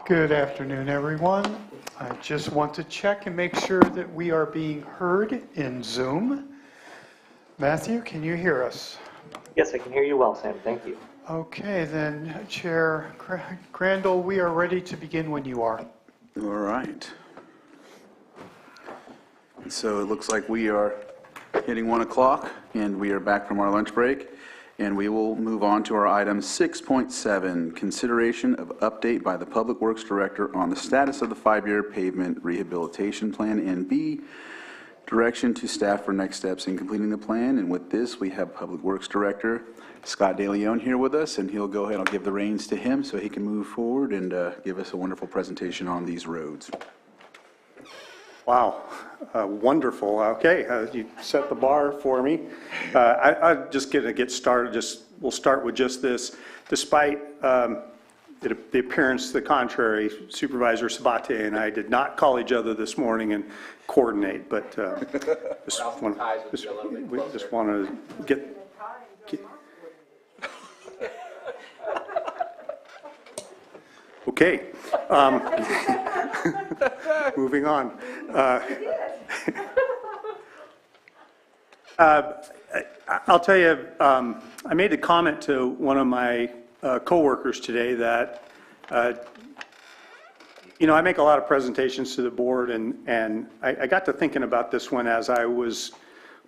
Good afternoon, everyone. I just want to check and make sure that we are being heard in Zoom. Matthew, can you hear us? Yes, I can hear you well, Sam. Thank you. Okay, then, Chair Crandall, we are ready to begin when you are. All right. So it looks like we are hitting 1 o'clock, and we are back from our lunch break. And we will move on to our item 6.7, consideration of update by the Public Works Director on the status of the 5-year pavement rehabilitation plan, and B, direction to staff for next steps in completing the plan. And with this, we have Public Works Director Scott DeLeon here with us, and he'll go ahead. I'll give the reins to him so he can move forward and give us a wonderful presentation on these roads. Wow, wonderful. Okay, you set the bar for me. I'm just going to get started. We'll start with just this. Despite the appearance to the contrary, Supervisor Sabate and I did not call each other this morning and coordinate, but just want to get okay. Moving on. I'll tell you, I made a comment to one of my coworkers today that, I make a lot of presentations to the board, and I got to thinking about this one as I was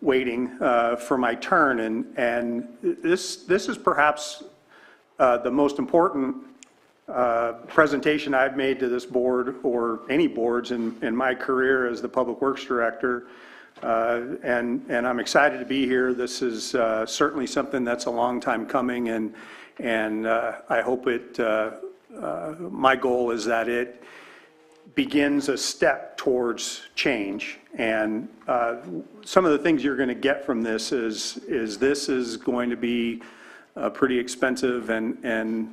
waiting for my turn, and this is perhaps the most important presentation I've made to this board or any boards in my career as the Public Works Director, and I'm excited to be here. This is certainly something that's a long time coming, and I hope my goal is that it begins a step towards change. And some of the things you're going to get from this is this is going to be pretty expensive and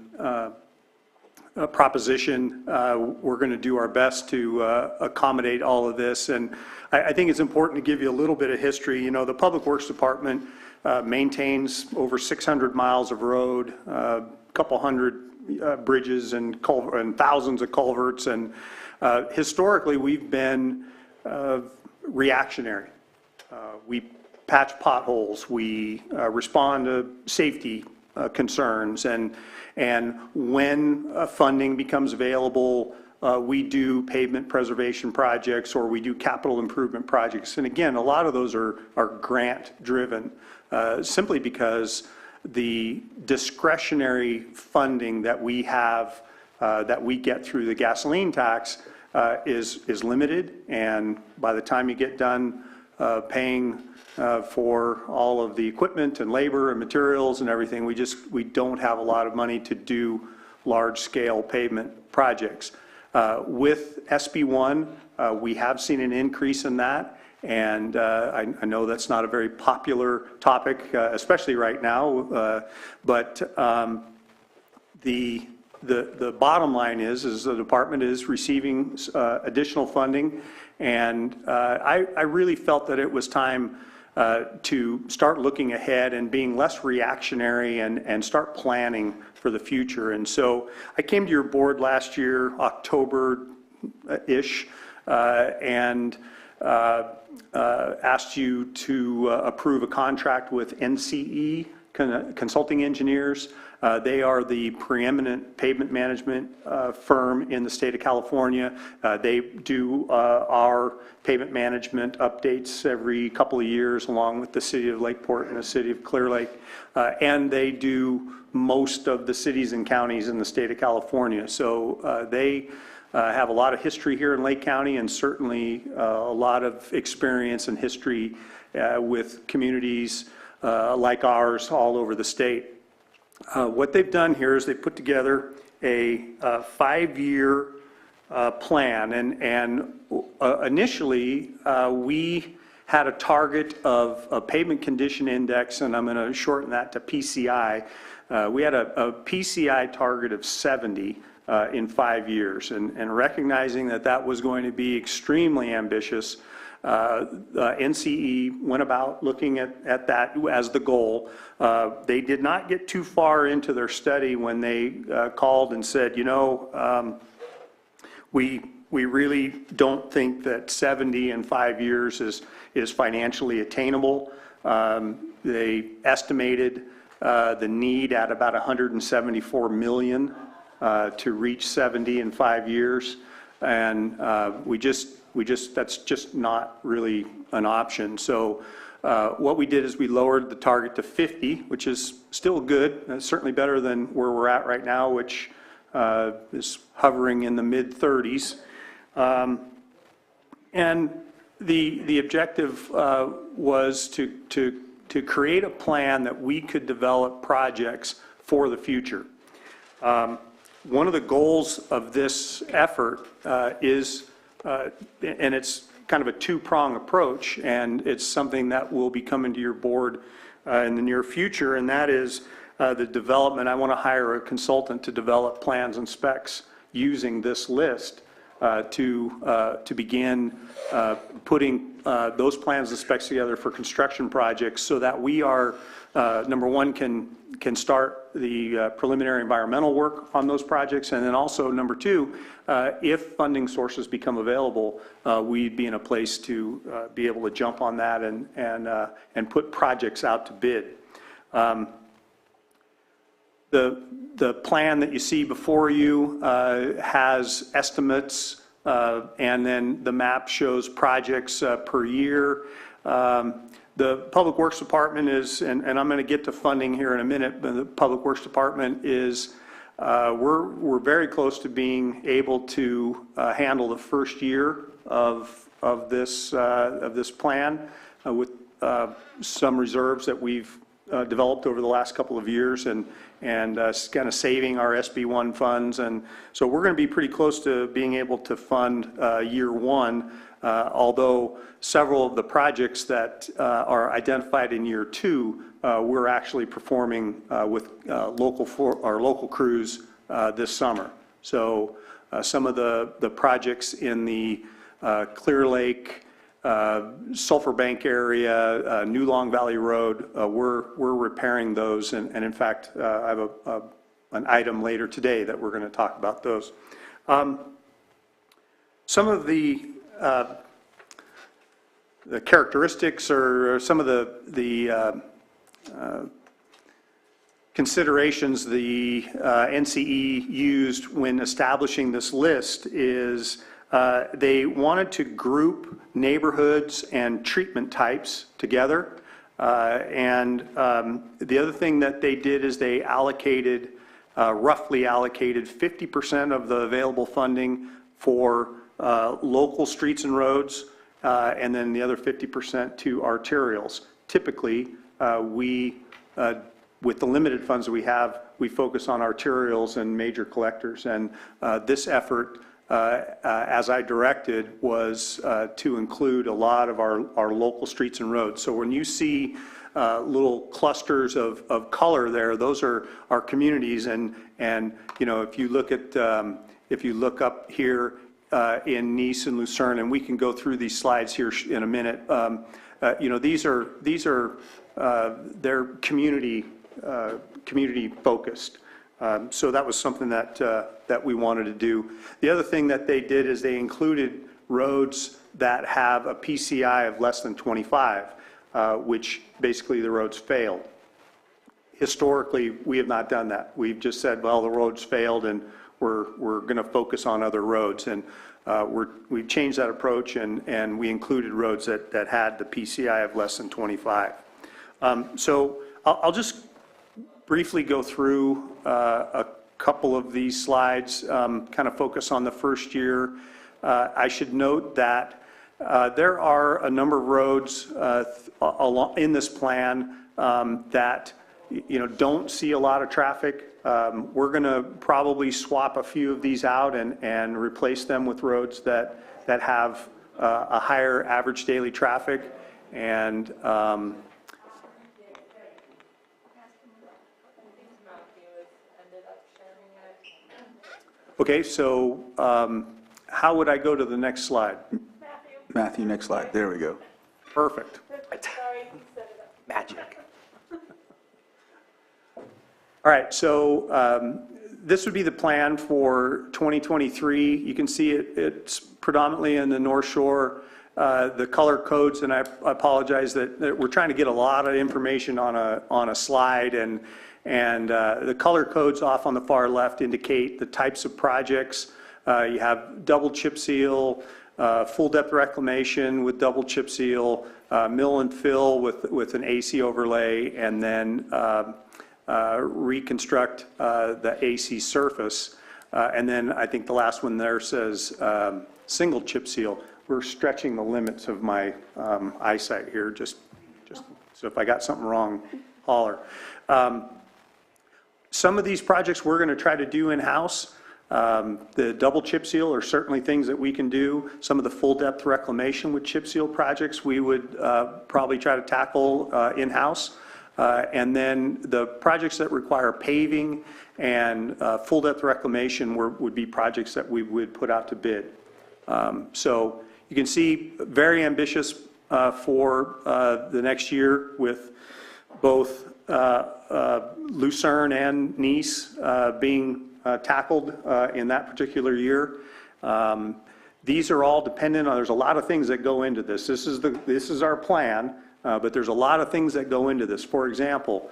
proposition. We're going to do our best to accommodate all of this, and I think it's important to give you a little bit of history. The Public Works Department maintains over 600 miles of road, a couple hundred bridges and thousands of culverts, and historically we've been reactionary. We patch potholes, we respond to safety concerns, and when funding becomes available, we do pavement preservation projects or we do capital improvement projects. And again, a lot of those are grant driven, simply because the discretionary funding that we have, that we get through the gasoline tax is limited. And by the time you get done paying for all of the equipment and labor and materials and everything, we don't have a lot of money to do large-scale pavement projects. With SB1, we have seen an increase in that, and I know that's not a very popular topic, especially right now, but the bottom line is the department is receiving additional funding, and I really felt that it was time to start looking ahead and being less reactionary and start planning for the future. And so I came to your board last year, October-ish, and asked you to approve a contract with NCE Consulting Engineers. They are the preeminent pavement management firm in the state of California. They do our pavement management updates every couple of years, along with the city of Lakeport and the city of Clear Lake. And they do most of the cities and counties in the state of California. So they have a lot of history here in Lake County, and certainly a lot of experience and history with communities like ours all over the state. What they've done here is they put together a 5-year plan, and initially we had a target of a pavement condition index, and I'm going to shorten that to PCI. We had a PCI target of 70 in 5 years, and recognizing that was going to be extremely ambitious, NCE went about looking at that as the goal. They did not get too far into their study when they called and said, We really don't think that 70 in 5 years is financially attainable. They estimated the need at about 174 million to reach 70 in 5 years, and that's just not really an option. So what we did is we lowered the target to 50, which is still good. Certainly better than where we're at right now, which is hovering in the mid-30s. And the objective was to create a plan that we could develop projects for the future. One of the goals of this effort is, and it's kind of a two-prong approach, and it's something that will be coming to your board in the near future, and that is the development. I want to hire a consultant to develop plans and specs using this list to begin putting those plans and specs together for construction projects, so that we are, number one, can start the preliminary environmental work on those projects, and then also, number two, if funding sources become available, we'd be in a place to be able to jump on that and put projects out to bid. The plan that you see before you has estimates, and then the map shows projects per year. The Public Works Department is, and I'm going to get to funding here in a minute, but the Public Works Department is, we're very close to being able to handle the first year of this plan with some reserves that we've developed over the last couple of years, and kind of saving our SB1 funds. And so we're going to be pretty close to being able to fund year one, although several of the projects that are identified in year two, we're actually performing with our local crews this summer. So some of the projects in the Clear Lake, Sulphur Bank area, New Long Valley Road, we're repairing those, and in fact, I have an item later today that we're going to talk about those. Some of the characteristics, or some of the considerations the NCE used when establishing this list is they wanted to group neighborhoods and treatment types together. And the other thing that they did is they allocated, roughly allocated 50% of the available funding for local streets and roads, and then the other 50% to arterials. Typically, with the limited funds that we have, we focus on arterials and major collectors. And this effort, as I directed, was to include a lot of our local streets and roads. So when you see little clusters of color there, those are our communities. And you know, if you look up here in Nice and Lucerne, and we can go through these slides here in a minute. You know, these are they're community focused. So that was something that we wanted to do. The other thing that they did is they included roads that have a PCI of less than 25, which basically the roads failed. Historically, we have not done that. We've just said, well, the roads failed, and we're going to focus on other roads. And we've changed that approach, and we included roads that had the PCI of less than 25. So I'll just briefly go through a couple of these slides, kind of focus on the first year. I should note that there are a number of roads in this plan that don't see a lot of traffic. We're going to probably swap a few of these out and replace them with roads that have a higher average daily traffic. And okay, so how would I go to the next slide? Matthew, next slide. There we go. Perfect. Magic. All right, so this would be the plan for 2023. You can see it's predominantly in the North Shore. The color codes, and I apologize that we're trying to get a lot of information on a slide, and the color codes off on the far left indicate the types of projects. You have double chip seal, full depth reclamation with double chip seal, mill and fill with an AC overlay, and then reconstruct the AC surface. And then I think the last one there says single chip seal. We're stretching the limits of my eyesight here, just so if I got something wrong, holler. Some of these projects we're going to try to do in-house. The double chip seal are certainly things that we can do. Some of the full depth reclamation with chip seal projects we would probably try to tackle in-house. And then the projects that require paving and full depth reclamation would be projects that we would put out to bid. So you can see very ambitious for the next year with both Lucerne and Nice being tackled in that particular year. These are all dependent on, there's a lot of things that go into this. This is our plan, but there's a lot of things that go into this. For example,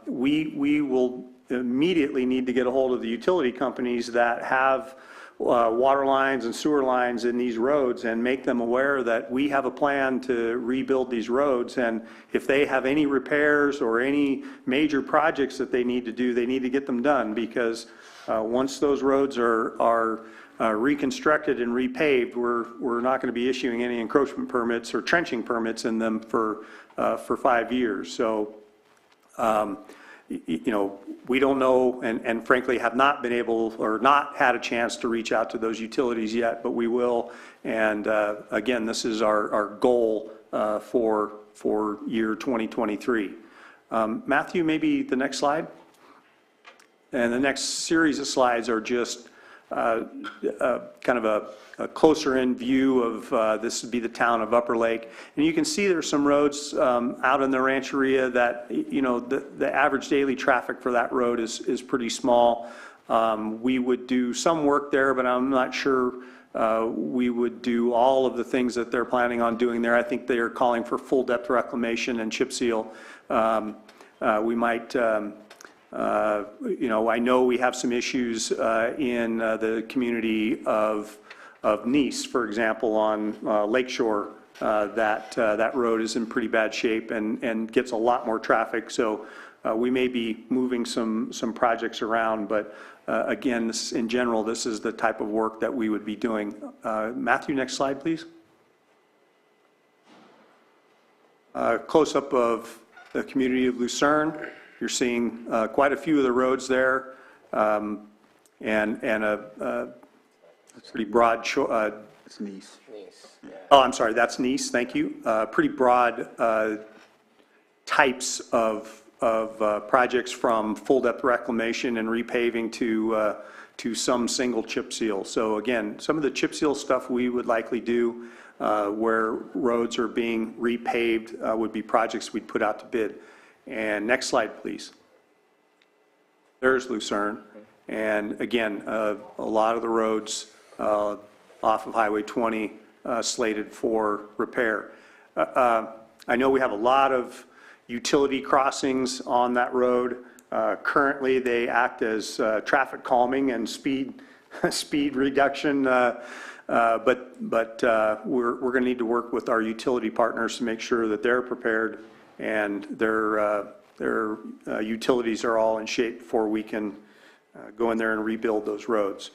we will immediately need to get a hold of the utility companies that have water lines and sewer lines in these roads and make them aware that we have a plan to rebuild these roads, and if they have any repairs or any major projects that they need to do, they need to get them done, because once those roads are reconstructed and repaved, we're not going to be issuing any encroachment permits or trenching permits in them for 5 years. So you know, we don't know, and frankly have not been able or not had a chance to reach out to those utilities yet, but we will. And again, this is our goal for year 2023. Matthew, maybe the next slide. And the next series of slides are just kind of a closer in view of this would be the town of Upper Lake. And you can see there's some roads out in the Rancheria that, you know, the average daily traffic for that road is pretty small. We would do some work there, but I'm not sure we would do all of the things that they're planning on doing there. I think they are calling for full depth reclamation and chip seal. We might, you know, I know we have some issues in the community of Nice, for example, on Lakeshore. That road is in pretty bad shape and gets a lot more traffic. So we may be moving some projects around, but again, in general, this is the type of work that we would be doing. Matthew, next slide, please. Close-up of the community of Lucerne. You're seeing quite a few of the roads there, and a pretty broad. It's Nice. Oh, I'm sorry, that's Nice. Thank you. Pretty broad types of projects, from full depth reclamation and repaving to some single chip seal. So again, some of the chip seal stuff we would likely do where roads are being repaved would be projects we'd put out to bid. And next slide, please. There's Lucerne. And again, a lot of the roads off of Highway 20 slated for repair. I know we have a lot of utility crossings on that road. Currently, they act as traffic calming and speed reduction, but we're going to need to work with our utility partners to make sure that they're prepared and their utilities are all in shape before we can go in there and rebuild those roads.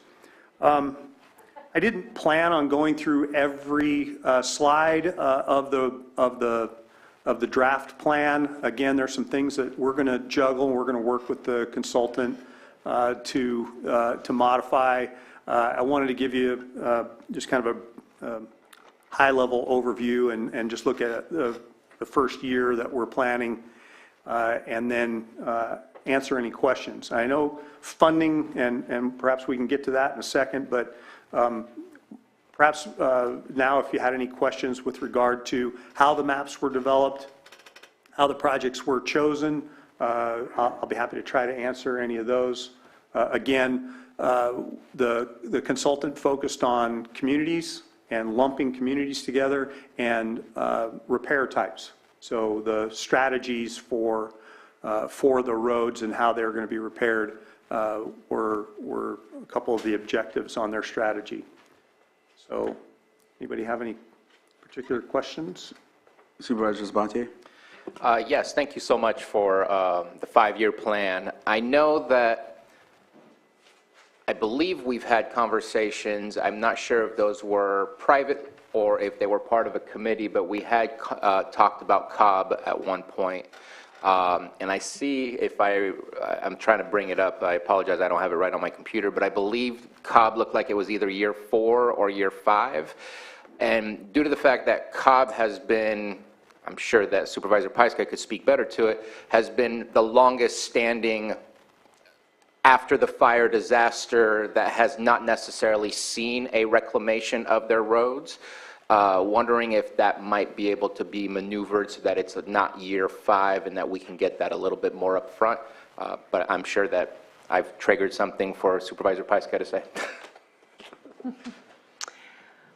I didn't plan on going through every slide of the draft plan. Again, there's some things that we're going to juggle, and we're going to work with the consultant to modify. I wanted to give you just kind of a high-level overview and just look at the first year that we're planning, and then answer any questions. I know funding, and perhaps we can get to that in a second, but perhaps now if you had any questions with regard to how the maps were developed, how the projects were chosen, I'll be happy to try to answer any of those. Again, the consultant focused on communities and lumping communities together and repair types. So the strategies for the roads and how they're going to be repaired were a couple of the objectives on their strategy. So anybody have any particular questions? Supervisor Sabatier? Yes, thank you so much for the 5-year plan. I know that, I believe we've had conversations, I'm not sure if those were private or if they were part of a committee, but we had talked about Cobb at one point. And I see if I'm trying to bring it up, I apologize, I don't have it right on my computer, but I believe Cobb looked like it was either year 4 or year 5. And due to the fact that Cobb has been, I'm sure that Supervisor Pyska could speak better to it, has been the longest standing after the fire disaster that has not necessarily seen a reclamation of their roads. Wondering if that might be able to be maneuvered so that it's not year 5 and that we can get that a little bit more up front. But I'm sure that I've triggered something for Supervisor Pyska to say.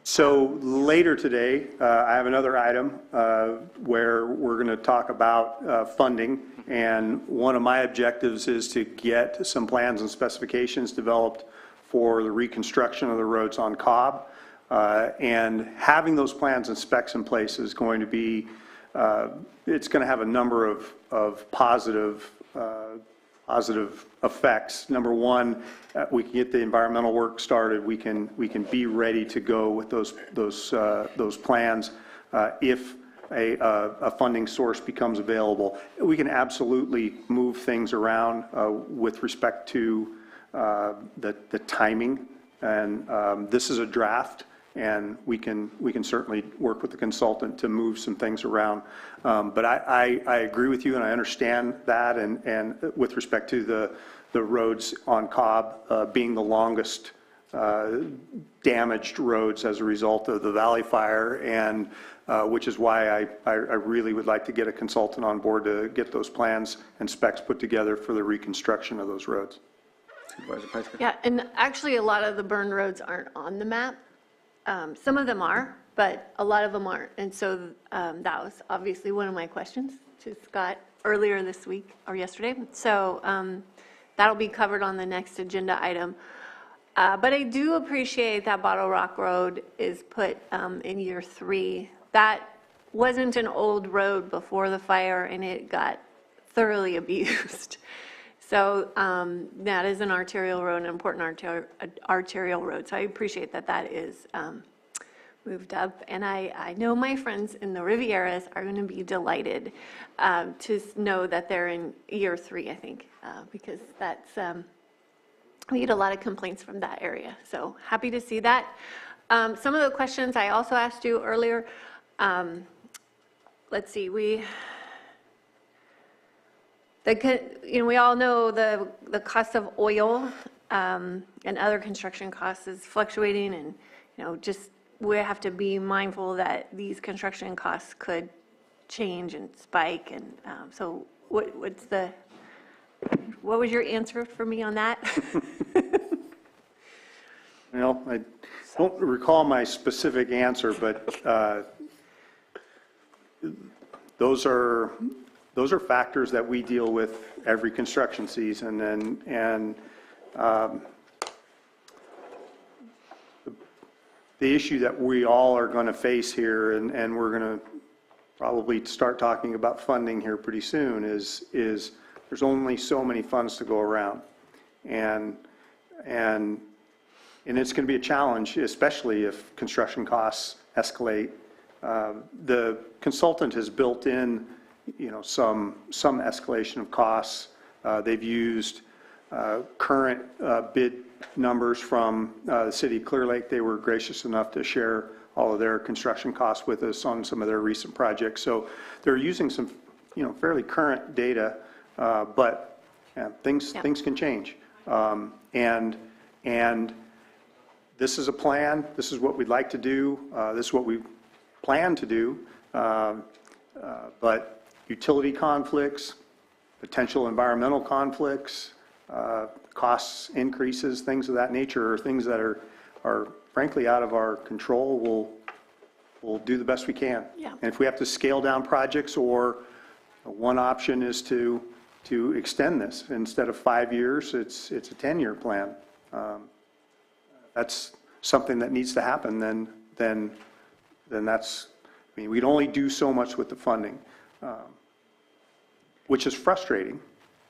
So later today, I have another item where we're going to talk about funding, and one of my objectives is to get some plans and specifications developed for the reconstruction of the roads on Cobb. And having those plans and specs in place is going to be, it's going to have a number of positive effects. Number one, we can get the environmental work started. We can be ready to go with those plans if a funding source becomes available. We can absolutely move things around with respect to the timing. And this is a draft, and we can certainly work with the consultant to move some things around. But I agree with you, and I understand that, and with respect to the roads on Cobb being the longest damaged roads as a result of the Valley Fire, and which is why I really would like to get a consultant on board to get those plans and specs put together for the reconstruction of those roads. Supervisor Pyska? Yeah, and actually a lot of the burned roads aren't on the map. Some of them are, but a lot of them aren't. And so that was obviously one of my questions to Scott earlier this week or yesterday. So that'll be covered on the next agenda item. But I do appreciate that Bottle Rock Road is put in year 3. That wasn't an old road before the fire, and it got thoroughly abused. So that is an arterial road, an important arterial road. So I appreciate that that is moved up. And I know my friends in the Rivieras are going to be delighted to know that they're in year 3, I think, because that's, we get a lot of complaints from that area. So happy to see that. Some of the questions I also asked you earlier, let's see, we all know the cost of oil and other construction costs is fluctuating, and just we have to be mindful that these construction costs could change and spike. And so, what was your answer for me on that? Well, I don't recall my specific answer, but those are factors that we deal with every construction season, and the issue that we all are going to face here, and we're going to probably start talking about funding here pretty soon, is there's only so many funds to go around, and it's going to be a challenge, especially if construction costs escalate. The consultant has built in some escalation of costs. They've used current bid numbers from the city of Clear Lake. They were gracious enough to share all of their construction costs with us on some of their recent projects. So they're using some fairly current data, but things can change. And this is a plan. This is what we'd like to do. This is what we plan to do. But utility conflicts, potential environmental conflicts, costs increases, things of that nature, or things that are frankly out of our control, we'll do the best we can. Yeah. And if we have to scale down projects, or one option is to extend this. Instead of 5 years, it's a 10-year plan. That's something that needs to happen, then that's, I mean, we'd only do so much with the funding, which is frustrating,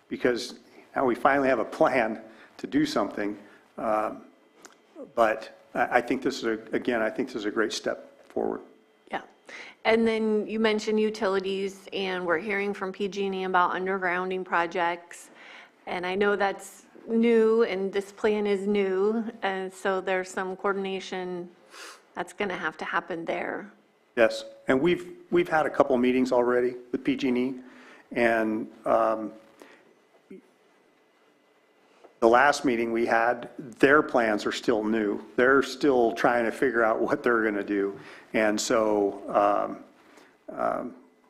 because now we finally have a plan to do something. But I think this is, again, I think this is a great step forward. Yeah. And then you mentioned utilities, and we're hearing from PG&E about undergrounding projects. And I know that's new, and this plan is new, and so there's some coordination that's going to have to happen there. Yes, and we've had a couple of meetings already with PG&E, and the last meeting we had, their plans are still new. They're still trying to figure out what they're going to do. And so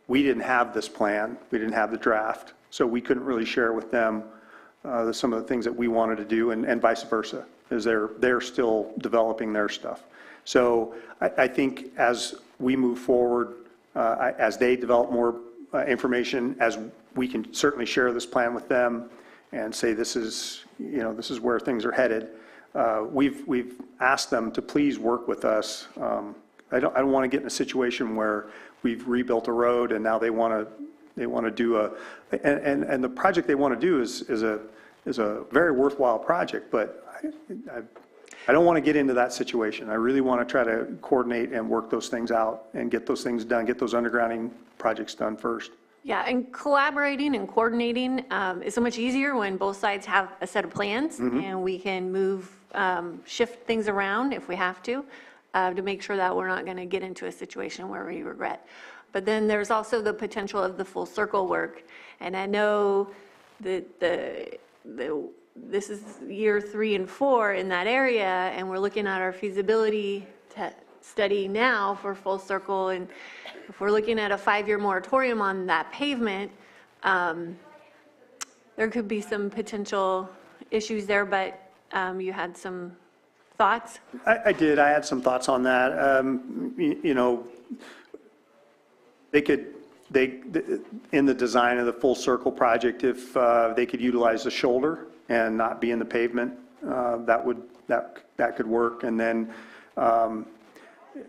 we didn't have this plan. We didn't have the draft. So we couldn't really share with them some of the things that we wanted to do, and vice versa, as they're still developing their stuff. So I think as we move forward, as they develop more information, as we can certainly share this plan with them and say, this is, you know, this is where things are headed. We've asked them to please work with us. I don't want to get in a situation where we've rebuilt a road and now they want to do and the project they want to do is a very worthwhile project, but I don't want to get into that situation. I really want to try to coordinate and work those things out and get those things done, get those undergrounding projects done first. Yeah, and collaborating and coordinating is so much easier when both sides have a set of plans, and we can move, shift things around if we have to make sure that we're not going to get into a situation where we regret. But then there's also the potential of the full circle work, and I know that this is year 3 and 4 in that area, and we're looking at our feasibility study now for full circle, and if we're looking at a 5-year moratorium on that pavement, there could be some potential issues there, but you had some thoughts? I did. I had some thoughts on that. You know, in the design of the full circle project, if they could utilize the shoulder and not be in the pavement, that could work. And then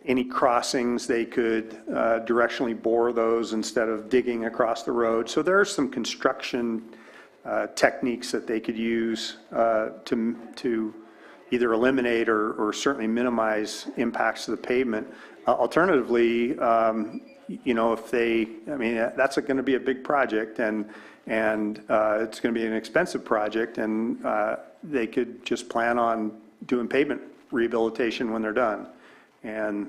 any crossings, they could directionally bore those instead of digging across the road. So there are some construction techniques that they could use to either eliminate or certainly minimize impacts to the pavement. Alternatively, you know, if they, I mean, that's going to be a big project, and it's going to be an expensive project, and they could just plan on doing pavement rehabilitation when they're done. And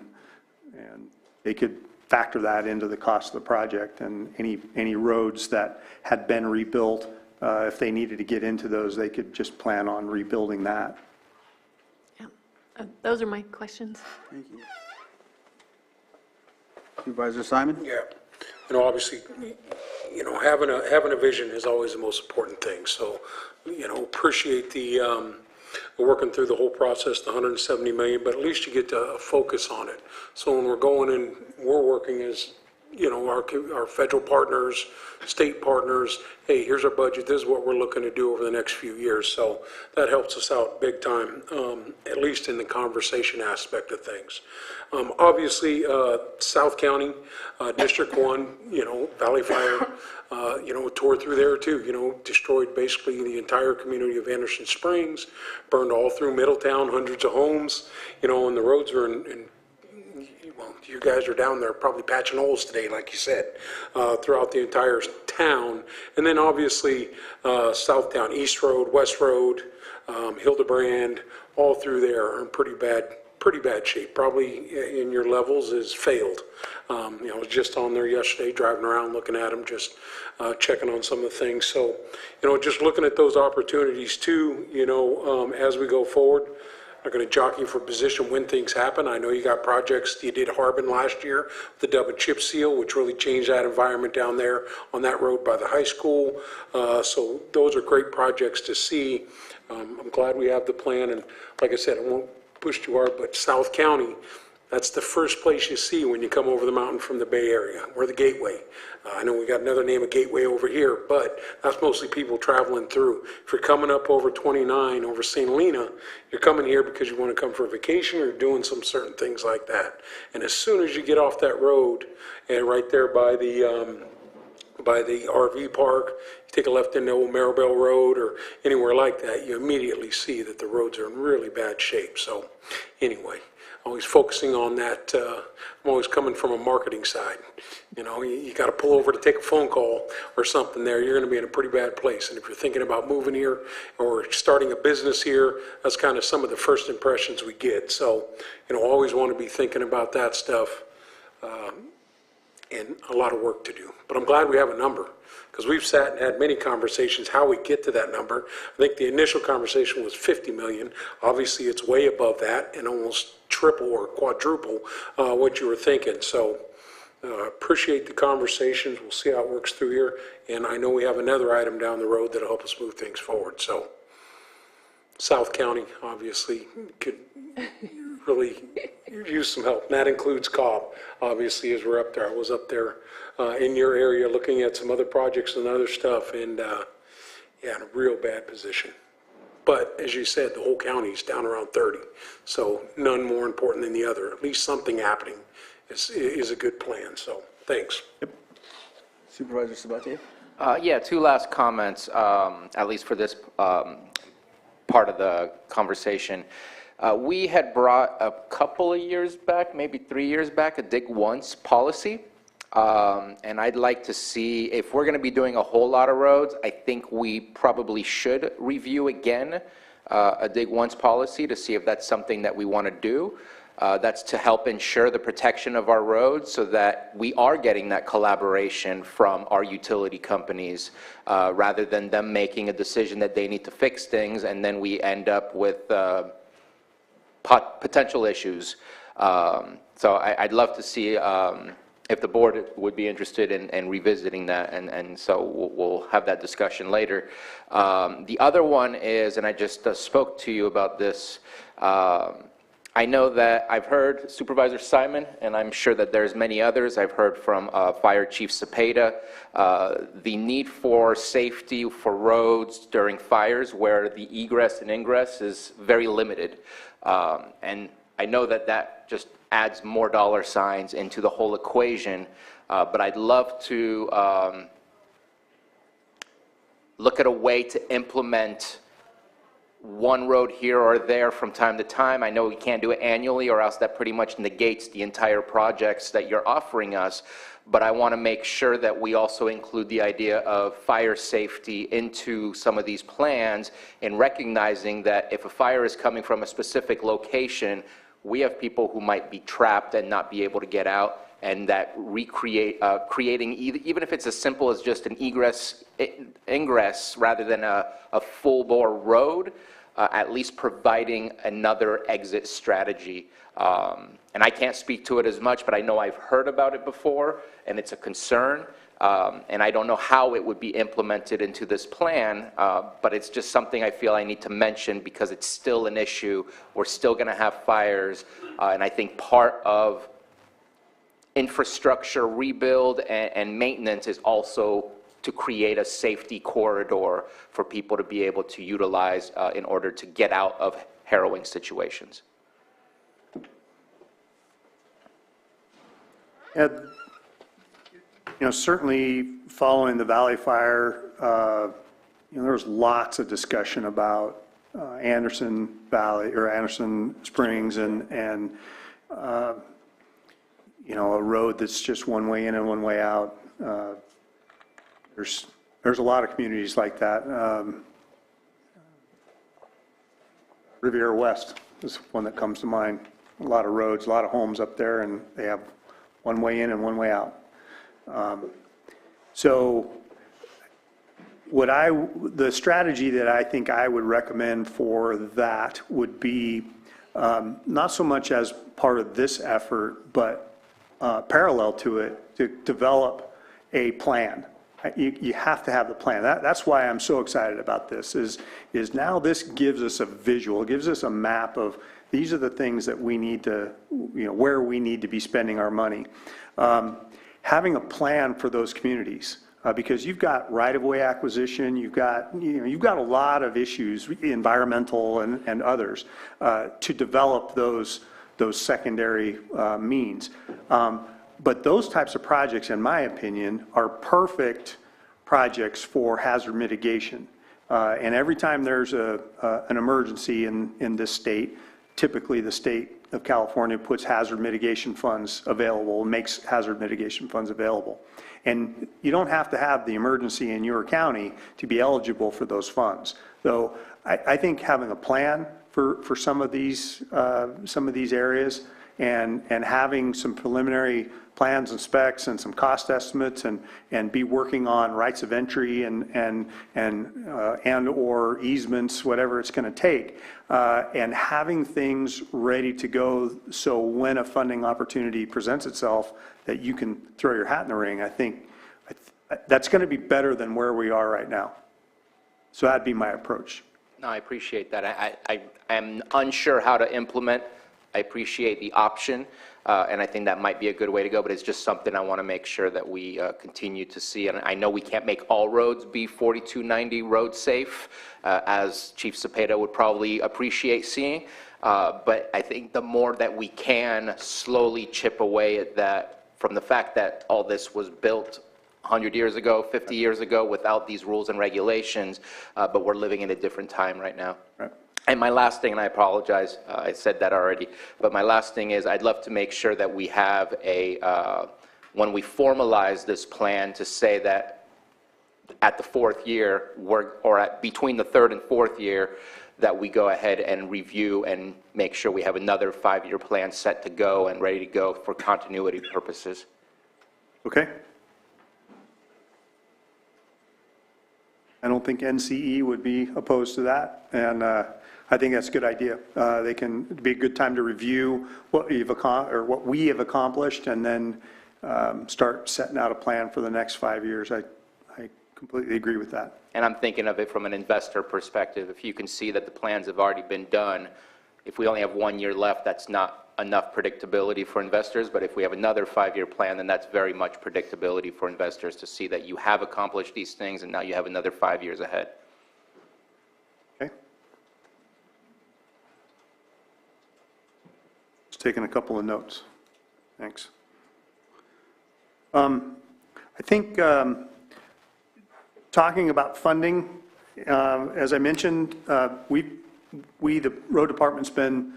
they could factor that into the cost of the project, and any roads that had been rebuilt, if they needed to get into those, they could just plan on rebuilding that. Yeah, those are my questions. Thank you. Supervisor Simon? Yeah, you know, obviously, you know, having a vision is always the most important thing. So, you know, appreciate the working through the whole process, the 170 million, but at least you get to focus on it. So when we're going and we're working as, you know, our federal partners, state partners, hey, here's our budget, this is what we're looking to do over the next few years. So that helps us out big time, at least in the conversation aspect of things. Obviously, South County, District 1, you know, Valley Fire, you know, tore through there too, you know, destroyed basically the entire community of Anderson Springs, burned all through Middletown, hundreds of homes, you know, and the roads are in well, you guys are down there probably patching holes today, like you said, throughout the entire town. And then obviously Southtown, East Road, West Road, Hildebrand, all through there are in pretty bad shape. Probably in your levels is failed. You know, I was just on there yesterday, driving around, looking at them, just checking on some of the things. So, you know, just looking at those opportunities too, you know, as we go forward. not going to jockey for position when things happen. I know you got projects, you did Harbin last year, the double chip seal, which really changed that environment down there on that road by the high school. So those are great projects to see. I'm glad we have the plan, and like I said, I won't push too hard, but South County, that's the first place you see when you come over the mountain from the Bay Area. We're the gateway. I know we got another name of gateway over here, but that's mostly people traveling through. If you're coming up over 29, over St. Helena, you're coming here because you want to come for a vacation or doing some certain things like that. And as soon as you get off that road, and right there by the RV park, you take a left into Old Maribel Road or anywhere like that, you immediately see that the roads are in really bad shape. So anyway, always focusing on that. I'm always coming from a marketing side. You know, you got to pull over to take a phone call or something there. You're going to be in a pretty bad place. And if you're thinking about moving here or starting a business here, that's kind of some of the first impressions we get. So, you know, always want to be thinking about that stuff. And a lot of work to do. But I'm glad we have a number, because we've sat and had many conversations how we get to that number. I think the initial conversation was 50 million. Obviously, it's way above that and almost triple or quadruple what you were thinking. So appreciate the conversations. We'll see how it works through here. And I know we have another item down the road that'll help us move things forward. So South County, obviously, could really use some help. And that includes Cobb, obviously, as we're up there. I was up there in your area looking at some other projects and other stuff, and yeah, in a real bad position. But as you said, the whole county's down around 30, so none more important than the other. At least something happening is a good plan, so thanks. Yep. Supervisor Sabatier? Yeah, two last comments, at least for this part of the conversation. We had brought a couple of years back, maybe 3 years back, a dig once policy. And I'd like to see, if we're going to be doing a whole lot of roads, I think we probably should review again a dig once policy to see if that's something that we want to do. That's to help ensure the protection of our roads so that we are getting that collaboration from our utility companies rather than them making a decision that they need to fix things and then we end up with potential issues. So I'd love to see if the board would be interested in revisiting that, and so we'll have that discussion later. The other one is, and I just spoke to you about this, I know that I've heard Supervisor Simon, and I'm sure that there's many others. I've heard from Fire Chief Cepeda, the need for safety for roads during fires where the egress and ingress is very limited. And I know that that just adds more dollar signs into the whole equation, but I'd love to look at a way to implement one road here or there from time to time. I know we can't do it annually or else that pretty much negates the entire projects that you're offering us, but I want to make sure that we also include the idea of fire safety into some of these plans and recognizing that if a fire is coming from a specific location, we have people who might be trapped and not be able to get out, and that creating, even if it's as simple as just an ingress rather than a full-bore road, at least providing another exit strategy. And I can't speak to it as much, but I know I've heard about it before, and it's a concern. And I don't know how it would be implemented into this plan, but it's just something I feel I need to mention because it's still an issue. We're still going to have fires, and I think part of infrastructure rebuild and maintenance is also to create a safety corridor for people to be able to utilize in order to get out of harrowing situations. Ed, you know, certainly following the Valley Fire, you know, there was lots of discussion about Anderson Valley or Anderson Springs and you know, a road that's just one way in and one way out. There's a lot of communities like that. Riviera West is one that comes to mind. A lot of roads, a lot of homes up there, and they have one way in and one way out. So the strategy that I think I would recommend for that would be not so much as part of this effort, but parallel to it, to develop a plan. You have to have the plan. That's why I'm so excited about this, is now this gives us a visual, gives us a map of these are the things that we need to, where we need to be spending our money. Having a plan for those communities, because you've got right-of-way acquisition, you've got a lot of issues, environmental and others, to develop those secondary means. But those types of projects, in my opinion, are perfect projects for hazard mitigation. And every time there's an emergency in this state, typically the state of California puts hazard mitigation funds available, makes hazard mitigation funds available. And you don't have to have the emergency in your county to be eligible for those funds. So I think having a plan for some of these areas and having some preliminary plans and specs and some cost estimates and be working on rights of entry and or easements, whatever it's going to take, and having things ready to go so when a funding opportunity presents itself that you can throw your hat in the ring. I think that's going to be better than where we are right now. So that'd be my approach. No, I appreciate that. I'm unsure how to implement. I appreciate the option, and I think that might be a good way to go, but it's just something I want to make sure that we continue to see. And I know we can't make all roads be 4290 road safe, as Chief Cepeda would probably appreciate seeing, but I think the more that we can slowly chip away at that, from the fact that all this was built 100 years ago, 50 years ago, without these rules and regulations, but we're living in a different time right now. Right. And my last thing, and I apologize, I said that already, but my last thing is I'd love to make sure that we have when we formalize this plan, to say that at the fourth year, between the third and fourth year, that we go ahead and review and make sure we have another 5-year plan set to go and ready to go for continuity purposes. Okay? I don't think NCE would be opposed to that, and I think that's a good idea. They can be a good time to review what we have accomplished, and then start setting out a plan for the next 5 years. I completely agree with that. And I'm thinking of it from an investor perspective. If you can see that the plans have already been done, if we only have 1 year left, that's not enough predictability for investors. But if we have another 5-year plan, then that's very much predictability for investors to see that you have accomplished these things and now you have another 5 years ahead. Okay. Just taking a couple of notes. Thanks. I think talking about funding, as I mentioned, the road department's been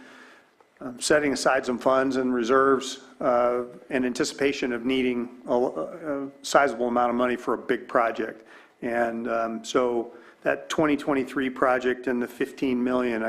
setting aside some funds and reserves in anticipation of needing a sizable amount of money for a big project. And so that 2023 project and the 15 million,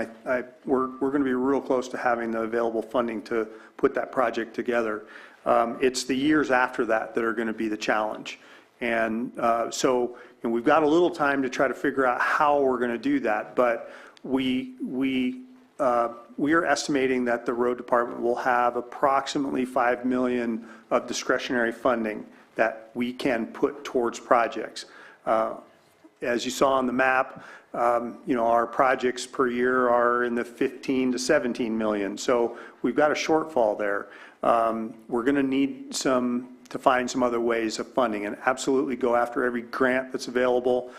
we're going to be real close to having the available funding to put that project together. It's the years after that are going to be the challenge. And so we've got a little time to try to figure out how we're going to do that, but we are estimating that the road department will have approximately 5 million of discretionary funding that we can put towards projects. As you saw on the map, our projects per year are in the 15 to 17 million. So we've got a shortfall there. We're going to need to find some other ways of funding and absolutely go after every grant that's available.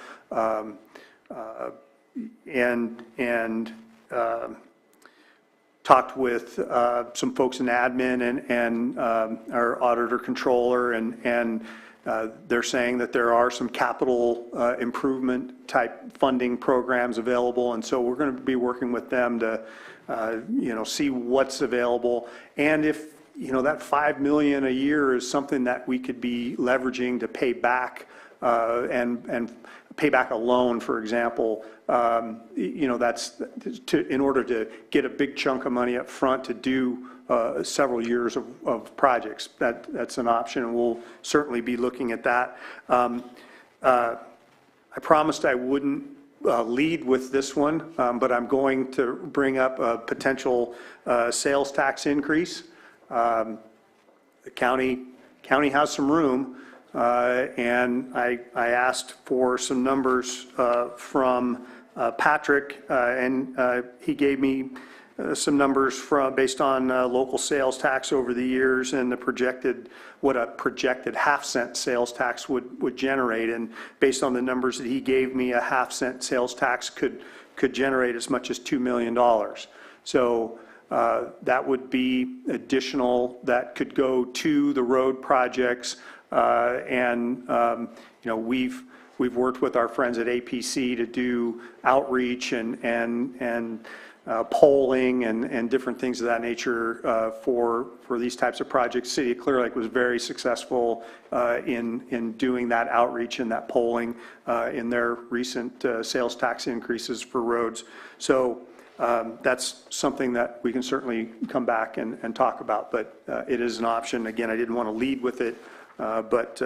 Talked with some folks in admin and our auditor controller, and they're saying that there are some capital improvement type funding programs available, and so we're going to be working with them to see what's available, and if that 5 million a year is something that we could be leveraging to pay back and pay back a loan, for example. That's in order to get a big chunk of money up front to do several years of projects. That's an option, and we'll certainly be looking at that. I promised I wouldn't lead with this one, but I'm going to bring up a potential sales tax increase. The county has some room, and I asked for some numbers from Patrick, and he gave me some numbers based on local sales tax over the years and what a projected half-cent sales tax would generate. And based on the numbers that he gave me, a half-cent sales tax could generate as much as $2 million. So that would be additional that could go to the road projects. We've worked with our friends at APC to do outreach and polling and different things of that nature for these types of projects. City of Clear Lake was very successful in doing that outreach and that polling in their recent sales tax increases for roads. So that's something that we can certainly come back and talk about, but it is an option. Again, I didn't want to lead with it, but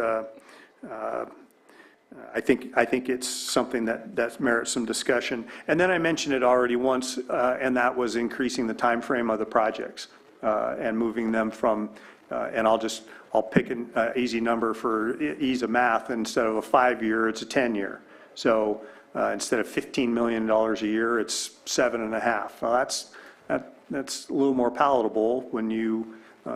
I think it's something that merits some discussion. And then I mentioned it already once, and that was increasing the time frame of the projects and moving them from, and I'll pick an easy number for ease of math. Instead of a 5-year, it's a 10-year. So instead of $15 million a year, it's 7.5. Well, that's a little more palatable when you.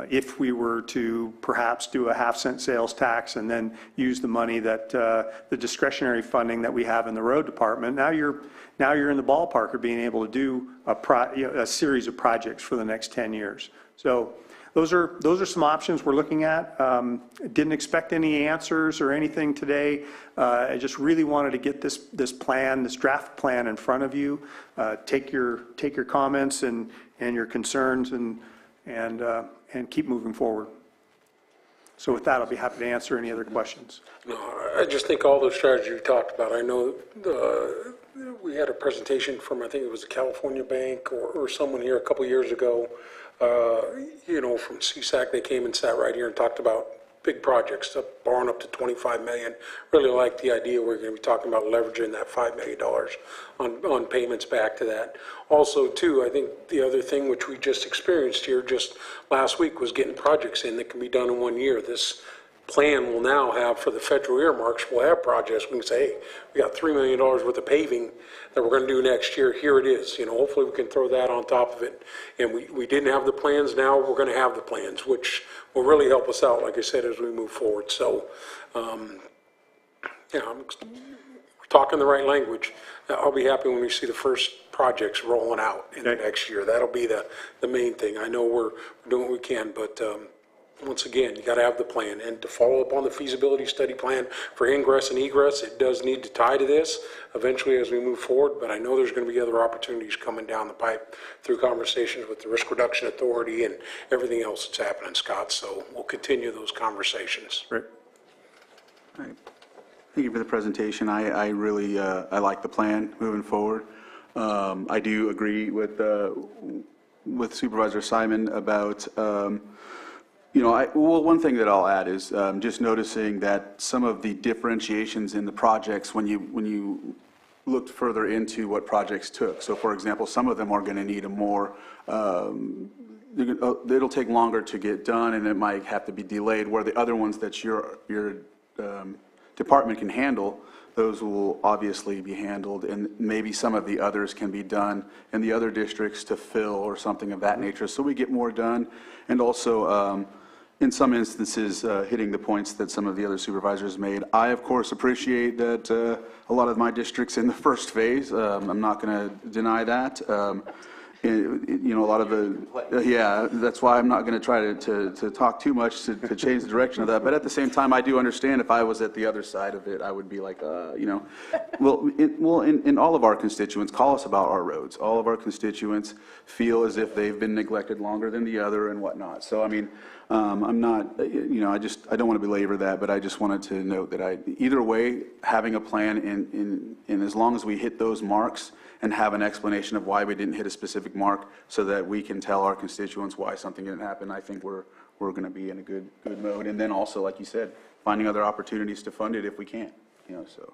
If we were to perhaps do a half-cent sales tax and then use the money that the discretionary funding that we have in the road department, now you're in the ballpark of being able to do a series of projects for the next 10 years. So those are some options we're looking at. Didn't expect any answers or anything today. I just really wanted to get this draft plan in front of you. Take your comments and your concerns and keep moving forward. So with that, I'll be happy to answer any other questions. No, I just think all those strategies you talked about, I know we had a presentation from, I think it was a California bank or someone here a couple years ago, from CSAC. They came and sat right here and talked about big projects, borrowing up to $25 million. Really like the idea we're going to be talking about leveraging that $5 million on payments back to that. Also, too, I think the other thing which we just experienced here just last week was getting projects in that can be done in 1 year. This plan will now have, for the federal earmarks, we'll have projects. We can say, hey, we got $3 million worth of paving that we're going to do next year. Here it is. Hopefully we can throw that on top of it. And we didn't have the plans. Now we're going to have the plans, which will really help us out, like I said, as we move forward. So, we're talking the right language. I'll be happy when we see the first projects rolling out in the next year. That'll be the main thing. I know we're doing what we can, but once again, you got to have the plan. And to follow up on the feasibility study plan for ingress and egress, it does need to tie to this eventually as we move forward, but I know there's going to be other opportunities coming down the pipe through conversations with the Risk Reduction Authority and everything else that's happening, Scott. So we'll continue those conversations. Right. All right. Thank you for the presentation. I really I like the plan moving forward. I do agree with Supervisor Simon about one thing that I'll add is just noticing that some of the differentiations in the projects when you looked further into what projects took. So, for example, some of them are going to need a more it'll take longer to get done, and it might have to be delayed. Where the other ones that your department can handle, those will obviously be handled, and maybe some of the others can be done in the other districts to fill or something of that nature. So we get more done, and also in some instances hitting the points that some of the other supervisors made. I, of course, appreciate that a lot of my districts in the first phase. I'm not going to deny that. A lot of that's why I'm not going to try to talk too much to change the direction of that. But at the same time, I do understand if I was at the other side of it, I would be like, in all of our constituents, call us about our roads. All of our constituents feel as if they've been neglected longer than the other and whatnot. So, I mean, I'm not, I don't want to belabor that, but I just wanted to note that either way, having a plan in as long as we hit those marks and have an explanation of why we didn't hit a specific mark so that we can tell our constituents why something didn't happen, I think we're going to be in a good mode. And then also, like you said, finding other opportunities to fund it if we can, so.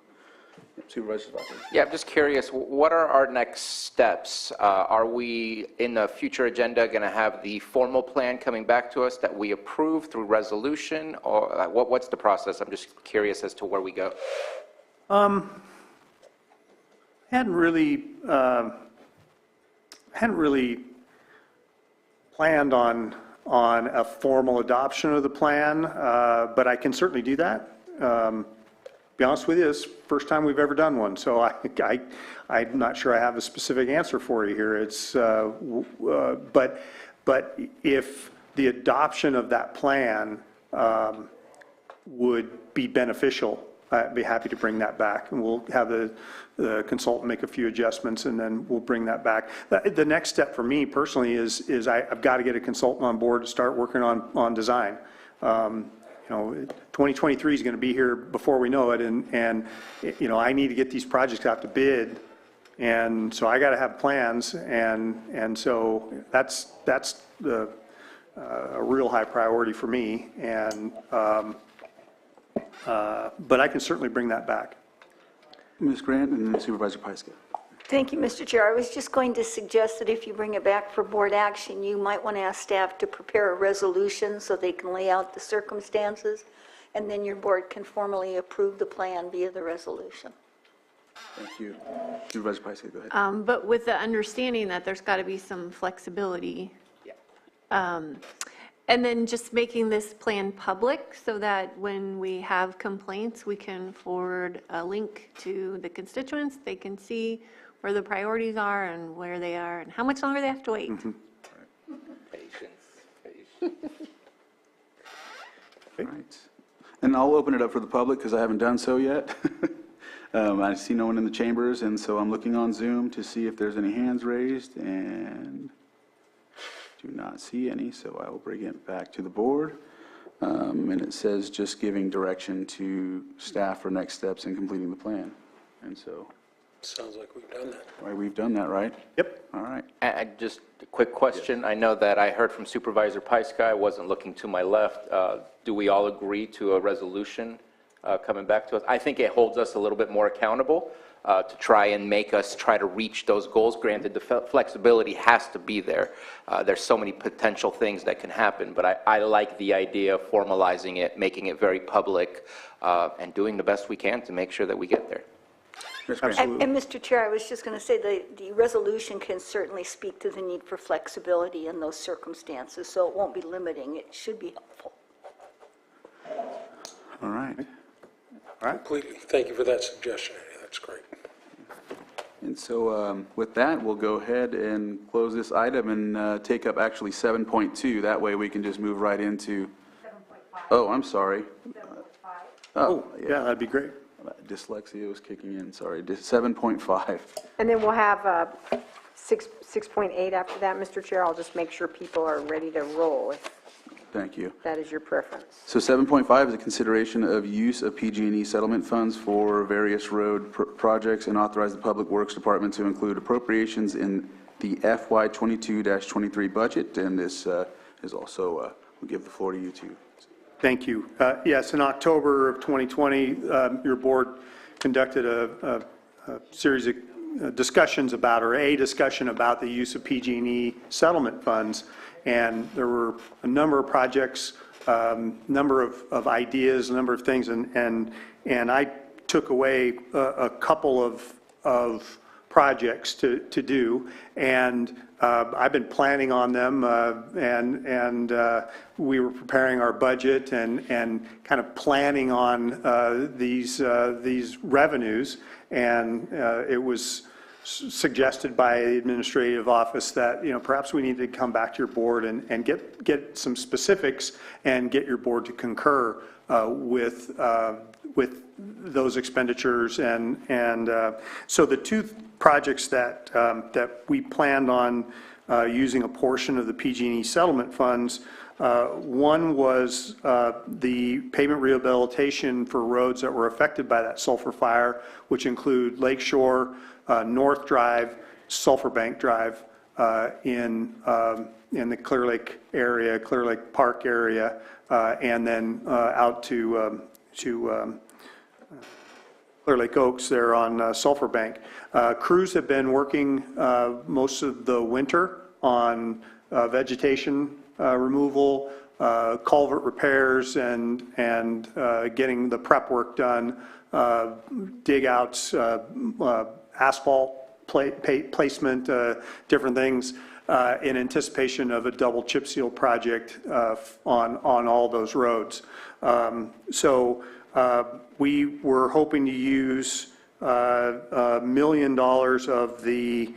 Supervisor Vaca. Yeah, I'm just curious, what are our next steps? Are we, in the future agenda, going to have the formal plan coming back to us that we approve through resolution? Or what's the process? I'm just curious as to where we go. Hadn't really planned on a formal adoption of the plan, but I can certainly do that. Be honest with you, it's the first time we've ever done one, so I'm not sure I have a specific answer for you here. It's, but if the adoption of that plan would be beneficial, I'd be happy to bring that back, and we'll have the consultant make a few adjustments, and then we'll bring that back. The next step for me personally is I've got to get a consultant on board to start working on design. 2023 is going to be here before we know it, and I need to get these projects out to bid, and so I got to have plans, and so that's a real high priority for me, and but I can certainly bring that back. Ms. Grant and then Supervisor Pyska. Thank you, Mr. Chair. I was just going to suggest that if you bring it back for board action, you might want to ask staff to prepare a resolution so they can lay out the circumstances, and then your board can formally approve the plan via the resolution. Thank you. Supervisor Pyska, go ahead. But with the understanding that there's got to be some flexibility. And then just making this plan public so that when we have complaints, we can forward a link to the constituents. They can see where the priorities are and where they are and how much longer they have to wait. Patience. All right. And I'll open it up for the public because I haven't done so yet. I see no one in the chambers, and so I'm looking on Zoom to see if there's any hands raised, and do not see any, so I will bring it back to the board. And it says just giving direction to staff for next steps in completing the plan. And so, Sounds like we've done that. right, we've done that, right? Yep. All right. And just a quick question. I know that I heard from Supervisor Pyska. I wasn't looking to my left. Do we all agree to a resolution coming back to us? I think it holds us a little bit more accountable to try and make us try to reach those goals. Granted, the flexibility has to be there. There's so many potential things that can happen, but I like the idea of formalizing it, making it very public, and doing the best we can to make sure that we get there. Ms. Grant. And Mr. Chair, I was just going to say the resolution can certainly speak to the need for flexibility in those circumstances, so it won't be limiting. It should be helpful. All right. Completely. Thank you for that suggestion, Eddie. That's great. And so with that, we'll go ahead and close this item and take up actually 7.2. That way we can just move right into. 7.5. Oh, I'm sorry. 7.5. Oh, yeah, that'd be great. Dyslexia was kicking in, sorry. 7.5. And then we'll have 6.8 after that, Mr. Chair. I'll just make sure people are ready to roll if Thank you. that is your preference. So 7.5 is a consideration of use of PG&E settlement funds for various road projects and authorize the Public Works Department to include appropriations in the FY 22-23 budget. And this is also, we'll give the floor to you two. Thank you. Yes, in October of 2020, your board conducted a series of discussions about, or a discussion about the use of PG&E settlement funds. And there were a number of projects, number of ideas, a number of things, and I took away a couple of projects to do, and I've been planning on them, and we were preparing our budget and kind of planning on these revenues, and it was suggested by the administrative office that, perhaps we need to come back to your board and get some specifics and get your board to concur with those expenditures. And so the two projects that we planned on using a portion of the PG&E settlement funds, one was the pavement rehabilitation for roads that were affected by that sulfur fire, which include Lakeshore, North Drive, Sulphur Bank Drive in the Clear Lake area, Clear Lake Park area, and then out to Clear Lake Oaks there on Sulphur Bank. Crews have been working most of the winter on vegetation removal, culvert repairs, and getting the prep work done, dig outs, asphalt placement, different things, in anticipation of a double chip seal project on all those roads. So we were hoping to use $1 million of the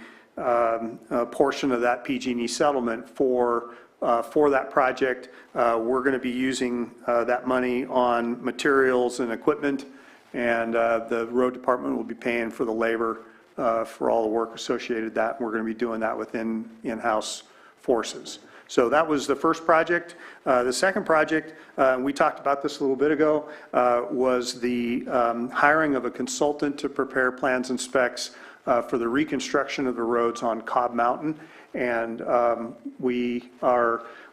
portion of that PG&E settlement for that project. We're going to be using that money on materials and equipment, and the road department will be paying for the labor for all the work associated with that. We're going to be doing that within in-house forces. So that was the first project. The second project, we talked about this a little bit ago, was the hiring of a consultant to prepare plans and specs for the reconstruction of the roads on Cobb Mountain. And we're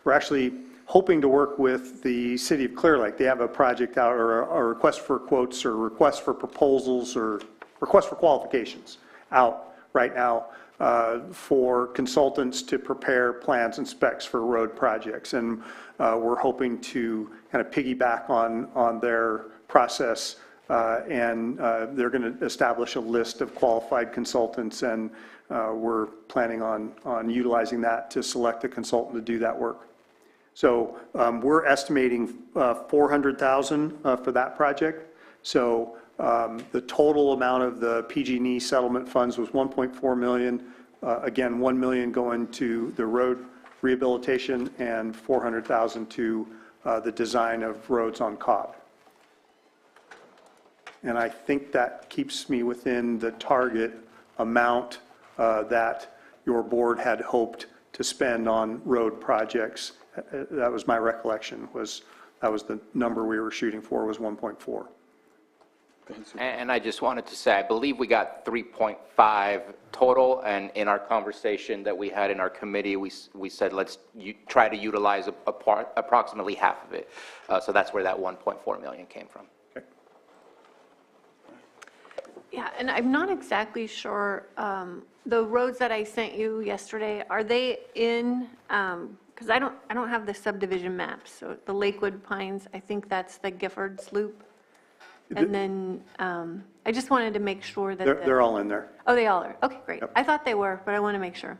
actually hoping to work with the city of Clear Lake. They have a project out, or a request for quotes, or request for proposals, or request for qualifications out right now for consultants to prepare plans and specs for road projects. And we're hoping to kind of piggyback on their process, and they're going to establish a list of qualified consultants, and we're planning on utilizing that to select a consultant to do that work. So we're estimating $400,000 for that project. So the total amount of the PG&E settlement funds was $1.4 million. Again, $1 million going to the road rehabilitation and $400,000 to the design of roads on Cobb. And I think that keeps me within the target amount that your board had hoped to spend on road projects. That was my recollection, that was the number we were shooting for, was 1.4. And I just wanted to say, I believe we got 3.5 total, and in our conversation that we had in our committee, we said let's try to utilize approximately half of it. So that's where that 1.4 million came from. Okay. Yeah, and I'm not exactly sure, the roads that I sent you yesterday, are they in, because I don't have the subdivision maps. So the Lakewood Pines, I think that's the Giffords Loop. And then I just wanted to make sure that They're all in there. Oh, they all are. Okay, great. Yep. I thought they were, but I want to make sure.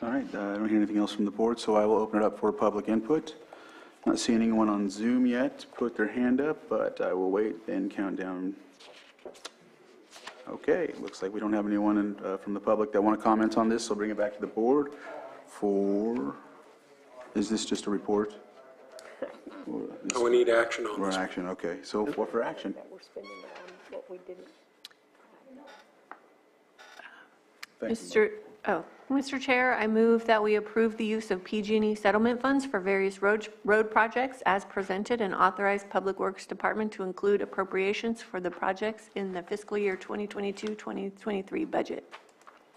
All right, I don't hear anything else from the board, so I will open it up for public input. Not seeing anyone on Zoom yet put their hand up, but I will wait and count down. Okay, looks like we don't have anyone from the public that want to comment on this, so I'll bring it back to the board for, is this just a report? No, we need action on Or this. action, okay. So what for action? We're spending on what we didn't. Mr. Chair, I move that we approve the use of PG&E settlement funds for various road projects as presented, and authorize Public Works Department to include appropriations for the projects in the fiscal year 2022-2023 budget.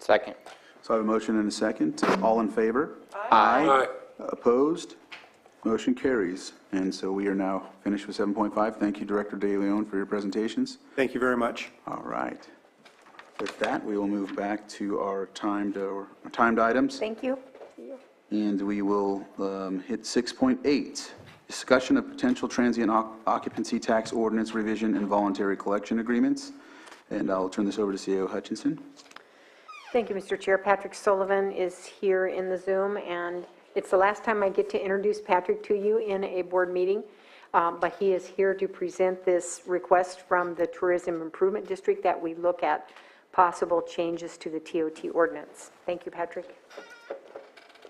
Second. So I have a motion and a second. All in favor? Aye. Opposed? Motion carries. And so we are now finished with 7.5. Thank you, Director De Leon, for your presentations. Thank you very much. All right. With that, we will move back to our timed items, Thank you. and we will hit 6.8, discussion of potential transient occupancy tax ordinance revision and voluntary collection agreements. And I'll turn this over to CAO Hutchinson. Thank you, Mr. Chair. Patrick Sullivan is here in the Zoom, and it's the last time I get to introduce Patrick to you in a board meeting, but he is here to present this request from the Tourism Improvement District that we look at possible changes to the TOT ordinance. Thank you, Patrick.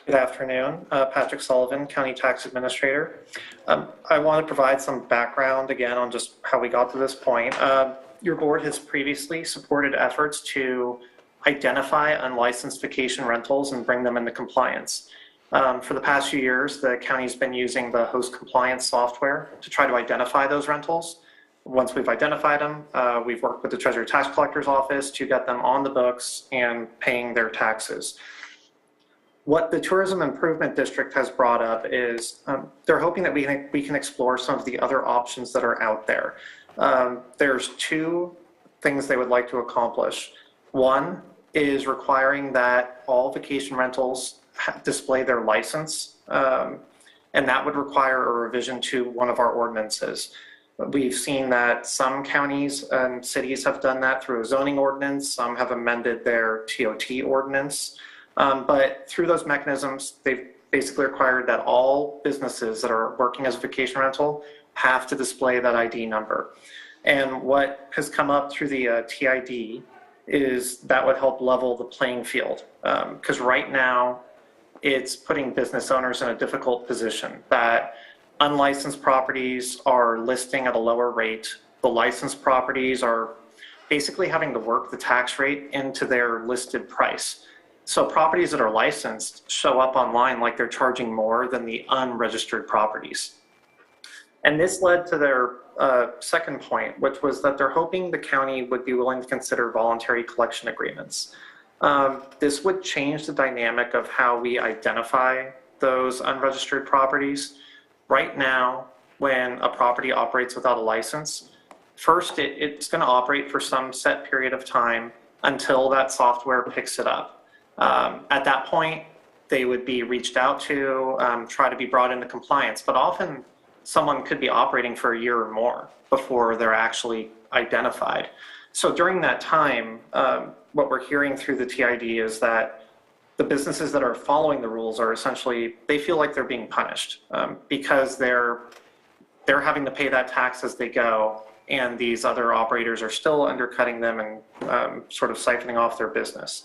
Good afternoon. Patrick Sullivan, County Tax Administrator. I want to provide some background again on just how we got to this point. Your board has previously supported efforts to identify unlicensed vacation rentals and bring them into compliance. For the past few years, the county's been using the host compliance software to try to identify those rentals. Once we've identified them, we've worked with the Treasury Tax Collector's Office to get them on the books and paying their taxes. What the Tourism Improvement District has brought up is they're hoping that we can explore some of the other options that are out there. There's two things they would like to accomplish. One is requiring that all vacation rentals display their license, and that would require a revision to one of our ordinances. We've seen that some counties and cities have done that through a zoning ordinance, some have amended their TOT ordinance, but through those mechanisms, they've basically required that all businesses that are working as a vacation rental have to display that ID number. And what has come up through the TID is that would help level the playing field. Because right now, it's putting business owners in a difficult position that unlicensed properties are listing at a lower rate. The licensed properties are basically having to work the tax rate into their listed price. So properties that are licensed show up online like they're charging more than the unregistered properties. And this led to their second point, which was that they're hoping the county would be willing to consider voluntary collection agreements. This would change the dynamic of how we identify those unregistered properties. Right now, when a property operates without a license, first it's going to operate for some set period of time until that software picks it up. At that point, they would be reached out to, try to be brought into compliance, but often someone could be operating for a year or more before they're actually identified. So during that time, what we're hearing through the TID is that the businesses that are following the rules are essentially, they feel like they're being punished because they're having to pay that tax as they go, and these other operators are still undercutting them and sort of siphoning off their business.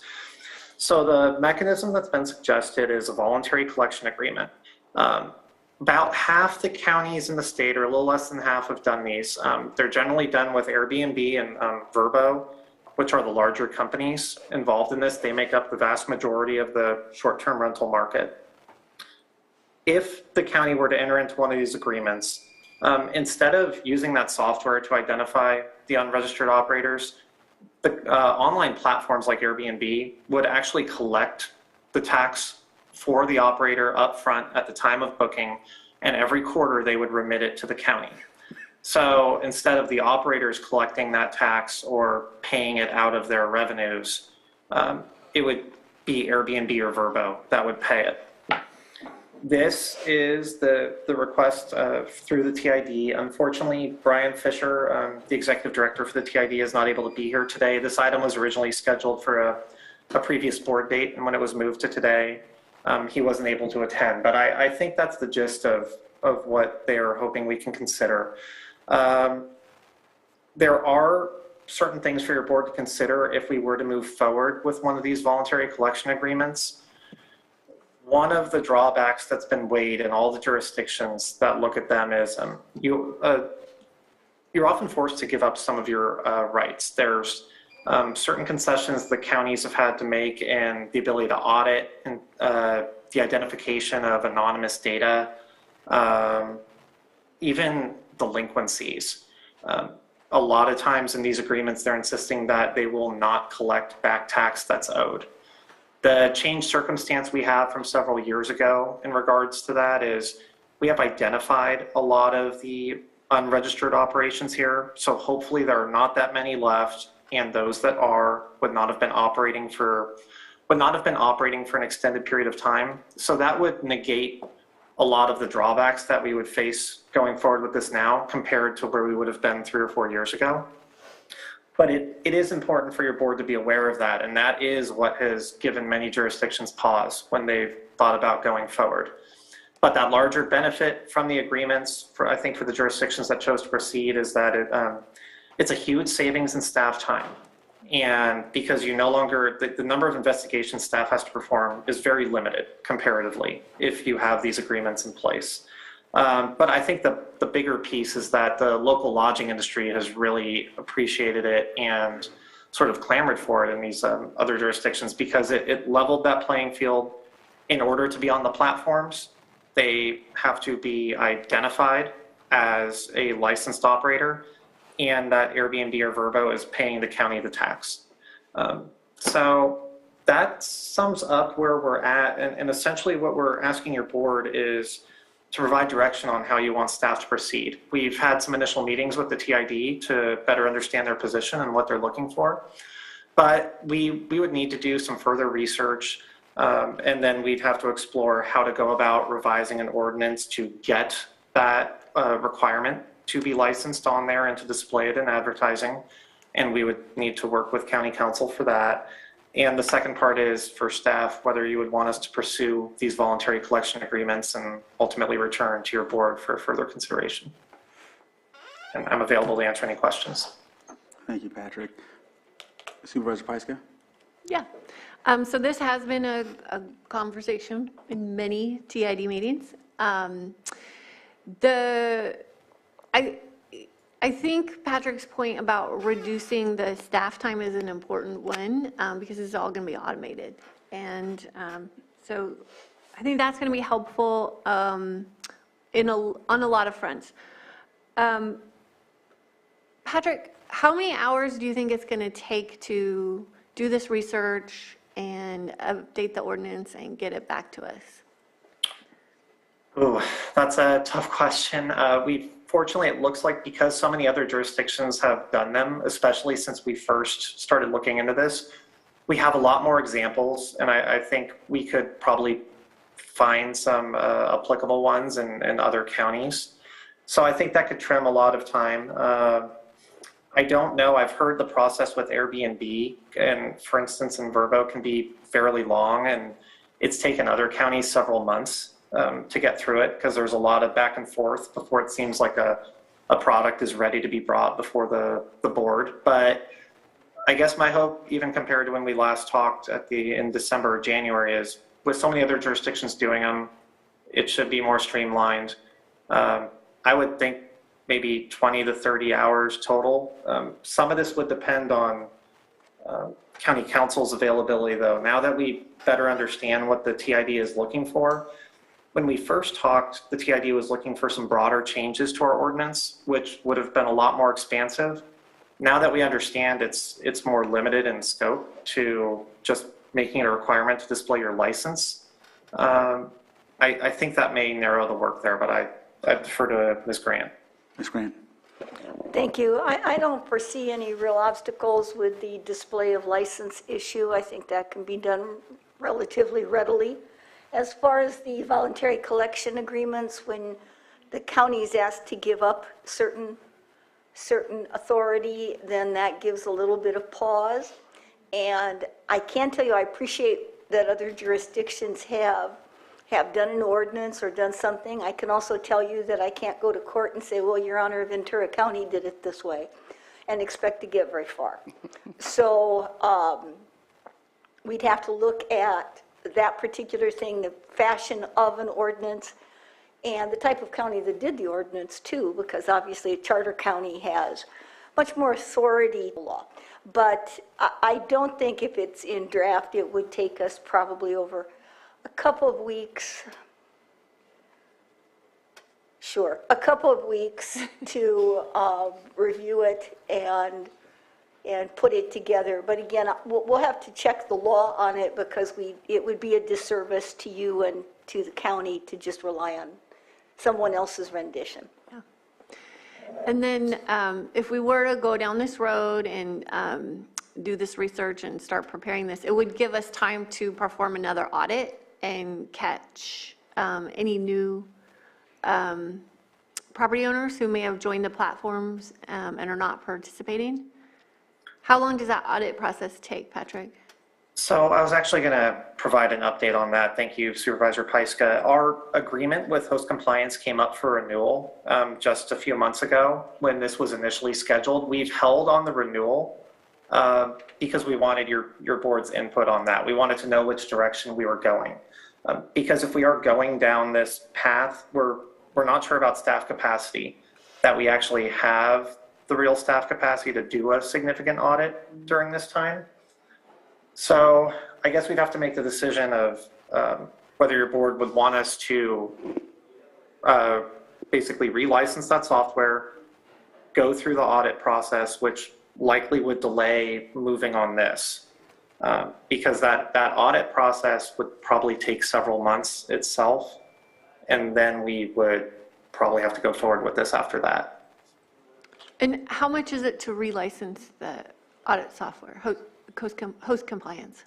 So the mechanism that's been suggested is a voluntary collection agreement. About half the counties in the state, or a little less than half, have done these. They're generally done with Airbnb and Vrbo, which are the larger companies involved in this. They make up the vast majority of the short-term rental market. If the county were to enter into one of these agreements, instead of using that software to identify the unregistered operators, the online platforms like Airbnb would actually collect the tax for the operator upfront at the time of booking, and every quarter they would remit it to the county. So instead of the operators collecting that tax or paying it out of their revenues, it would be Airbnb or Vrbo that would pay it. This is the request through the TID. Unfortunately, Brian Fisher, the executive director for the TID, is not able to be here today. This item was originally scheduled for a previous board date, and when it was moved to today, he wasn't able to attend. But I think that's the gist of what they're hoping we can consider. There are certain things for your board to consider if we were to move forward with one of these voluntary collection agreements. One of the drawbacks that's been weighed in all the jurisdictions that look at them is you're often forced to give up some of your rights. There's certain concessions the counties have had to make, and the ability to audit and the identification of anonymous data, even delinquencies. A lot of times in these agreements, they're insisting that they will not collect back tax that's owed. The changed circumstance we have from several years ago in regards to that is we have identified a lot of the unregistered operations here. So hopefully there are not that many left, and those that are would not have been operating for an extended period of time. So that would negate a lot of the drawbacks that we would face going forward with this now compared to where we would have been 3 or 4 years ago. But it is important for your board to be aware of that, and that is what has given many jurisdictions pause when they've thought about going forward. But that larger benefit from the agreements, I think for the jurisdictions that chose to proceed, is that it's a huge savings in staff time. And because you no longer, the number of investigations staff has to perform is very limited comparatively if you have these agreements in place. But I think the bigger piece is that the local lodging industry has really appreciated it and sort of clamored for it in these other jurisdictions because it leveled that playing field. In order to be on the platforms, they have to be identified as a licensed operator, and that Airbnb or Vrbo is paying the county the tax. So That sums up where we're at, and essentially what we're asking your board is to provide direction on how you want staff to proceed. We've had some initial meetings with the TID to better understand their position and what they're looking for, but we would need to do some further research, and then we'd have to explore how to go about revising an ordinance to get that requirement to be licensed on there and to display it in advertising, and we would need to work with county council for that. And the second part is for staff, whether you would want us to pursue these voluntary collection agreements and ultimately return to your board for further consideration. And I'm available to answer any questions. Thank you, Patrick. Supervisor Pyska? Yeah. So this has been a conversation in many TID meetings. I think Patrick's point about reducing the staff time is an important one because it's all going to be automated. And so I think that's going to be helpful on a lot of fronts. Patrick, how many hours do you think it's going to take to do this research and update the ordinance and get it back to us? Oh, that's a tough question. Fortunately, it looks like because so many other jurisdictions have done them, especially since we first started looking into this, we have a lot more examples, and I think we could probably find some applicable ones in other counties. So I think that could trim a lot of time. I don't know. I've heard the process with Airbnb, and for instance, in Verbo can be fairly long, and it's taken other counties several months to get through it because there's a lot of back and forth before it seems like a product is ready to be brought before the board. But I guess my hope, even compared to when we last talked in December or January, is with so many other jurisdictions doing them, it should be more streamlined. I would think maybe 20 to 30 hours total. Some of this would depend on county council's availability, though. Now that we better understand what the TID is looking for, when we first talked, the TID was looking for some broader changes to our ordinance, which would have been a lot more expansive. Now that we understand it's more limited in scope to just making it a requirement to display your license, I think that may narrow the work there, but I defer to Ms. Grant. Ms. Grant? Thank you. I don't foresee any real obstacles with the display of license issue. I think that can be done relatively readily. As far as the voluntary collection agreements, when the county is asked to give up certain authority, then that gives a little bit of pause. And I can tell you, I appreciate that other jurisdictions have done an ordinance or done something. I can also tell you that I can't go to court and say, well, Your Honor, Ventura County did it this way, and expect to get very far. So we'd have to look at that particular thing, the fashion of an ordinance, and the type of county that did the ordinance too, because obviously a charter county has much more authority law. But I don't think if it's in draft, it would take us probably over a couple of weeks. Sure, a couple of weeks to review it and put it together. But again, we'll have to check the law on it because it would be a disservice to you and to the county to just rely on someone else's rendition. Yeah. And then if we were to go down this road and do this research and start preparing this, it would give us time to perform another audit and catch any new property owners who may have joined the platforms and are not participating. How long does that audit process take, Patrick? So I was actually going to provide an update on that. Thank you, Supervisor Pyska. Our agreement with host compliance came up for renewal just a few months ago when this was initially scheduled. We've held on the renewal because we wanted your board's input on that. We wanted to know which direction we were going. Because if we are going down this path, we're not sure about staff capacity, that we actually have the real staff capacity to do a significant audit during this time. So I guess we'd have to make the decision of whether your board would want us to basically relicense that software, go through the audit process, which likely would delay moving on this. because that audit process would probably take several months itself, and then we would probably have to go forward with this after that. And how much is it to relicense the audit software, host compliance?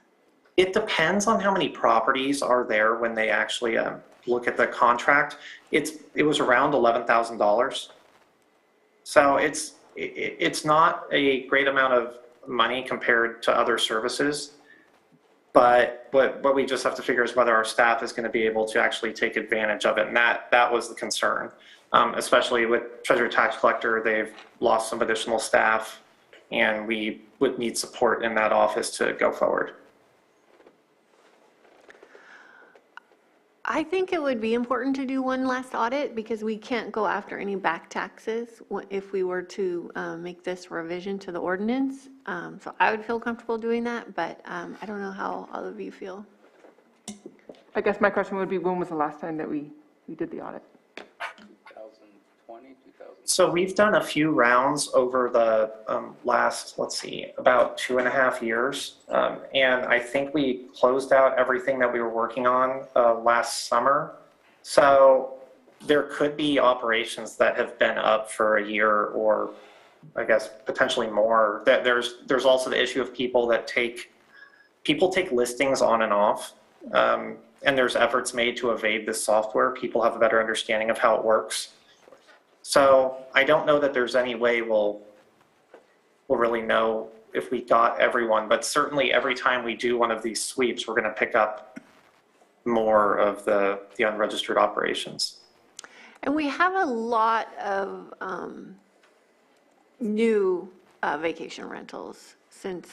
It depends on how many properties are there when they actually look at the contract. It was around $11,000. So it's not a great amount of money compared to other services, but what we just have to figure is whether our staff is going to be able to actually take advantage of it, and that was the concern. Especially with Treasurer Tax Collector, they've lost some additional staff, and we would need support in that office to go forward. I think it would be important to do one last audit because we can't go after any back taxes if we were to make this revision to the ordinance. So I would feel comfortable doing that, but I don't know how all of you feel. I guess my question would be, when was the last time that we did the audit? 2020, 2000. So we've done a few rounds over the last, let's see, about 2.5 years. And I think we closed out everything that we were working on last summer. So there could be operations that have been up for a year or I guess potentially more. There's also the issue of people take listings on and off. And there's efforts made to evade this software. People have a better understanding of how it works. So I don't know that there's any way we'll really know if we got everyone, but certainly every time we do one of these sweeps, we're going to pick up more of the unregistered operations. And we have a lot of new vacation rentals since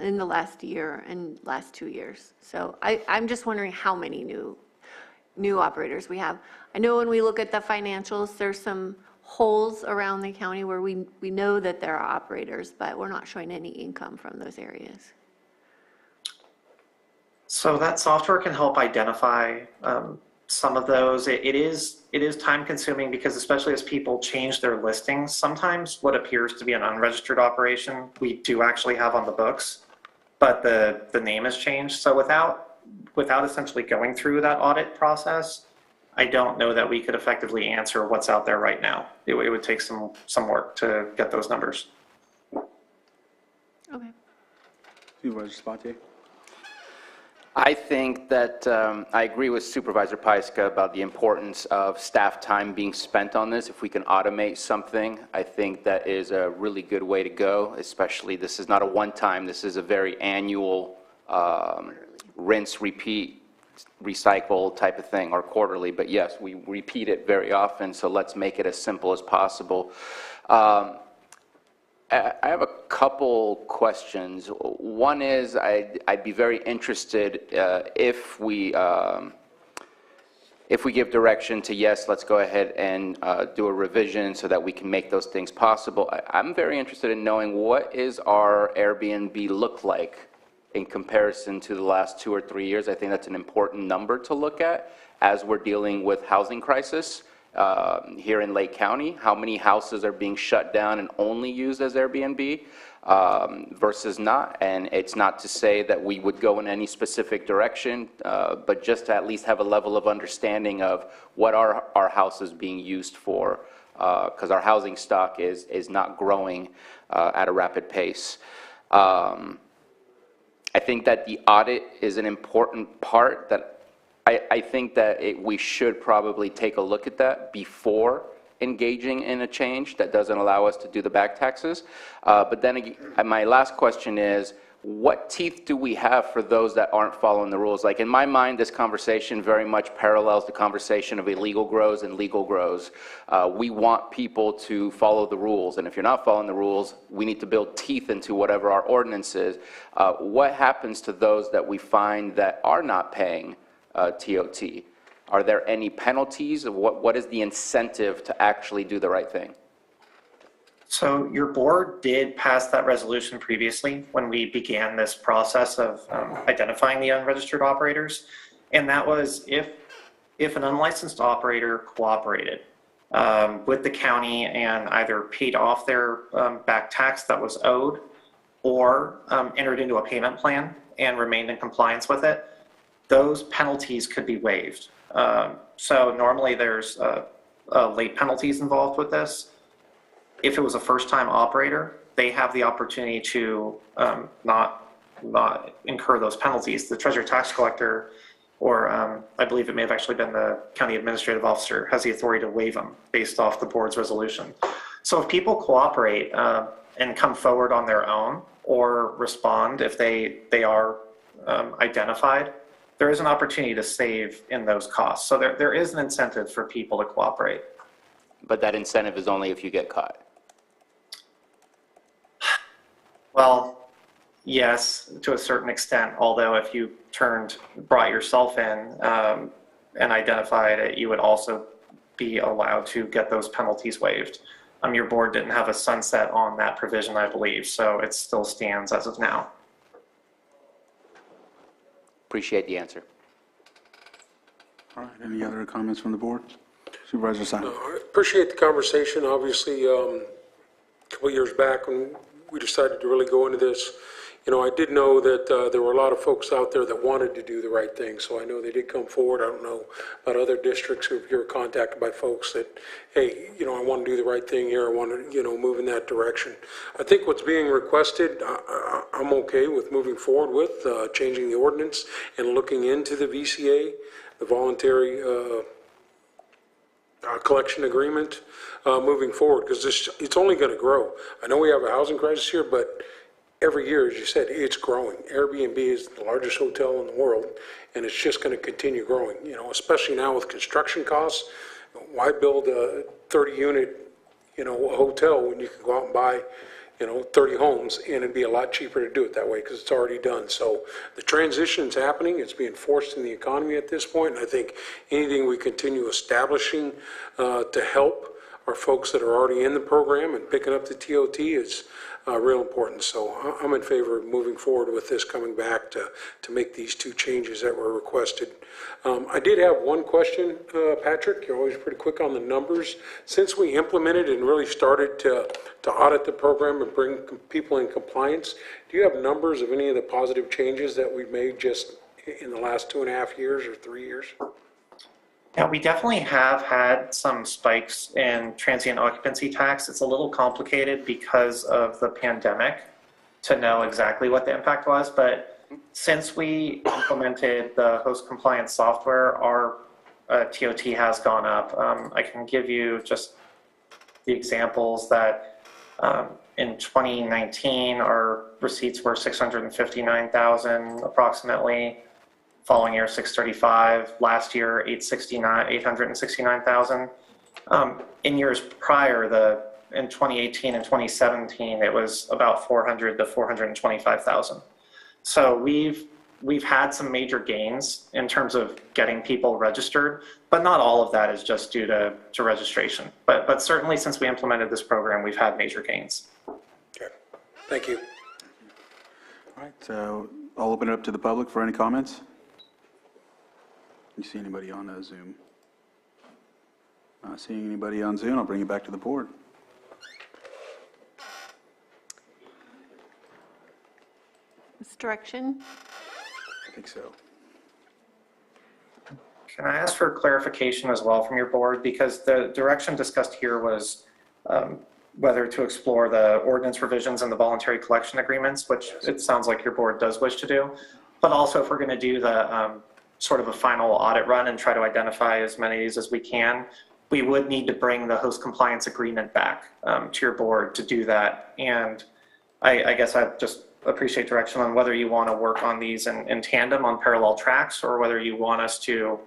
in the last year and last 2 years. So I'm just wondering how many new operators we have. I know when we look at the financials, there's some holes around the county where we know that there are operators, but we're not showing any income from those areas. So that software can help identify some of those. It is time consuming because especially as people change their listings, sometimes what appears to be an unregistered operation, we do actually have on the books, but the name has changed. So without essentially going through that audit process, I don't know that we could effectively answer what's out there right now. It would take some work to get those numbers. Okay. Supervisor Spatier? I think that I agree with Supervisor Pyska about the importance of staff time being spent on this. If we can automate something, I think that is a really good way to go, especially this is not a one-time, this is a very annual rinse, repeat, recycle type of thing, or quarterly, but yes, we repeat it very often, so let's make it as simple as possible. I have a couple questions. One is I'd be very interested if we give direction to yes, let's go ahead and do a revision so that we can make those things possible. I'm very interested in knowing what is our Airbnb look like in comparison to the last 2 or 3 years. I think that's an important number to look at as we're dealing with housing crisis here in Lake County. How many houses are being shut down and only used as Airbnb versus not? And it's not to say that we would go in any specific direction, but just to at least have a level of understanding of what are our houses being used for, because our housing stock is not growing at a rapid pace. I think that the audit is an important part that I think that we should probably take a look at that before engaging in a change that doesn't allow us to do the back taxes. But then again, my last question is, what teeth do we have for those that aren't following the rules? Like in my mind, this conversation very much parallels the conversation of illegal grows and legal grows. We want people to follow the rules, and if you're not following the rules, we need to build teeth into whatever our ordinance is. What happens to those that we find that are not paying TOT? Are there any penalties? What is the incentive to actually do the right thing? So your board did pass that resolution previously when we began this process of identifying the unregistered operators. And that was if an unlicensed operator cooperated with the county and either paid off their back tax that was owed, or entered into a payment plan and remained in compliance with it, those penalties could be waived. So normally there's late penalties involved with this. If it was a first-time operator, they have the opportunity to not incur those penalties. The treasurer tax collector, or I believe it may have actually been the county administrative officer, has the authority to waive them based off the board's resolution. So if people cooperate and come forward on their own or respond if they are identified, there is an opportunity to save in those costs. So there is an incentive for people to cooperate. But that incentive is only if you get caught. Well, yes, to a certain extent, although if you brought yourself in and identified it, you would also be allowed to get those penalties waived. Your board didn't have a sunset on that provision, I believe, so it still stands as of now. Appreciate the answer. All right, any other comments from the board? Supervisor Simon. I appreciate the conversation. Obviously, a couple of years back when we decided to really go into this, I did know that there were a lot of folks out there that wanted to do the right thing, so I know they did come forward. I don't know about other districts if you're contacted by folks that, hey, I want to do the right thing here, I want to, move in that direction. I think what's being requested, I'm okay with moving forward with changing the ordinance and looking into the VCA, the voluntary collection agreement moving forward, because it's only going to grow. I know we have a housing crisis here, but every year, as you said, it's growing. Airbnb is the largest hotel in the world, and it's just going to continue growing, especially now with construction costs. Why build a 30-unit, hotel when you can go out and buy, 30 homes, and it'd be a lot cheaper to do it that way because it's already done. So the transition's happening. It's being forced in the economy at this point, and I think anything we continue establishing to help our folks that are already in the program and picking up the TOT is real important. So I'm in favor of moving forward with this, coming back to make these two changes that were requested. I did have one question, Patrick. You're always pretty quick on the numbers. Since we implemented and really started to audit the program and bring people in compliance, do you have numbers of any of the positive changes that we've made just in the last 2.5 years or 3 years? Yeah, we definitely have had some spikes in transient occupancy tax. It's a little complicated because of the pandemic to know exactly what the impact was, but since we implemented the host compliance software, our TOT has gone up. I can give you just the examples that in 2019, our receipts were 659,000 approximately. Following year, 635. Last year, 869,000. In years prior, in 2018 and 2017, it was about 400 to 425,000. So we've had some major gains in terms of getting people registered, but not all of that is just due to registration. But certainly, since we implemented this program, we've had major gains. Okay, thank you. All right, so I'll open it up to the public for any comments. You see anybody on Zoom? Not seeing anybody on Zoom, I'll bring it back to the board. This direction? I think so. Can I ask for clarification as well from your board? Because the direction discussed here was whether to explore the ordinance revisions and the voluntary collection agreements, which it sounds like your board does wish to do. But also if we're going to do the sort of a final audit run and try to identify as many as we can, we would need to bring the host compliance agreement back to your board to do that. And I guess I just appreciate direction on whether you want to work on these in tandem on parallel tracks, or whether you want us to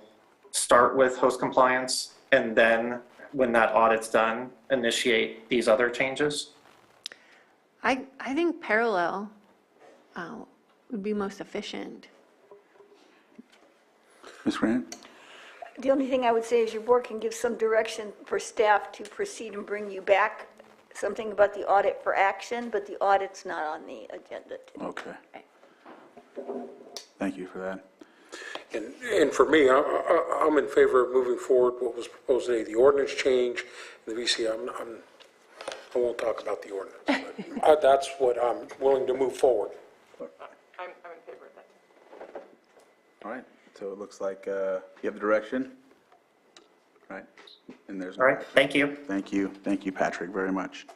start with host compliance and then when that audit's done, initiate these other changes. I think parallel would be most efficient. Ms. Grant? The only thing I would say is your board can give some direction for staff to proceed and bring you back something about the audit for action, but the audit's not on the agenda today. Okay. Thank you for that. And for me, I'm in favor of moving forward what was proposed today, the ordinance change, the VC. I won't talk about the ordinance, but that's what I'm willing to move forward. I'm in favor of that. All right, so it looks like you have the direction. All right, and there's. All right, thank you. Thank you, Patrick, very much.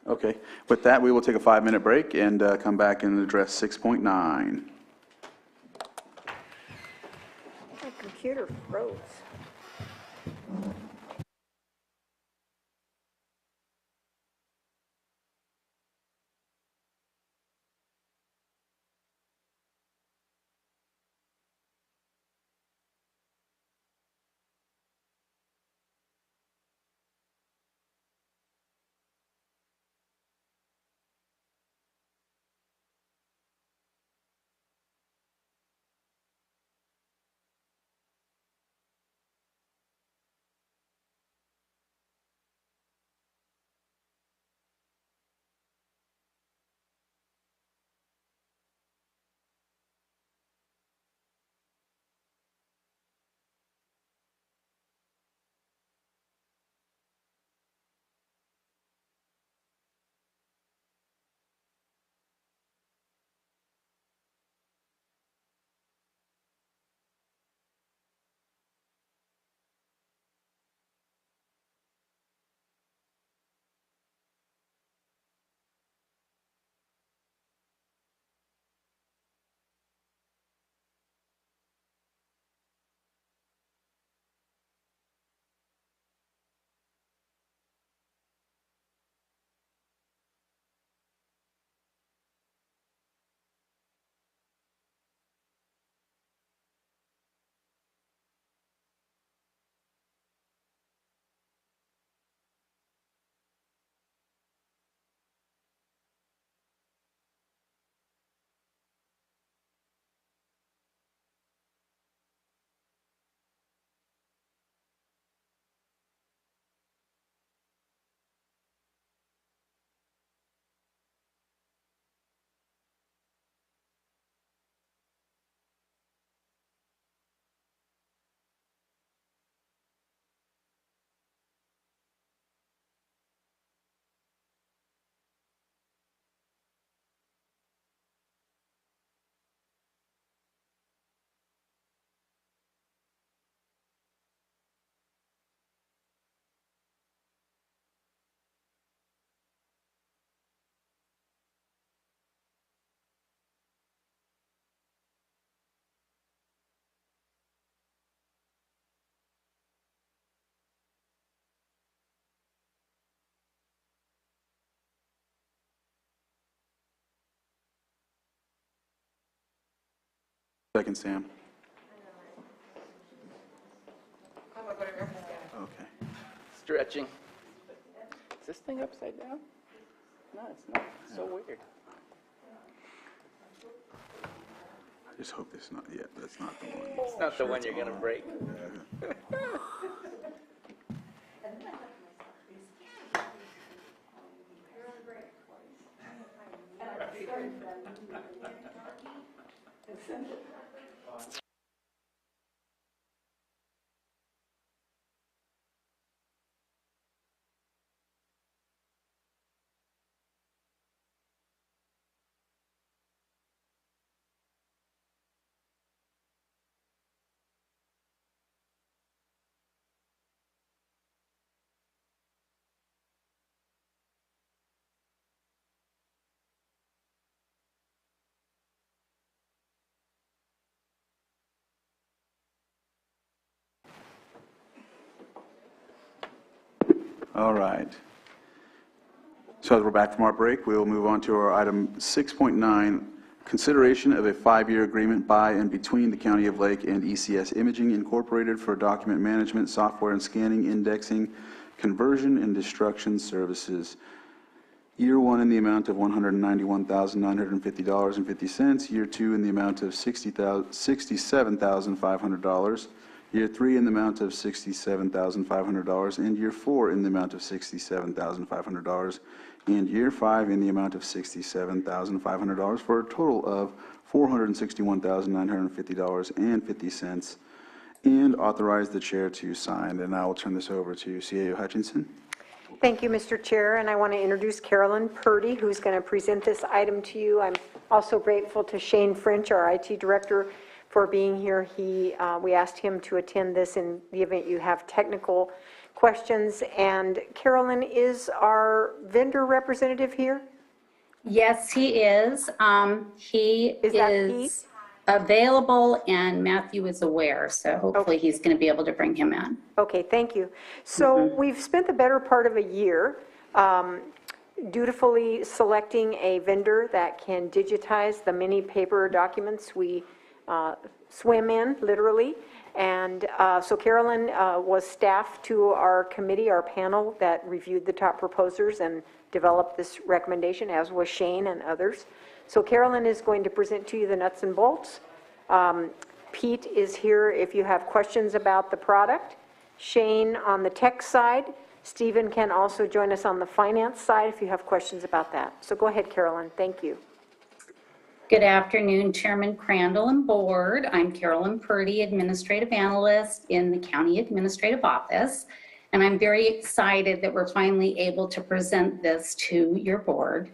Okay, with that, we will take a 5-minute break and come back and address 6.9. My computer froze. Second, Sam. Okay. Stretching. Is this thing upside down? No, it's not. It's so weird. I just hope it's not yet. That's not the one. It's not the one you're going to break. All right. So as we're back from our break, we will move on to our item 6.9, consideration of a 5-year agreement by and between the County of Lake and ECS Imaging Incorporated for document management, software and scanning, indexing, conversion, and destruction services. Year 1 in the amount of $191,950.50. Year 2 in the amount of $67,500. Year 3 in the amount of $67,500, and Year 4 in the amount of $67,500, and Year 5 in the amount of $67,500, for a total of $461,950.50, and authorize the chair to sign. And I will turn this over to CAO Hutchinson. Thank you, Mr. Chair, and I want to introduce Carolyn Purdy, who's going to present this item to you. I'm also grateful to Shane French, our IT director, for being here. We asked him to attend this in the event you have technical questions. And Carolyn, is our vendor representative here? Yes, he is. He Is that is available, and Matthew is aware, so hopefully he's going to be able to bring him in. Okay, thank you. So we've spent the better part of a year dutifully selecting a vendor that can digitize the many paper documents we swim in, literally. And so Carolyn was staff to our committee, our panel that reviewed the top proposers and developed this recommendation, as was Shane and others. So Carolyn is going to present to you the nuts and bolts. Pete is here if you have questions about the product. Shane on the tech side. Stephen can also join us on the finance side if you have questions about that. So go ahead, Carolyn. Thank you. Good afternoon, Chairman Crandall and Board. I'm Carolyn Purdy, Administrative Analyst in the County Administrative Office, and I'm very excited that we're finally able to present this to your board.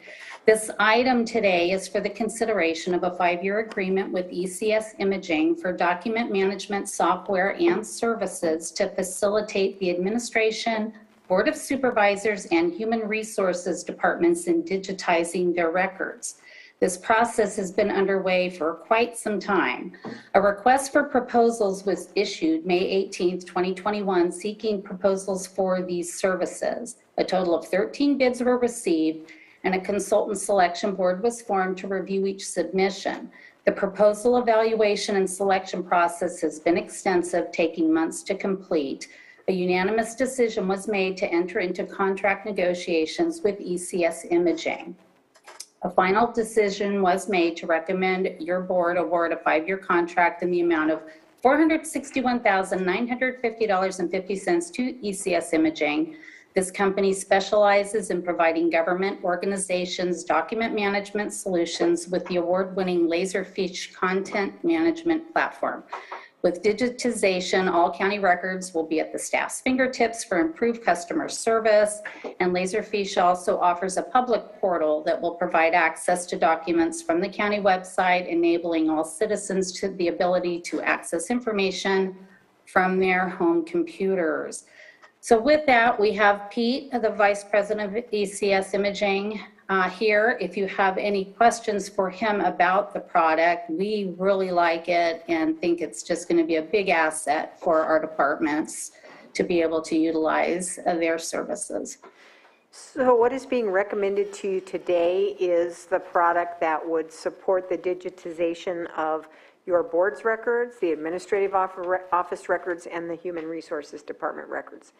This item today is for the consideration of a 5-year agreement with ECS Imaging for document management software and services to facilitate the administration, Board of Supervisors, and Human Resources departments in digitizing their records. This process has been underway for quite some time. A request for proposals was issued May 18, 2021, seeking proposals for these services. A total of 13 bids were received, and a consultant selection board was formed to review each submission. The proposal evaluation and selection process has been extensive, taking months to complete. A unanimous decision was made to enter into contract negotiations with ECS Imaging. A final decision was made to recommend your board award a 5-year contract in the amount of $461,950.50 to ECS Imaging. This company specializes in providing government organizations document management solutions with the award-winning Laserfish content management platform. With digitization, all county records will be at the staff's fingertips for improved customer service, and Laserfish also offers a public portal that will provide access to documents from the county website, enabling all citizens to the ability to access information from their home computers. So with that, we have Pete, the Vice President of ECS Imaging, here. If you have any questions for him about the product, we really like it and think it's just going to be a big asset for our departments to be able to utilize their services. So what is being recommended to you today is the product that would support the digitization of your board's records, the administrative office records, and the human resources department records.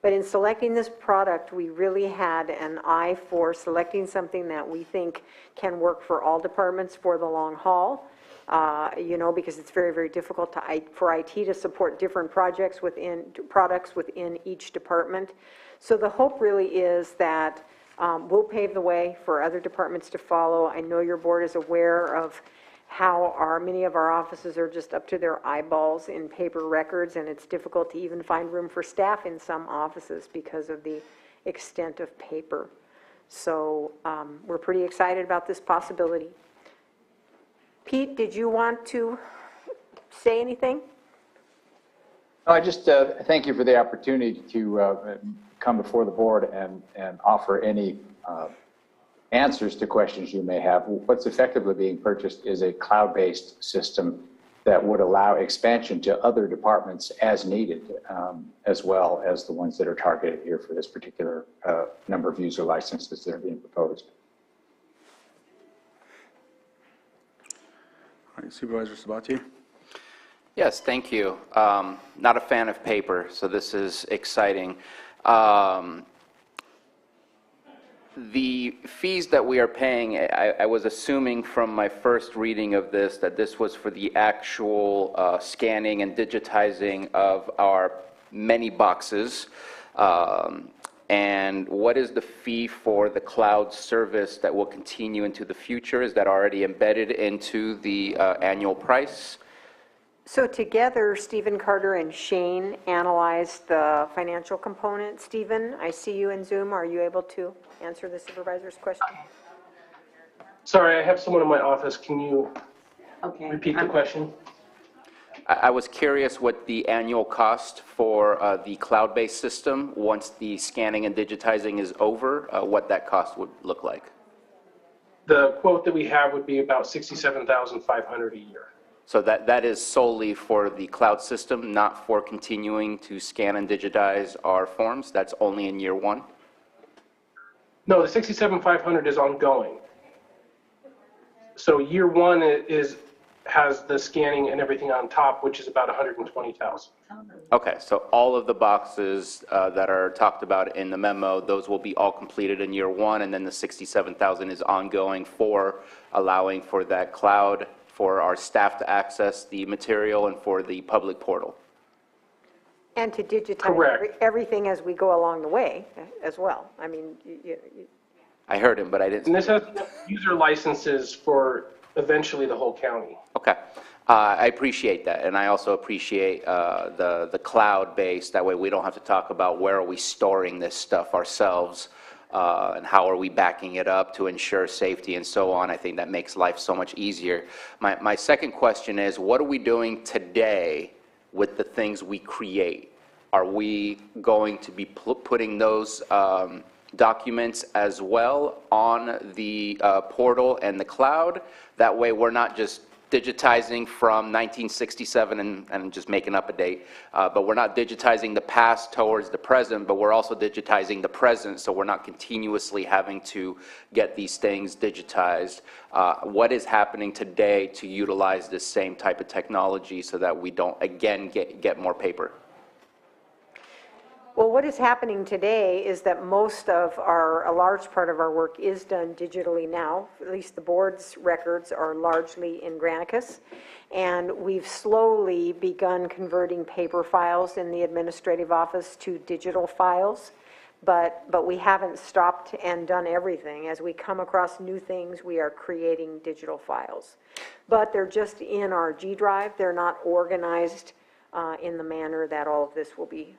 But in selecting this product, we really had an eye for selecting something that we think can work for all departments for the long haul, because it's very, very difficult for IT to support different products within each department. So the hope really is that we'll pave the way for other departments to follow. I know your board is aware of how many of our offices are just up to their eyeballs in paper records, and it's difficult to even find room for staff in some offices because of the extent of paper. So we're pretty excited about this possibility. Pete, did you want to say anything? No, I just thank you for the opportunity to come before the board and offer any answers to questions you may have. What's effectively being purchased is a cloud-based system that would allow expansion to other departments as needed, as well as the ones that are targeted here for this particular number of user licenses that are being proposed. All right, Supervisor Sabatier. Yes, thank you. Not a fan of paper, so this is exciting. The fees that we are paying, I was assuming from my first reading of this that this was for the actual scanning and digitizing of our many boxes. And what is the fee for the cloud service that will continue into the future? Is that already embedded into the annual price? So together, Stephen Carter and Shane analyzed the financial component. Stephen, I see you in Zoom. Are you able to answer the supervisor's question? Sorry, I have someone in my office. Can you repeat the question? I was curious what the annual cost for the cloud-based system, once the scanning and digitizing is over, what that cost would look like. The quote that we have would be about $67,500 a year. So that is solely for the cloud system, not for continuing to scan and digitize our forms? That's only in year one? No, the $67,500 is ongoing. So year one has the scanning and everything on top, which is about $120,000. Okay, so all of the boxes that are talked about in the memo, those will be all completed in year one, and then the $67,000 is ongoing for allowing for that cloud, for our staff to access the material, and for the public portal. And to digitize Correct. everything as we go along the way as well. I mean, I heard him, but I didn't. And this has user licenses for eventually the whole county. Okay. I appreciate that, and I also appreciate the cloud-based. That way we don't have to talk about where are we storing this stuff ourselves, and how are we backing it up to ensure safety and so on. I think that makes life so much easier. My second question is, what are we doing today with the things we create? Are we going to be putting those documents as well on the portal and the cloud? That way we're not just digitizing from 1967 and just making up a date, but we're not digitizing the past towards the present, but we're also digitizing the present, so we're not continuously having to get these things digitized. What is happening today to utilize this same type of technology so that we don't, again, get more paper? well, what is happening today is that a large part of our work is done digitally now. At least the board's records are largely in Granicus. And we've slowly begun converting paper files in the administrative office to digital files. But we haven't stopped and done everything. As we come across new things, we are creating digital files. But they're just in our G drive. They're not organized in the manner that all of this will be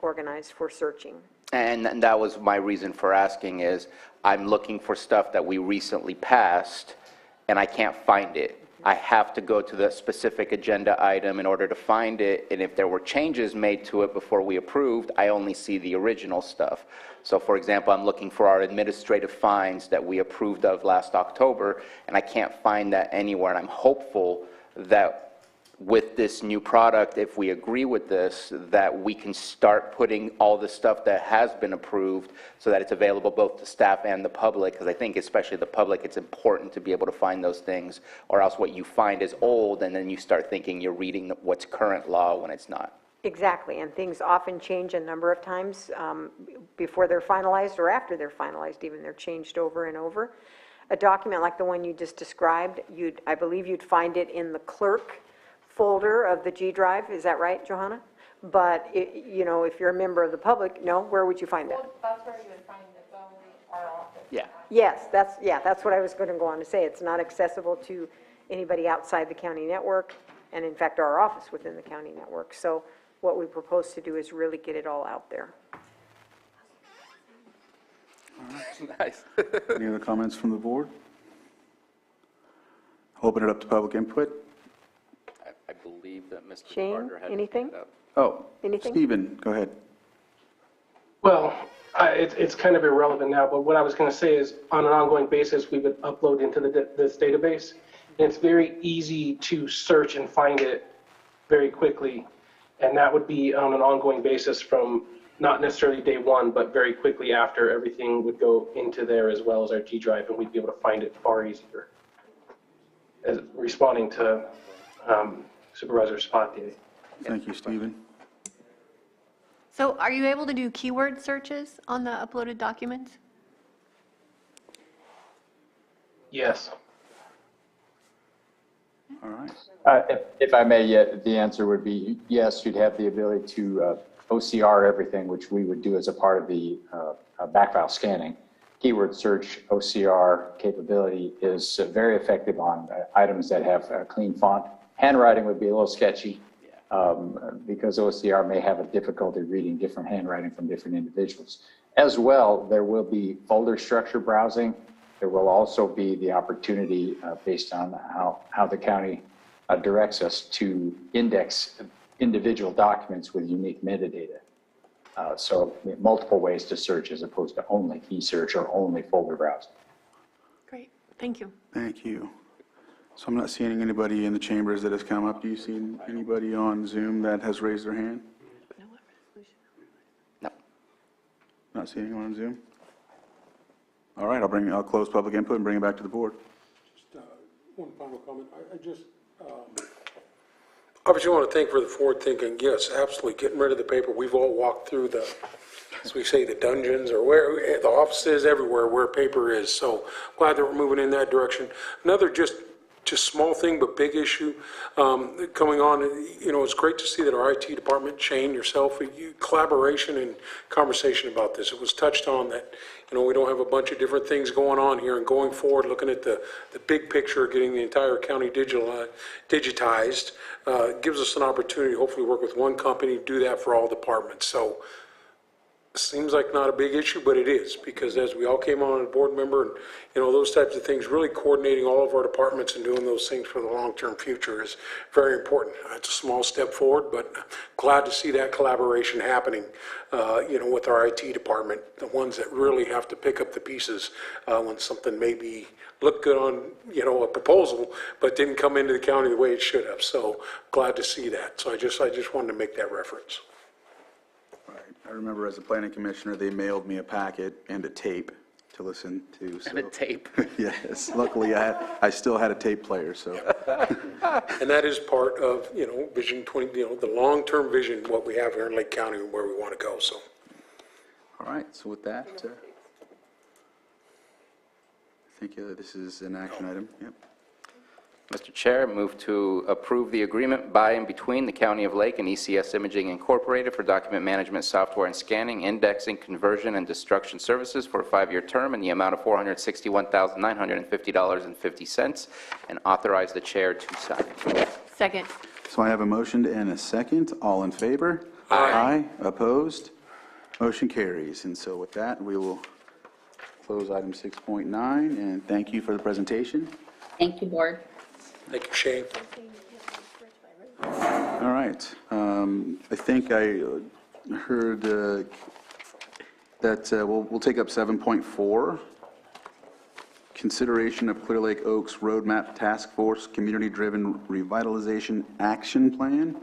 organized for searching. And that was my reason for asking is, I'm looking for stuff that we recently passed, and I can't find it. I have to go to the specific agenda item in order to find it, and if there were changes made to it before we approved, I only see the original stuff. So for example, I'm looking for our administrative fines that we approved of last October, and I can't find that anywhere, and I'm hopeful that with this new product, if we agree with this, that we can start putting all the stuff that has been approved so that it's available both to staff and the public, because I think especially the public, it's important to be able to find those things, or else what you find is old, and then you start thinking you're reading what's current law when it's not. Exactly, and things often change a number of times before they're finalized or after they're finalized even. They're changed over and over. A document like the one you just described, I believe you'd find it in the clerk folder of the G drive. Is that right, Johanna? But if you're a member of the public, no, where would you find that? Well, that's where you would find it, our office. Yeah. Yes, that's what I was going to go on to say. It's not accessible to anybody outside the county network, and in fact, our office within the county network. So what we propose to do is really get it all out there. Nice. Any other comments from the board? Open it up to public input. I believe that Mr. Shane, Carter had his anything? hand up. Oh, Anything? Stephen, go ahead. Well, it's kind of irrelevant now, but what I was going to say is on an ongoing basis, we would upload into this database. And it's very easy to search and find it very quickly. And that would be on an ongoing basis from not necessarily day one, but very quickly after everything would go into there as well as our G drive, and we'd be able to find it far easier. As responding to Supervisor Spot. Thank you, Stephen. So are you able to do keyword searches on the uploaded documents? Yes. All right. If I may, the answer would be yes, you'd have the ability to OCR everything, which we would do as a part of the backfile scanning. Keyword search OCR capability is very effective on items that have a clean font handwriting would be a little sketchy because OCR may have a difficulty reading different handwriting from different individuals. As well, there will be folder structure browsing. There will also be the opportunity based on how the county directs us to index individual documents with unique metadata. So multiple ways to search as opposed to only key search or only folder browsing. Great, thank you. Thank you. So I'm not seeing anybody in the chambers that has come up. Do you see anybody on Zoom that has raised their hand? No. Not seeing anyone on Zoom? All right, I'll close public input and bring it back to the board. Just one final comment. I just obviously want to thank for the forward thinking. Yes, absolutely, getting rid of the paper. We've all walked through the, as we say, the dungeons or where the offices, everywhere where paper is. So glad that we're moving in that direction. Another just small thing but big issue coming on. You know, it's great to see that our IT department, Shane, yourself, collaboration and conversation about this. It was touched on that, you know, we don't have a bunch of different things going on here, and going forward, looking at the big picture, getting the entire county digitized, gives us an opportunity to hopefully work with one company, do that for all departments. So seems like not a big issue, but it is, because as we all came on as a board member and, you know, those types of things, really coordinating all of our departments and doing those things for the long-term future is very important. It's a small step forward, but glad to see that collaboration happening, you know, with our IT department, the ones that really have to pick up the pieces when something maybe looked good on, you know, a proposal, but didn't come into the county the way it should have. So glad to see that. So I just wanted to make that reference. I remember as a planning commissioner, they mailed me a packet and a tape to listen to. So. And a tape. Yes, luckily I still had a tape player, so. And that is part of, you know, Vision 20, you know, the long-term vision, what we have here in Lake County and where we want to go, so. All right, so with that, I think this is an action item, yep. Mr. Chair, move to approve the agreement by and between the County of Lake and ECS Imaging Incorporated for document management software and scanning, indexing, conversion, and destruction services for a 5-year term in the amount of $461,950.50, and authorize the chair to sign. Second. So I have a motion and a second. All in favor? Aye. Opposed? Motion carries. And so with that, we will close item 6.9, and thank you for the presentation. Thank you, Board. Thank you, Shane. All right. I think I heard that we'll take up 7.4, consideration of Clear Lake Oaks Roadmap Task Force Community-Driven Revitalization Action Plan.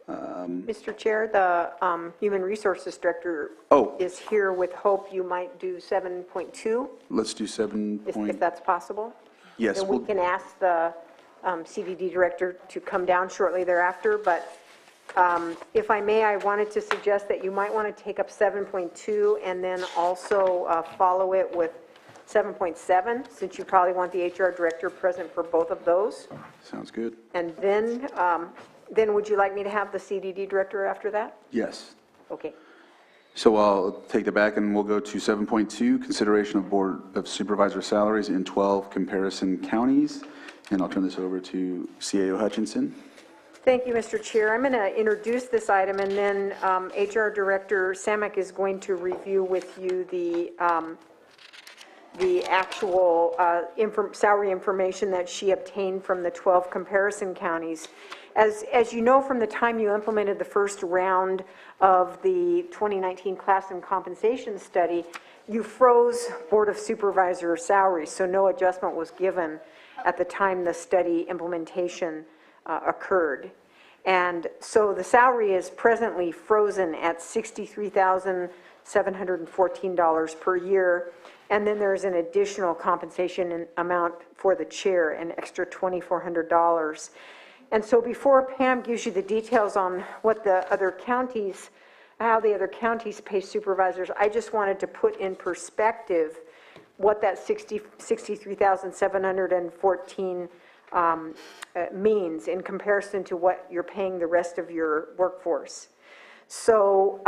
Mr. Chair, the Human Resources Director is here with hope you might do 7.2. Let's do 7. If that's possible. Yes. And we can ask the CDD Director to come down shortly thereafter, but if I may, I wanted to suggest that you might want to take up 7.2 and then also follow it with 7.7, since you probably want the HR Director present for both of those. Sounds good. And then would you like me to have the CDD Director after that? Yes. Okay. So I'll take that back and we'll go to 7.2, consideration of Board of Supervisor salaries in 12 comparison counties. And I'll turn this over to CAO Hutchinson. Thank you, Mr. Chair. I'm going to introduce this item, and then HR Director Samek is going to review with you the actual salary information that she obtained from the 12 comparison counties. As you know, from the time you implemented the first round of the 2019 class and compensation study, you froze Board of Supervisor salaries, so no adjustment was given at the time the study implementation occurred. And so the salary is presently frozen at $63,714 per year, and then there's an additional compensation amount for the chair, an extra $2,400. And so before Pam gives you the details on what the other counties, how the other counties pay supervisors, I just wanted to put in perspective what that $63,714 means in comparison to what you're paying the rest of your workforce. So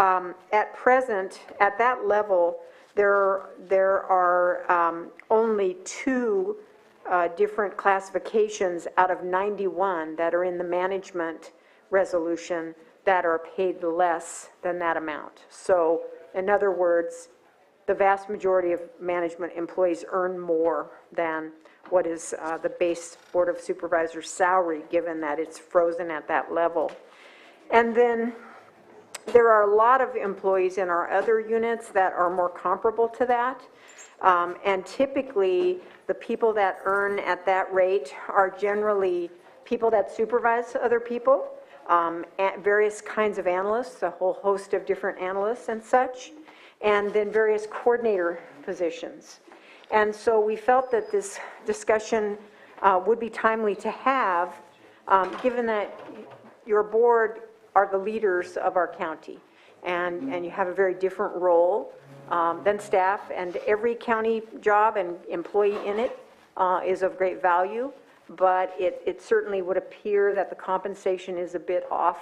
at present, at that level, there are only 2 different classifications out of 91 that are in the management resolution that are paid less than that amount. So in other words, the vast majority of management employees earn more than what is the base Board of Supervisors salary, given that it's frozen at that level. And then there are a lot of employees in our other units that are more comparable to that. And typically, the people that earn at that rate are generally people that supervise other people, various kinds of analysts, a whole host of different analysts and such, and then various coordinator positions. And so we felt that this discussion would be timely to have, given that your board are the leaders of our county, and you have a very different role than staff, and every county job and employee in it is of great value, but it certainly would appear that the compensation is a bit off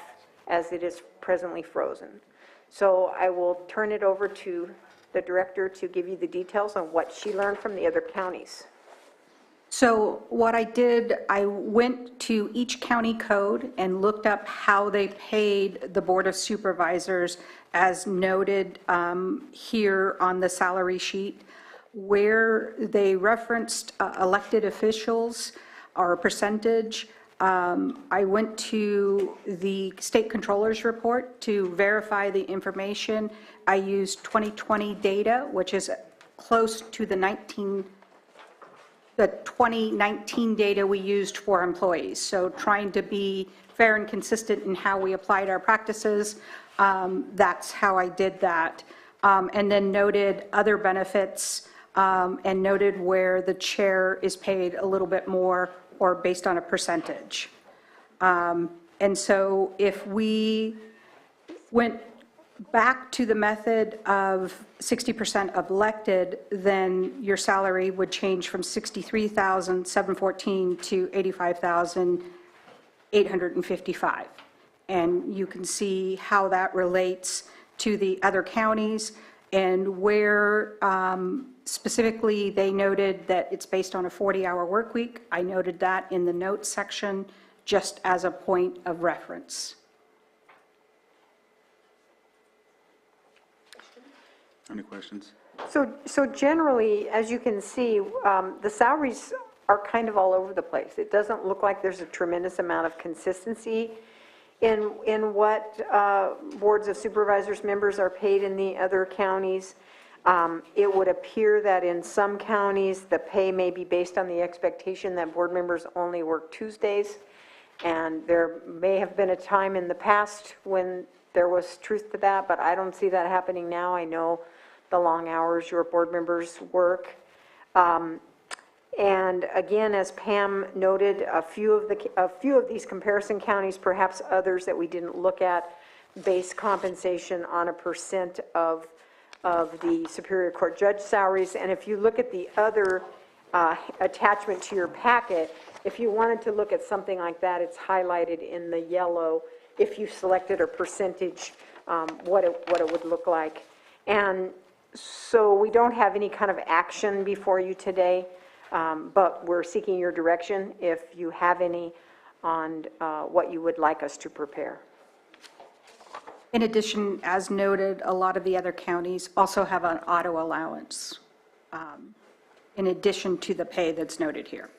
as it is presently frozen. So I will turn it over to the director to give you the details on what she learned from the other counties. So what I did, I went to each county code and looked up how they paid the Board of Supervisors as noted here on the salary sheet, where they referenced elected officials or a percentage. I went to the state controller's report to verify the information. I used 2020 data, which is close to the 2019 data we used for employees. So trying to be fair and consistent in how we applied our practices, that's how I did that. And then noted other benefits and noted where the chair is paid a little bit more or based on a percentage. And so if we went back to the method of 60% of elected, then your salary would change from $63,714 to $85,855. And you can see how that relates to the other counties and where specifically they noted that it's based on a 40-hour work week. I noted that in the notes section just as a point of reference. Any questions? So generally, as you can see, the salaries are kind of all over the place. It doesn't look like there's a tremendous amount of consistency in what boards of supervisors members are paid in the other counties. It would appear that in some counties, the pay may be based on the expectation that board members only work Tuesdays. And there may have been a time in the past when there was truth to that, but I don't see that happening now. I know the long hours your board members work. And again, as Pam noted, a few of these comparison counties, perhaps others that we didn't look at, base compensation on a percent of the Superior Court judge salaries. And if you look at the other attachment to your packet, if you wanted to look at something like that, it's highlighted in the yellow if you selected a percentage, what it would look like. And so we don't have any kind of action before you today, but we're seeking your direction if you have any on what you would like us to prepare. In addition, as noted, a lot of the other counties also have an auto allowance in addition to the pay that's noted here.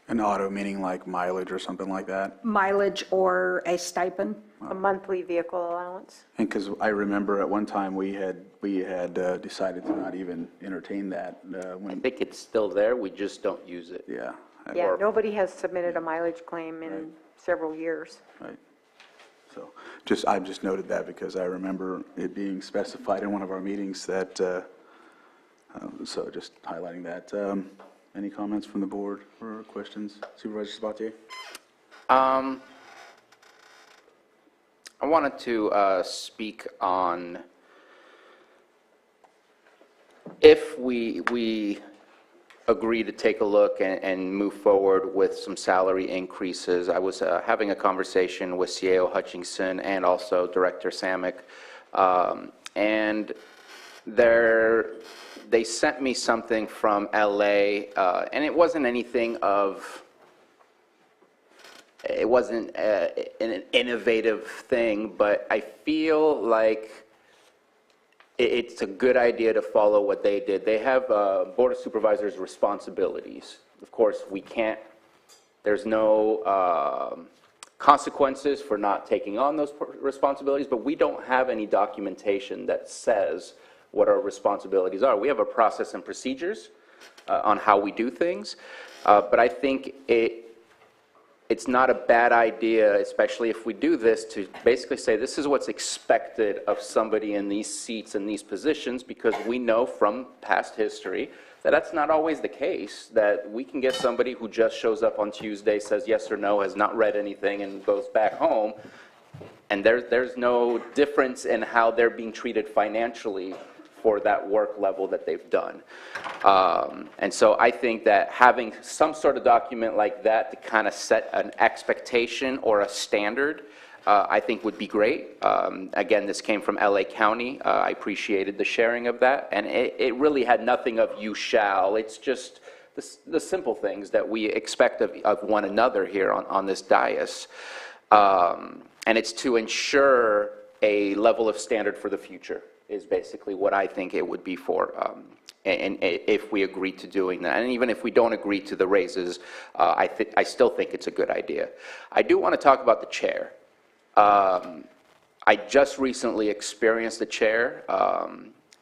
An auto meaning like mileage or something like that? Mileage or a stipend. A monthly vehicle allowance. And because I remember at one time we had decided to not even entertain that. I think it's still there, we just don't use it. Yeah. Yeah, nobody has submitted a mileage claim in several years. Right. So I've just noted that because I remember it being specified in one of our meetings that, so just highlighting that. Any comments from the board or questions? Supervisor Sabatier? I wanted to speak on if we agree to take a look and move forward with some salary increases. I was having a conversation with CAO Hutchinson and also Director Samick, and they sent me something from LA, and it wasn't anything of, it wasn't an innovative thing, but I feel like it's a good idea to follow what they did. They have Board of Supervisors responsibilities. Of course, we can't, there's no consequences for not taking on those responsibilities, but we don't have any documentation that says what our responsibilities are. We have a process and procedures on how we do things, but I think it's not a bad idea, especially if we do this, to basically say this is what's expected of somebody in these seats and these positions, because we know from past history that that's not always the case, that we can get somebody who just shows up on Tuesday, says yes or no, has not read anything, and goes back home, and there's no difference in how they're being treated financially for that work level that they've done. And so I think that having some sort of document like that to kind of set an expectation or a standard, I think would be great. Again, this came from LA County. I appreciated the sharing of that. And it really had nothing of you shall. It's just the simple things that we expect of one another here on this dais. And it's to ensure a level of standard for the future, is basically what I think it would be for, and if we agree to doing that. And even if we don't agree to the raises, I still think it's a good idea. I do want to talk about the chair. I just recently experienced the chair,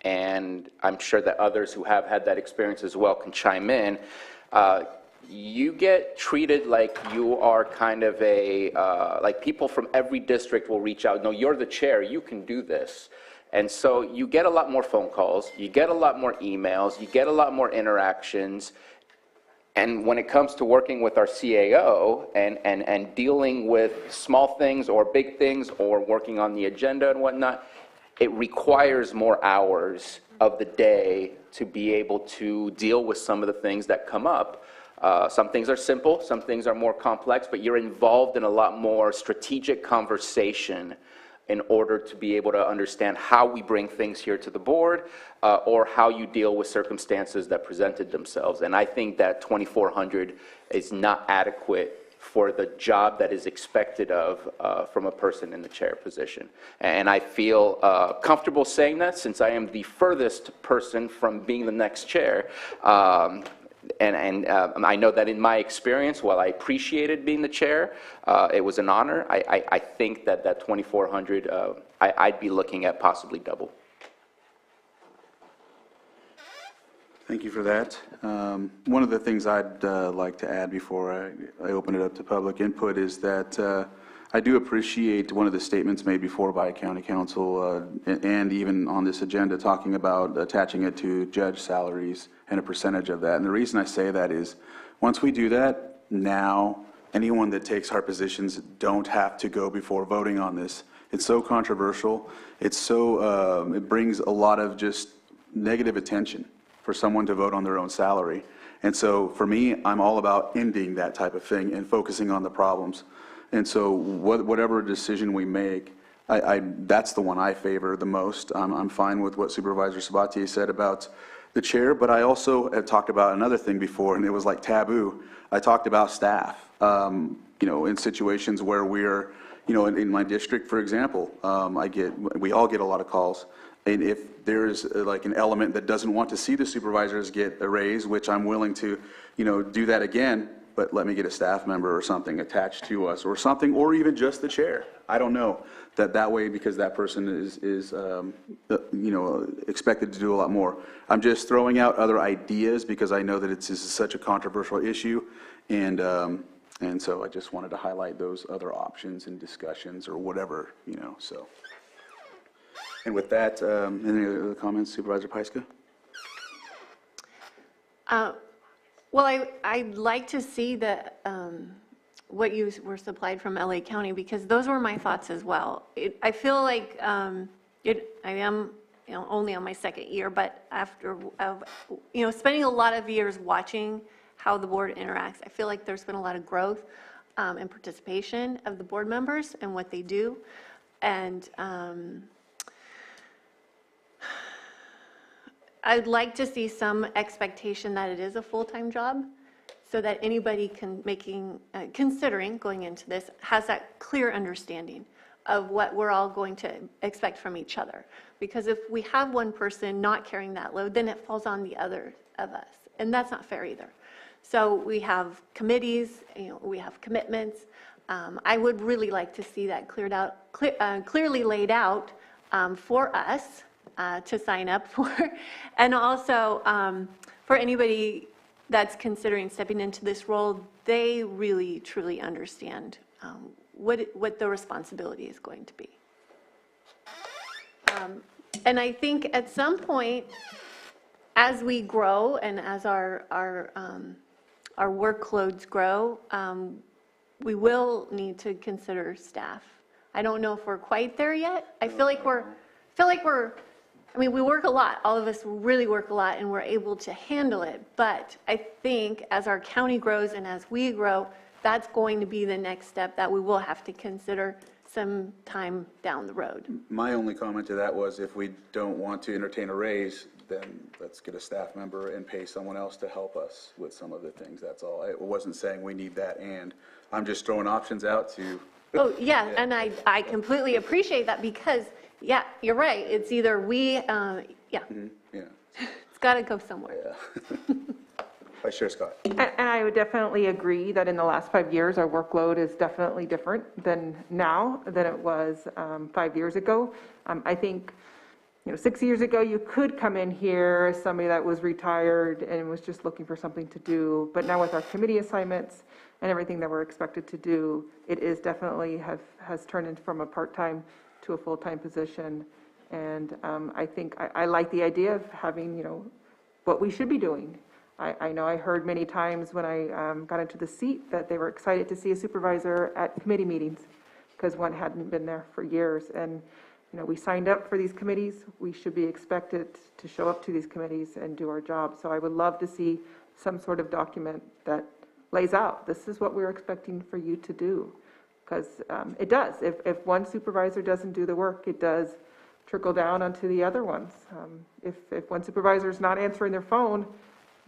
and I'm sure that others who have had that experience as well can chime in. You get treated like you are kind of like people from every district will reach out. No, you're the chair, you can do this. And so you get a lot more phone calls, you get a lot more emails, you get a lot more interactions. And when it comes to working with our CAO and dealing with small things or big things or working on the agenda and whatnot, it requires more hours of the day to be able to deal with some of the things that come up. Some things are simple, some things are more complex, but you're involved in a lot more strategic conversation in order to be able to understand how we bring things here to the board, or how you deal with circumstances that presented themselves. And I think that 2,400 is not adequate for the job that is expected of from a person in the chair position. And I feel comfortable saying that, since I am the furthest person from being the next chair. And I know that in my experience, while I appreciated being the chair, it was an honor. I think that 2,400, I'd be looking at possibly double. Thank you for that. One of the things I'd like to add before I open it up to public input is that I do appreciate one of the statements made before by County Council and even on this agenda, talking about attaching it to judge salaries and a percentage of that. And the reason I say that is, once we do that, now anyone that takes our positions don't have to go before voting on this. It's so controversial. It's so, it brings a lot of just negative attention for someone to vote on their own salary. And so for me, I'm all about ending that type of thing and focusing on the problems. And so whatever decision we make, that's the one I favor the most. I'm fine with what Supervisor Sabatier said about the chair, but I also have talked about another thing before, and it was like taboo. I talked about staff, in situations where we're, in my district, for example, we all get a lot of calls. And if there's like an element that doesn't want to see the supervisors get a raise, which I'm willing to, do that again, but let me get a staff member or something attached to us or something, or even just the chair. I don't know. That way, because that person is expected to do a lot more. I'm just throwing out other ideas because I know that this is such a controversial issue, and so I just wanted to highlight those other options and discussions or whatever, so. And with that, any other comments, Supervisor Pyska? Well, I'd like to see what you were supplied from LA County, because those were my thoughts as well. I feel like I am only on my second year, but after spending a lot of years watching how the board interacts, I feel like there's been a lot of growth and participation of the board members and what they do. And I'd like to see some expectation that it is a full-time job, so that anybody considering going into this has that clear understanding of what we're all going to expect from each other. Because if we have one person not carrying that load, then it falls on the other of us, and that's not fair either. So we have committees, we have commitments. I would really like to see that clearly laid out for us to sign up for, and also for anybody that's considering stepping into this role, they really truly understand what the responsibility is going to be. And I think at some point, as we grow and as our workloads grow, we will need to consider staff. I don't know if we're quite there yet. I feel like we're, I mean, we work a lot. All of us really work a lot, and we're able to handle it. But I think as our county grows and as we grow, that's going to be the next step that we will have to consider some time down the road. My only comment to that was if we don't want to entertain a raise, then let's get a staff member and pay someone else to help us with some of the things. That's all. I wasn't saying we need that, and I'm just throwing options out to. Oh, yeah, and I completely appreciate that because, yeah, you're right. It's either we, yeah. Yeah. It's got to go somewhere. Yeah. Vice Chair Scott. And I would definitely agree that in the last 5 years, our workload is definitely different than now than it was 5 years ago. I think, 6 years ago, you could come in here as somebody that was retired and was just looking for something to do. But now with our committee assignments and everything that we're expected to do, it is definitely has turned into from a part-time to a full-time position. And I think I like the idea of having, what we should be doing. I know I heard many times when I got into the seat that they were excited to see a supervisor at committee meetings because one hadn't been there for years. And, we signed up for these committees. We should be expected to show up to these committees and do our job. So I would love to see some sort of document that lays out, this is what we're expecting for you to do. Because it does. If one supervisor doesn't do the work, it does trickle down onto the other ones. If one supervisor is not answering their phone,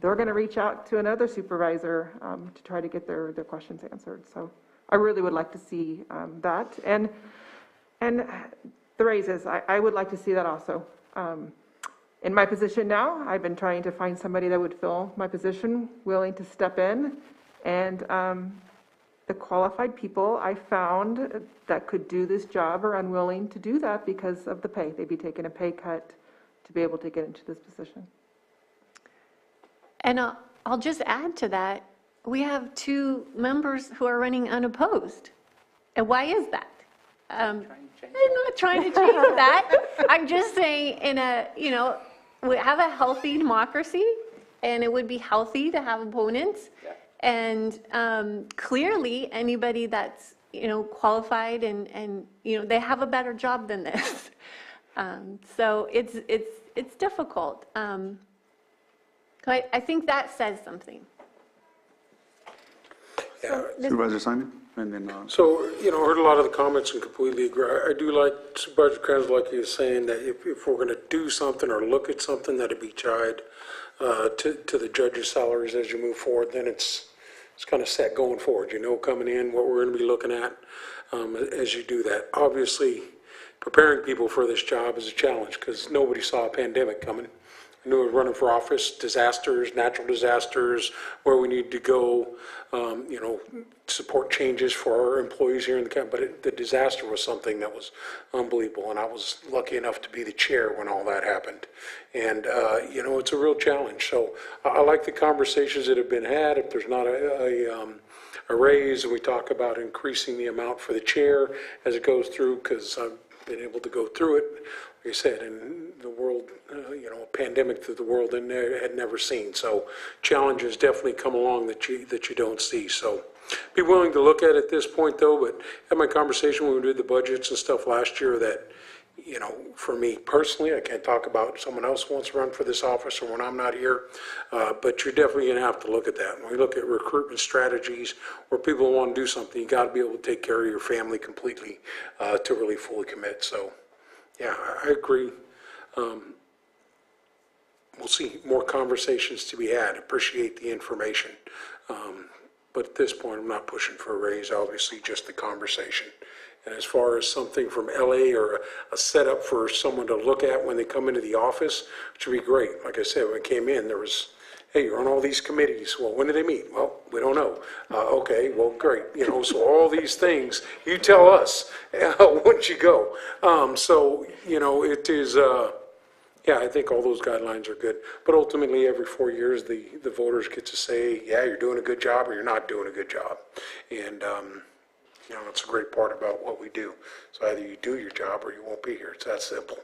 they're going to reach out to another supervisor to try to get their questions answered. So I really would like to see that. And the raises, I would like to see that also. In my position now, I've been trying to find somebody that would fill my position, willing to step in. And the qualified people I found that could do this job are unwilling to do that because of the pay. They'd be taking a pay cut to be able to get into this position. And I'll just add to that, we have 2 members who are running unopposed. And why is that? I'm not trying to change that. I'm just saying we have a healthy democracy, and it would be healthy to have opponents. Yeah. And clearly, anybody that's, qualified and they have a better job than this. So it's difficult. I think that says something. Yeah. Supervisor Simon? And then, So, heard a lot of the comments and completely agree. I do like Supervisor Kranz, like he was saying, that if we're going to do something or look at something, that it be tied to the judges' salaries as you move forward, then it's kind of set going forward, coming in, what we're going to be looking at as you do that. Obviously, preparing people for this job is a challenge because nobody saw a pandemic coming. I knew I was running for office, disasters, natural disasters, where we need to go, support changes for our employees here in the county. But the disaster was something that was unbelievable, and I was lucky enough to be the chair when all that happened. And, it's a real challenge. So I like the conversations that have been had. If there's not a raise, and we talk about increasing the amount for the chair as it goes through, because I've been able to go through it. Like I said, in the world, a pandemic that the world had never seen. So challenges definitely come along that you don't see. So be willing to look at it at this point, though. But had my conversation when we did the budgets and stuff last year that, for me personally, I can't talk about someone else who wants to run for this office or when I'm not here. But you're definitely going to have to look at that. When we look at recruitment strategies where people want to do something, you got to be able to take care of your family completely to really fully commit. So. Yeah, I agree. we'll see more conversations to be had. Appreciate the information. But at this point, I'm not pushing for a raise, obviously, just the conversation. And as far as something from LA or a setup for someone to look at when they come into the office, which would be great. Like I said, when I came in, there was, hey, you're on all these committees. Well, when do they meet? Well, we don't know. Okay, well, great. You know, so all these things, you tell us once you go. So, you know, it is, yeah, I think all those guidelines are good. But ultimately, every 4 years, the voters get to say, yeah, you're doing a good job or you're not doing a good job. And, you know, it's a great part about what we do. So either you do your job or you won't be here. It's that simple.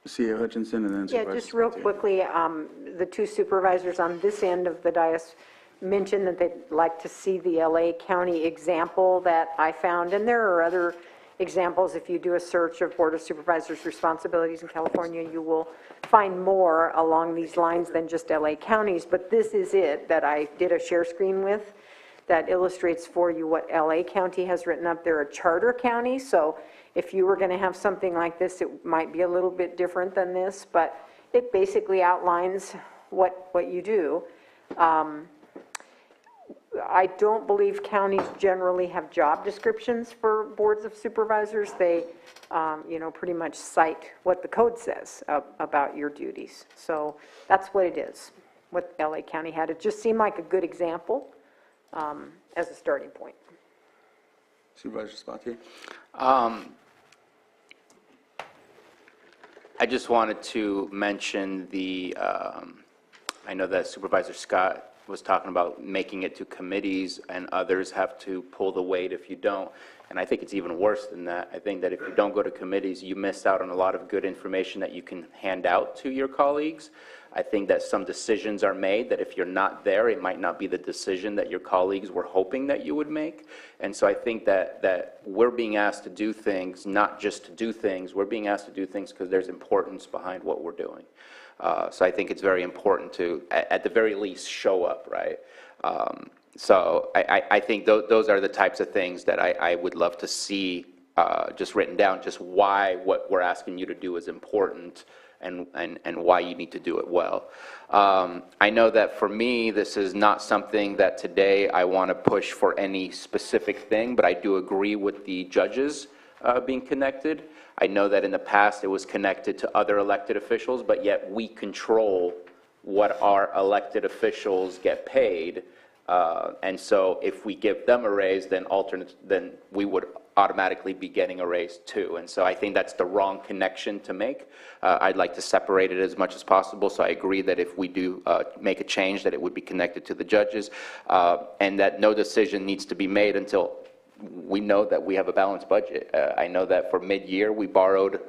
CEO Hutchinson and then Yeah, Supervisor just real Sabatier. quickly, the two supervisors on this end of the dais mentioned that they'd like to see the LA County example that I found, and there are other examples. If you do a search of Board of Supervisors responsibilities in California, you will find more along these lines than just LA counties, but this is it that I did a share screen with that illustrates for you what LA County has written up. They're a charter county, so if you were going to have something like this, it might be a little bit different than this, but it basically outlines what you do. I don't believe counties generally have job descriptions for boards of supervisors. They, you know, pretty much cite what the code says about your duties. So that's what it is, what LA County had. It just seemed like a good example as a starting point. Supervisor Sabatier? I just wanted to mention I know that Supervisor Scott was talking about making it to committees and others have to pull the weight if you don't. And I think it's even worse than that. I think that if you don't go to committees, you miss out on a lot of good information that you can hand out to your colleagues. I think that some decisions are made that if you're not there, it might not be the decision that your colleagues were hoping that you would make. And so I think that we're being asked to do things, not just to do things, we're being asked to do things because there's importance behind what we're doing. So I think it's very important to, at the very least, show up, right? So I think those are the types of things that I would love to see just written down, just why what we're asking you to do is important and why you need to do it well. I know that for me, this is not something that today I want to push for any specific thing, but I do agree with the judges being connected. I know that in the past it was connected to other elected officials, but yet we control what our elected officials get paid. And so if we give them a raise, then we would automatically be getting a raise too. And so I think that's the wrong connection to make. I'd like to separate it as much as possible. So I agree that if we do make a change, that it would be connected to the judges, and that no decision needs to be made until we know that we have a balanced budget. I know that for mid-year, we borrowed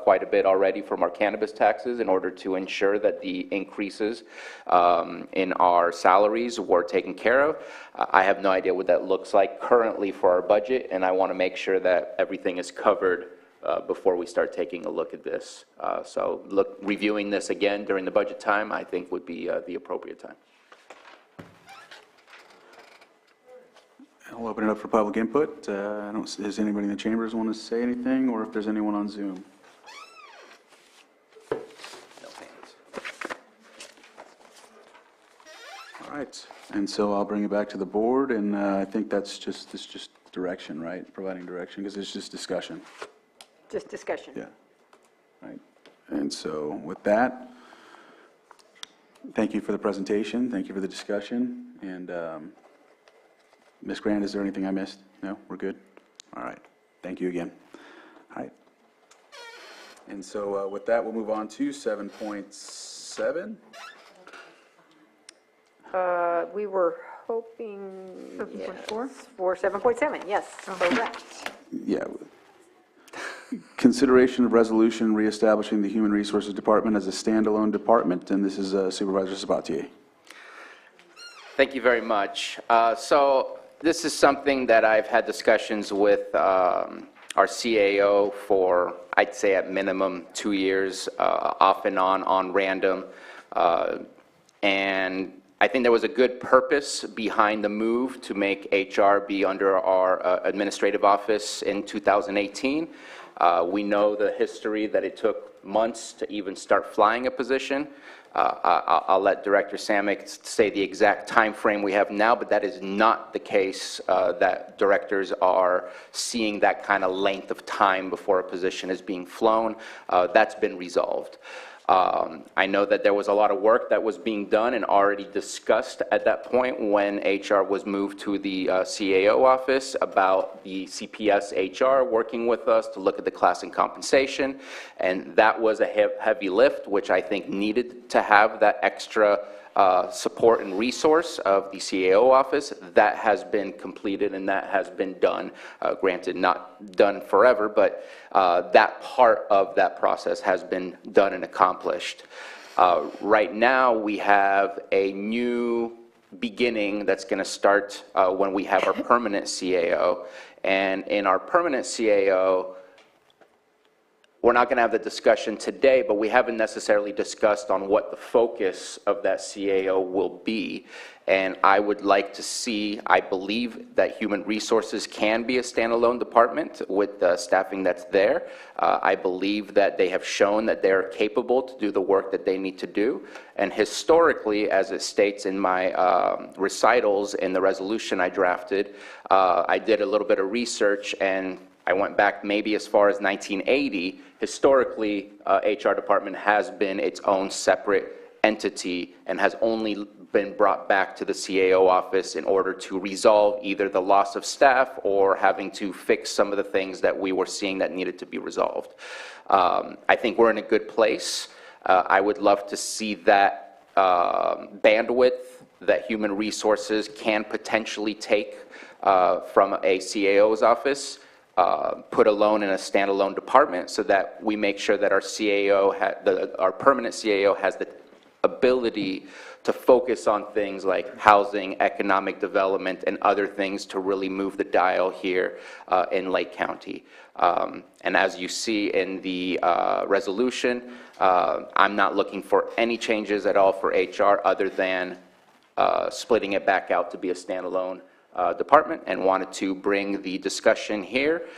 quite a bit already from our cannabis taxes in order to ensure that the increases in our salaries were taken care of. I have no idea what that looks like currently for our budget, and I want to make sure that everything is covered before we start taking a look at this. So reviewing this again during the budget time, I think would be the appropriate time. I'll open it up for public input. Does anybody in the chambers want to say anything, or if there's anyone on Zoom? No hands. All right, and so I'll bring it back to the board, and I think it's just direction, right? Providing direction, because it's just discussion. Just discussion. Yeah, right. And so with that, thank you for the presentation, thank you for the discussion, and Ms. Grant, is there anything I missed? No, we're good? All right, thank you again. All right. And so with that, we'll move on to 7.7. We were hoping, yes, for 7.7, yes, correct. Yeah. Consideration of resolution reestablishing the Human Resources Department as a standalone department, and this is Supervisor Sabatier. Thank you very much. So this is something that I've had discussions with our CAO for, I'd say at minimum, 2 years, off and on random. And I think there was a good purpose behind the move to make HR be under our administrative office in 2018. We know the history that it took months to even start flying a position. I'll let Director Samick say the exact time frame we have now, but that is not the case that directors are seeing that kind of length of time before a position is being flown. That's been resolved. I know that there was a lot of work that was being done and already discussed at that point when HR was moved to the CAO office about the CPS HR working with us to look at the class and compensation. And that was a heavy lift, which I think needed to have that extra support and resource of the CAO office. That has been completed and that has been done. Granted, not done forever, but that part of that process has been done and accomplished. Right now, we have a new beginning that's going to start when we have our permanent CAO. And in our permanent CAO, we're not going to have the discussion today, but we haven't necessarily discussed on what the focus of that CAO will be. And I would like to see, I believe that human resources can be a standalone department with the staffing that's there. I believe that they have shown that they're capable to do the work that they need to do. And historically, as it states in my recitals in the resolution I drafted, I did a little bit of research and I went back maybe as far as 1980. Historically, HR department has been its own separate entity and has only been brought back to the CAO office in order to resolve either the loss of staff or having to fix some of the things that we were seeing that needed to be resolved. I think we're in a good place. I would love to see that bandwidth that human resources can potentially take from a CAO's office, put alone in a standalone department so that we make sure that our CAO, our permanent CAO has the ability to focus on things like housing, economic development, and other things to really move the dial here in Lake County. And as you see in the resolution, I'm not looking for any changes at all for HR other than splitting it back out to be a standalone department, and wanted to bring the discussion here,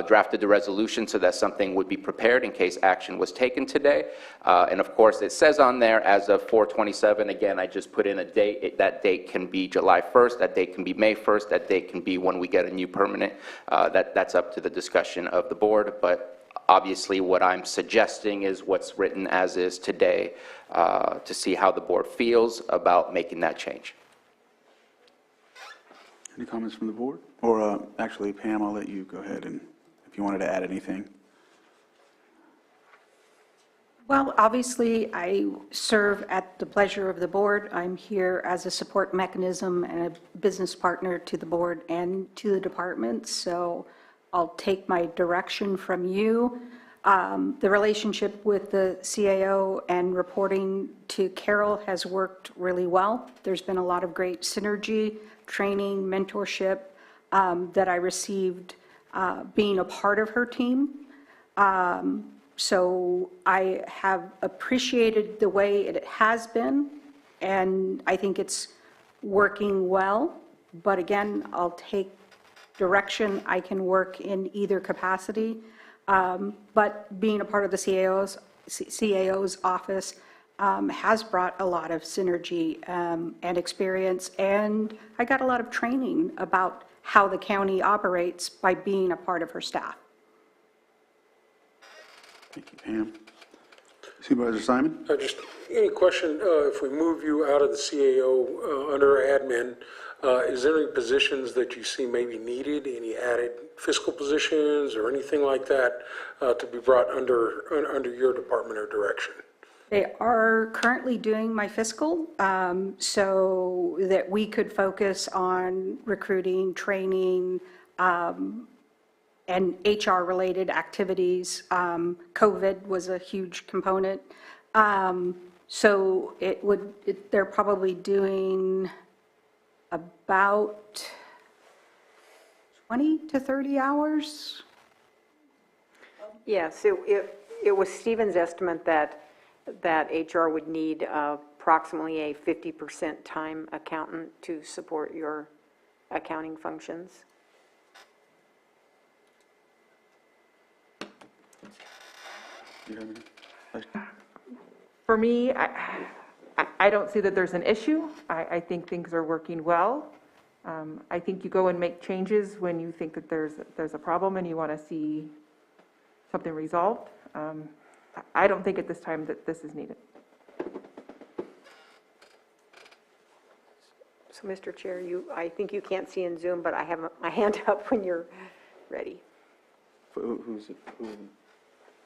drafted the resolution so that something would be prepared in case action was taken today. And of course, it says on there as of 4/27, again, I just put in a date. That date can be July 1st, that date can be May 1st, that date can be when we get a new permanent. That's up to the discussion of the board, but obviously what I'm suggesting is what's written as is today to see how the board feels about making that change. Any comments from the board? Or actually, Pam, I'll let you go ahead and if you wanted to add anything. Well, obviously, I serve at the pleasure of the board. I'm here as a support mechanism and a business partner to the board and to the department, so I'll take my direction from you. The relationship with the CAO and reporting to Carol has worked really well. There's been a lot of great synergy, training, mentorship that I received being a part of her team. So I have appreciated the way it has been, and I think it's working well. But again, I'll take direction. I can work in either capacity. But being a part of the CAO's office has brought a lot of synergy and experience, and I got a lot of training about how the county operates by being a part of her staff. Thank you, Pam. Supervisor Simon? Just any question, if we move you out of the CAO under admin, is there any positions that you see maybe needed, any added fiscal positions or anything like that to be brought under your department or direction? They are currently doing my fiscal so that we could focus on recruiting, training, and HR-related activities. COVID was a huge component. So they're probably doing about 20 to 30 hours. Yes, it was Stephen's estimate that HR would need approximately a 50% time accountant to support your accounting functions. For me, I don't see that there's an issue. I think things are working well. I think you go and make changes when you think that there's a problem and you want to see something resolved. I don't think at this time that this is needed. So, Mr. Chair, I think you can't see in Zoom, but I have my hand up when you're ready. Who's it?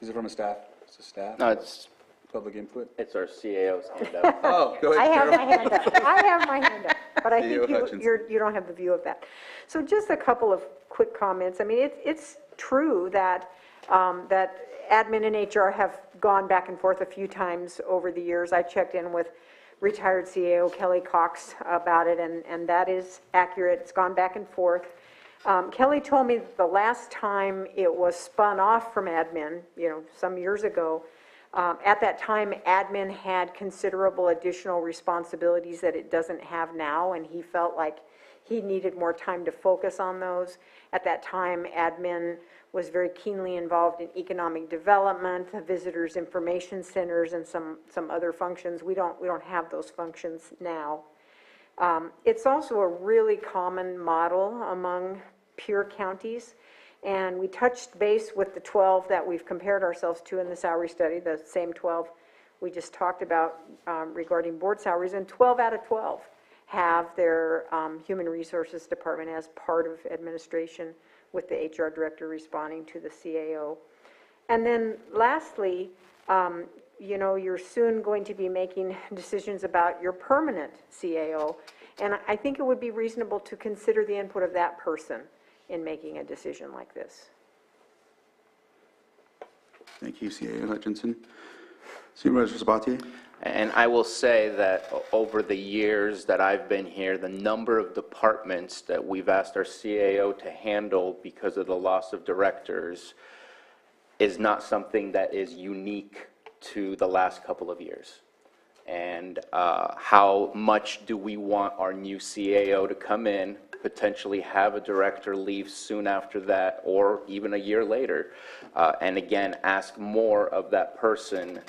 Is it from a staff? It's a staff? No, it's Public input? our CAO's hand up. Oh, go I ahead, have Carol. my hand up. I have my hand up, but I think CEO Hutchinson. you don't have the view of that. So just a couple of quick comments. I mean, it's true that that admin and HR have gone back and forth a few times over the years. I checked in with retired CAO Kelly Cox about it, and that is accurate. It's gone back and forth. Kelly told me that the last time it was spun off from admin, some years ago, at that time, admin had considerable additional responsibilities that it doesn't have now, and he felt like he needed more time to focus on those. At that time, admin was very keenly involved in economic development, the visitors information centers, and some other functions. We don't have those functions now. It's also a really common model among peer counties. And we touched base with the 12 that we've compared ourselves to in the salary study, the same 12 we just talked about regarding board salaries, and 12 out of 12 have their human resources department as part of administration, with the HR director responding to the CAO. And then lastly, you're soon going to be making decisions about your permanent CAO, and I think it would be reasonable to consider the input of that person in making a decision like this. Thank you, CAO Hutchinson. Supervisor Sabatier? And I will say that over the years that I've been here, the number of departments that we've asked our CAO to handle because of the loss of directors is not something that is unique to the last couple of years. And how much do we want our new CAO to come in, potentially have a director leave soon after that, or even a year later, and again, ask more of that person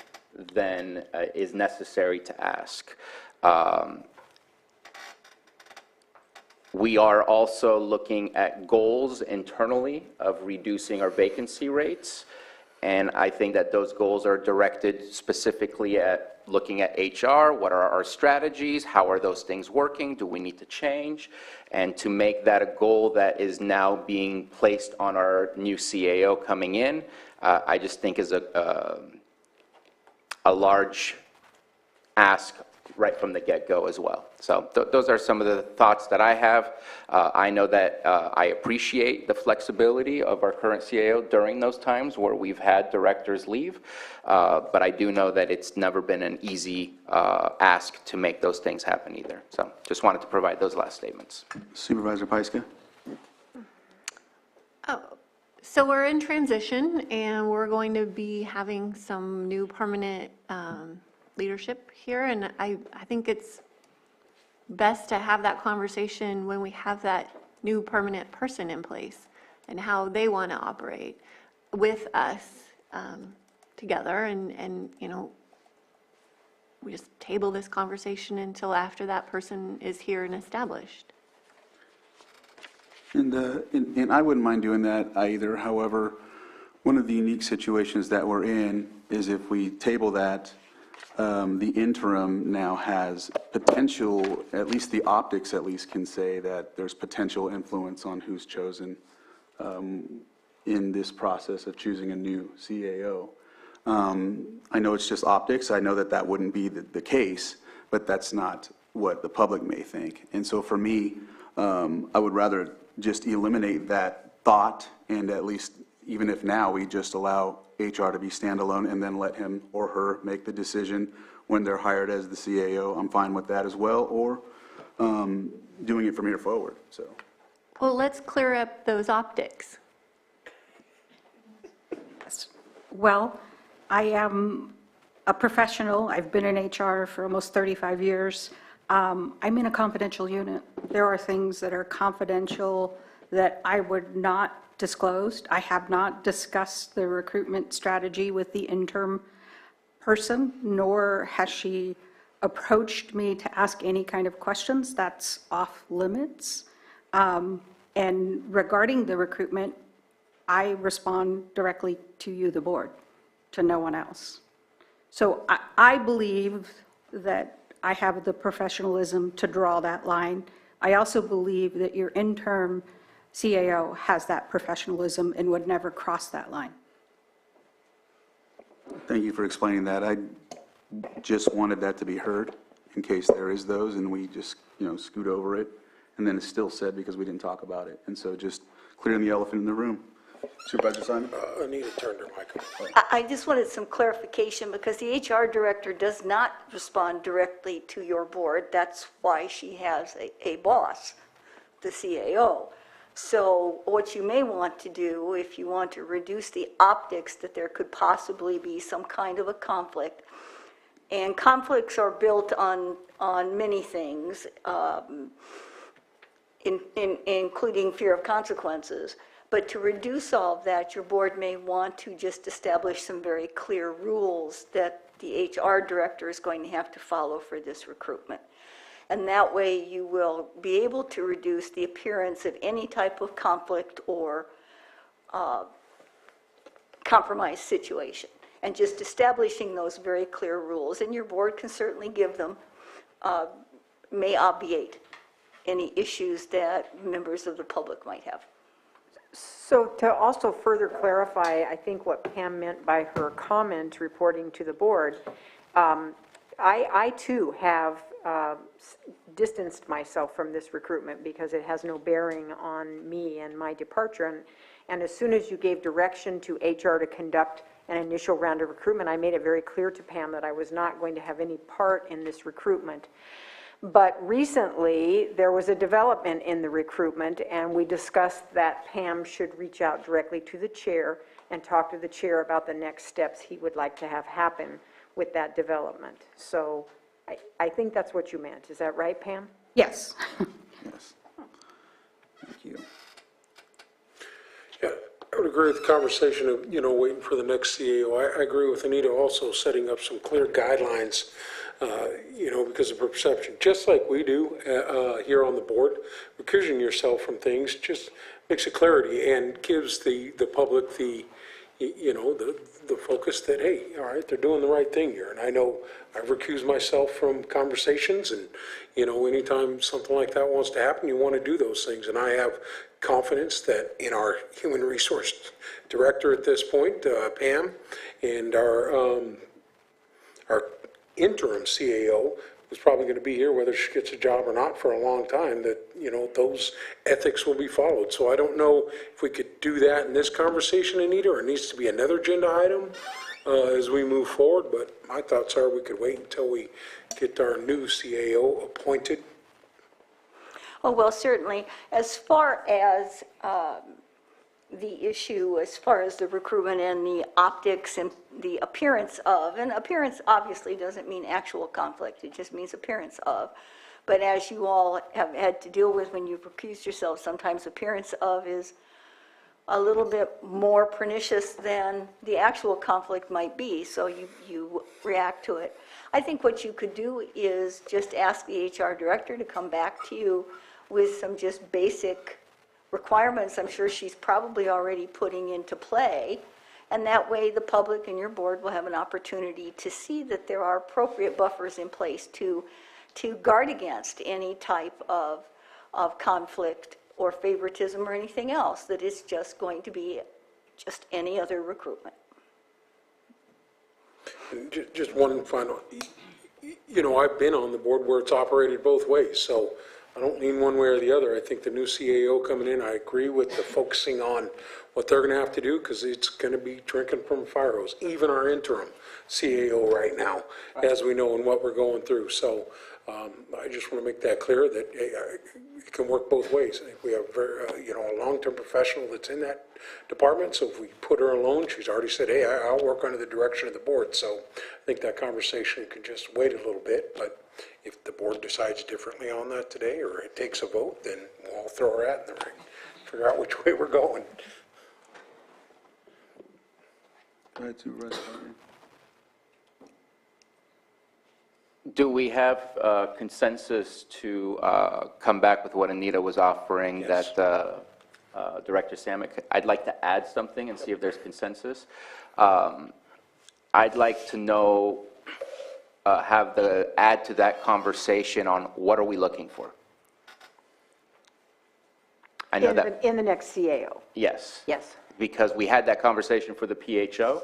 than is necessary to ask. We are also looking at goals internally of reducing our vacancy rates, and I think that those goals are directed specifically at looking at HR, what are our strategies, how are those things working, do we need to change, and to make that a goal that is now being placed on our new CAO coming in, I just think is a large ask right from the get-go as well. So those are some of the thoughts that I have. I know that I appreciate the flexibility of our current CAO during those times where we've had directors leave, but I do know that it's never been an easy ask to make those things happen either. So just wanted to provide those last statements. Supervisor Pyska? So we're in transition, and we're going to be having some new permanent leadership here, and I think it's best to have that conversation when we have that new permanent person in place and how they want to operate with us together, and we just table this conversation until after that person is here and established. And I wouldn't mind doing that either. However, one of the unique situations that we're in is if we table that, the interim now has potential, at least the optics at least can say that there's potential influence on who's chosen in this process of choosing a new CAO. I know it's just optics. I know that that wouldn't be the case, but that's not what the public may think. And so for me, I would rather just eliminate that thought, and at least, even if now we just allow HR to be standalone and then let him or her make the decision when they're hired as the CAO, I'm fine with that as well, or doing it from here forward, so. Well, let's clear up those optics. Well, I am a professional. I've been in HR for almost 35 years. I'm in a confidential unit. There are things that are confidential that I would not disclosed. I have not discussed the recruitment strategy with the interim person, nor has she approached me to ask any kind of questions. That's off limits. And regarding the recruitment, I respond directly to you, the board, to no one else. So I believe that I have the professionalism to draw that line. I also believe that your interim CAO has that professionalism and would never cross that line. Thank you for explaining that. I just wanted that to be heard in case there is those, and we just, scoot over it. And then it's still said because we didn't talk about it. And so just clearing the elephant in the room. Supervisor Simon? Anita turned her mic on. I just wanted some clarification because the HR director does not respond directly to your board. That's why she has a boss, the CAO. So what you may want to do, if you want to reduce the optics that there could possibly be some kind of a conflict, and conflicts are built on many things, including fear of consequences. But to reduce all of that, your board may want to just establish some very clear rules that the HR director is going to have to follow for this recruitment. And that way you will be able to reduce the appearance of any type of conflict or compromise situation. And just establishing those very clear rules, and your board can certainly give them, may obviate any issues that members of the public might have. So to also further clarify, I think what Pam meant by her comment reporting to the board, I too have distanced myself from this recruitment because it has no bearing on me and my departure. And as soon as you gave direction to HR to conduct an initial round of recruitment, I made it very clear to Pam that I was not going to have any part in this recruitment. But recently, there was a development in the recruitment, and we discussed that Pam should reach out directly to the chair and talk to the chair about the next steps he would like to have happen with that development. So I think that's what you meant. Is that right, Pam? Yes. Yes. Thank you. Yeah, I would agree with the conversation of, waiting for the next CAO. I agree with Anita also setting up some clear guidelines, because of perception, just like we do here on the board. Recusing yourself from things just makes it clarity and gives the public the focus that, hey, all right, they're doing the right thing here. And I know I've recused myself from conversations, and, anytime something like that wants to happen, you want to do those things. And I have confidence that in our human resource director at this point, Pam, and our interim CAO, who's probably going to be here whether she gets a job or not for a long time, that, those ethics will be followed. So I don't know if we could do that in this conversation, Anita, or it needs to be another agenda item as we move forward. But my thoughts are we could wait until we get our new CAO appointed. Oh, well, certainly. As far as the issue, as far as the recruitment and the optics and the appearance of, and appearance obviously doesn't mean actual conflict, it just means appearance of. But as you all have had to deal with when you've recused yourself, sometimes appearance of is a little bit more pernicious than the actual conflict might be, so you react to it. I think what you could do is just ask the HR director to come back to you with some just basic requirements I'm sure she's probably already putting into play, and that way the public and your board will have an opportunity to see that there are appropriate buffers in place to guard against any type of conflict or favoritism or anything else, that it's just going to be just any other recruitment. And just one final, I've been on the board where it's operated both ways, so I don't lean one way or the other. I think the new CAO coming in, I agree with the focusing on what they're going to have to do, because it's going to be drinking from a fire hose. Even our interim CAO right now, as we know, and what we're going through. So I just want to make that clear that it can work both ways. I think we have a long-term professional that's in that department. So if we put her alone, she's already said, hey, I'll work under the direction of the board. So I think that conversation can just wait a little bit. But if the board decides differently on that today, or it takes a vote, then we'll all throw her hat in the ring, figure out which way we're going. Go ahead, Supervisor. Do we have consensus to come back with what Anita was offering? Yes. That Director Samick, I'd like to add something and see if there's consensus. I'd like to know, add to that conversation on what are we looking for? I know that. In the next CAO. Yes. Yes. Because we had that conversation for the PHO,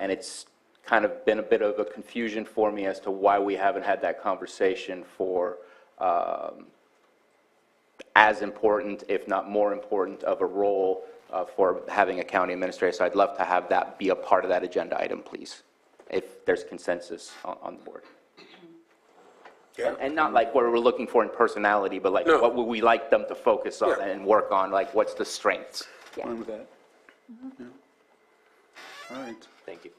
and it's kind of been a bit of a confusion for me as to why we haven't had that conversation for as important, if not more important, of a role for having a county administrator. So I'd love to have that be a part of that agenda item, please, if there's consensus on the board. Yeah. And not like what we're looking for in personality, but like what would we like them to focus on and work on, like what's the strengths? Fine with that? Yeah. All right. Thank you.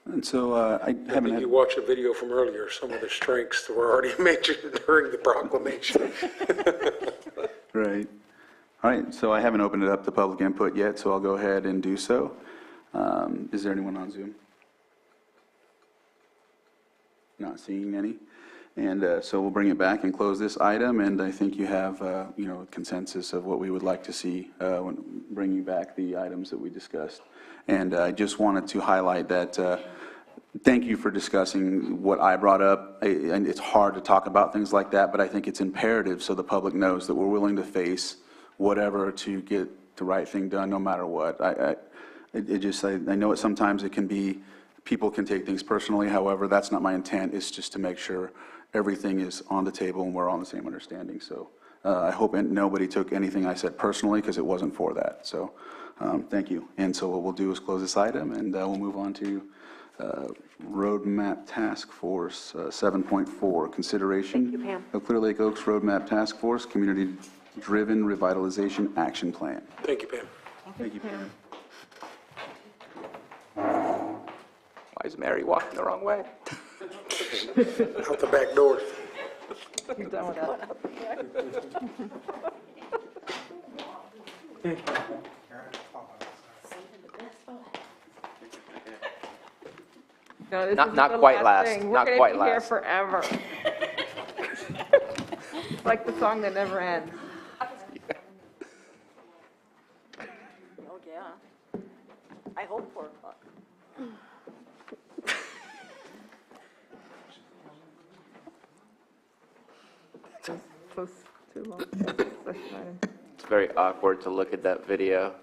And so I I haven't think had, you watched a video from earlier, some of the strengths that were already mentioned during the proclamation. right. All right, so I haven't opened it up to public input yet, so I'll go ahead and do so. Is there anyone on Zoom? Not seeing any. And so we'll bring it back and close this item, and I think you have, consensus of what we would like to see when bringing back the items that we discussed. And I just wanted to highlight that, thank you for discussing what I brought up. And it's hard to talk about things like that, but I think it's imperative so the public knows that we're willing to face whatever to get the right thing done, no matter what. I know sometimes it can be, people can take things personally. However, that's not my intent. It's just to make sure everything is on the table and we're all on the same understanding. So I hope nobody took anything I said personally, because it wasn't for that. So thank you. And so what we'll do is close this item, and we'll move on to Roadmap Task Force 7.4, consideration of Clear Lake Oaks Roadmap Task Force Community-Driven Revitalization Action Plan. Thank you, Pam. Thank you, Pam. Why is Mary walking the wrong way? Out the back door. You're done with that. No, this Not isn't the quite last, thing. not We're quite gonna be here last. forever. Like the song that never ends. Oh, yeah. I hope 4 o'clock. Close too long. It's very awkward to look at that video.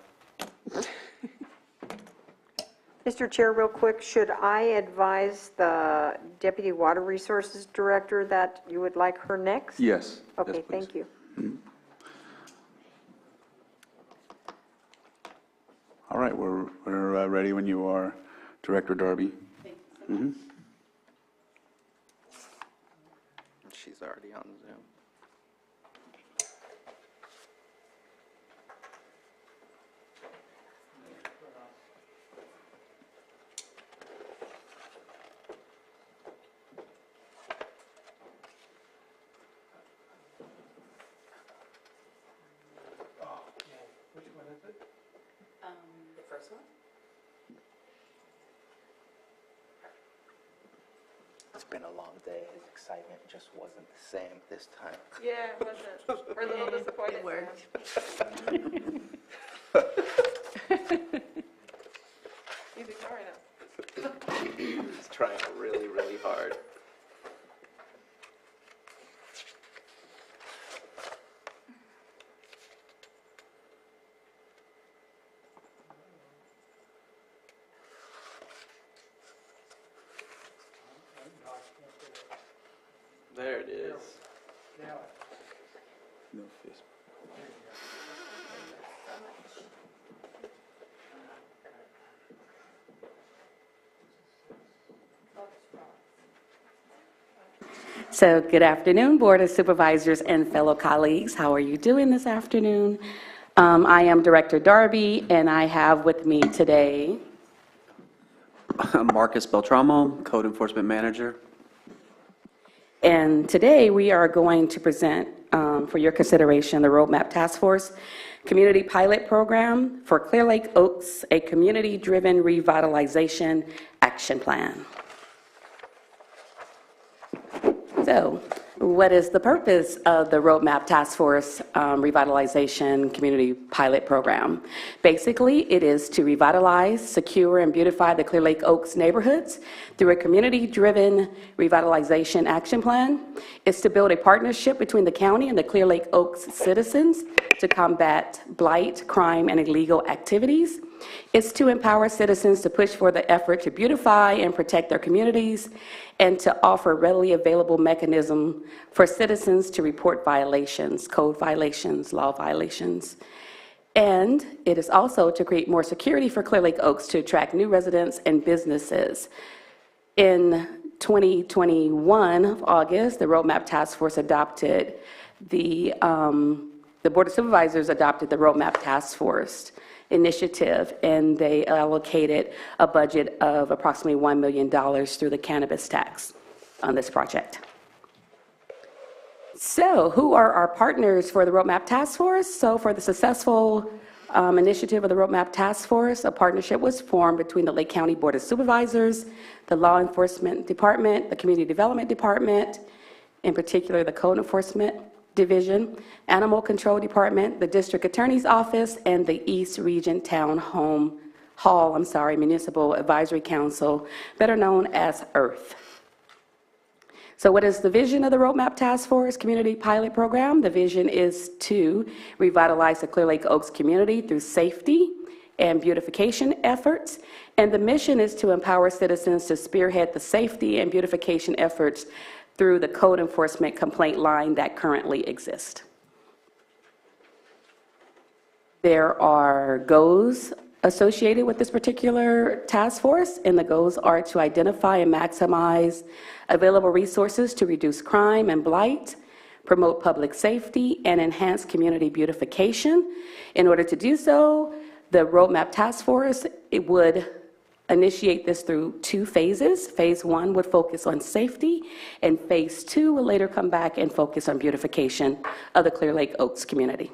Mr. Chair, real quick, should I advise the Deputy Water Resources Director that you would like her next? Yes. Okay, Yes, please. thank you. All right, we're ready when you are, Director Darby. She's already on Zoom. The first one? It's been a long day. His excitement just wasn't the same this time. Yeah, it wasn't. We're a little disappointed. It worked. He's ignoring us. He's trying really, really hard. There it is. No face. So good afternoon, Board of Supervisors and fellow colleagues. How are you doing this afternoon? I am Director Darby, and I have with me today Marcus Beltramo, Code Enforcement Manager. And today we are going to present for your consideration the Roadmap Task Force Community Pilot Program for Clear Lake Oaks, a community-driven revitalization action plan. So, what is the purpose of the Roadmap Task Force Revitalization Community Pilot Program? Basically, it is to revitalize, secure, and beautify the Clear Lake Oaks neighborhoods through a community-driven revitalization action plan. It's to build a partnership between the county and the Clear Lake Oaks citizens to combat blight, crime, and illegal activities. It's to empower citizens to push for the effort to beautify and protect their communities, and to offer readily available mechanism for citizens to report violations, code violations, law violations. And it is also to create more security for Clear Lake Oaks to attract new residents and businesses. In 2021, August, the Roadmap Task Force adopted the Board of Supervisors adopted the Roadmap Task Force initiative, and they allocated a budget of approximately $1 million through the cannabis tax on this project. So who are our partners for the Roadmap Task Force? So for the successful initiative of the Roadmap Task Force, a partnership was formed between the Lake County Board of Supervisors, the Law Enforcement Department, the Community Development Department, in particular the Code Enforcement Division, Animal Control Department, the District Attorney's Office, and the East Region Town Hall, Municipal Advisory Council, better known as EARTH. So what is the vision of the Roadmap Task Force Community Pilot Program? The vision is to revitalize the Clear Lake Oaks community through safety and beautification efforts, and the mission is to empower citizens to spearhead the safety and beautification efforts through the code enforcement complaint line that currently exists. There are goals associated with this particular task force, and the goals are to identify and maximize available resources to reduce crime and blight, promote public safety, and enhance community beautification. In order to do so, the Roadmap Task Force, it would initiate this through 2 phases. Phase 1 would focus on safety, and phase 2 will later come back and focus on beautification of the Clear Lake Oaks community.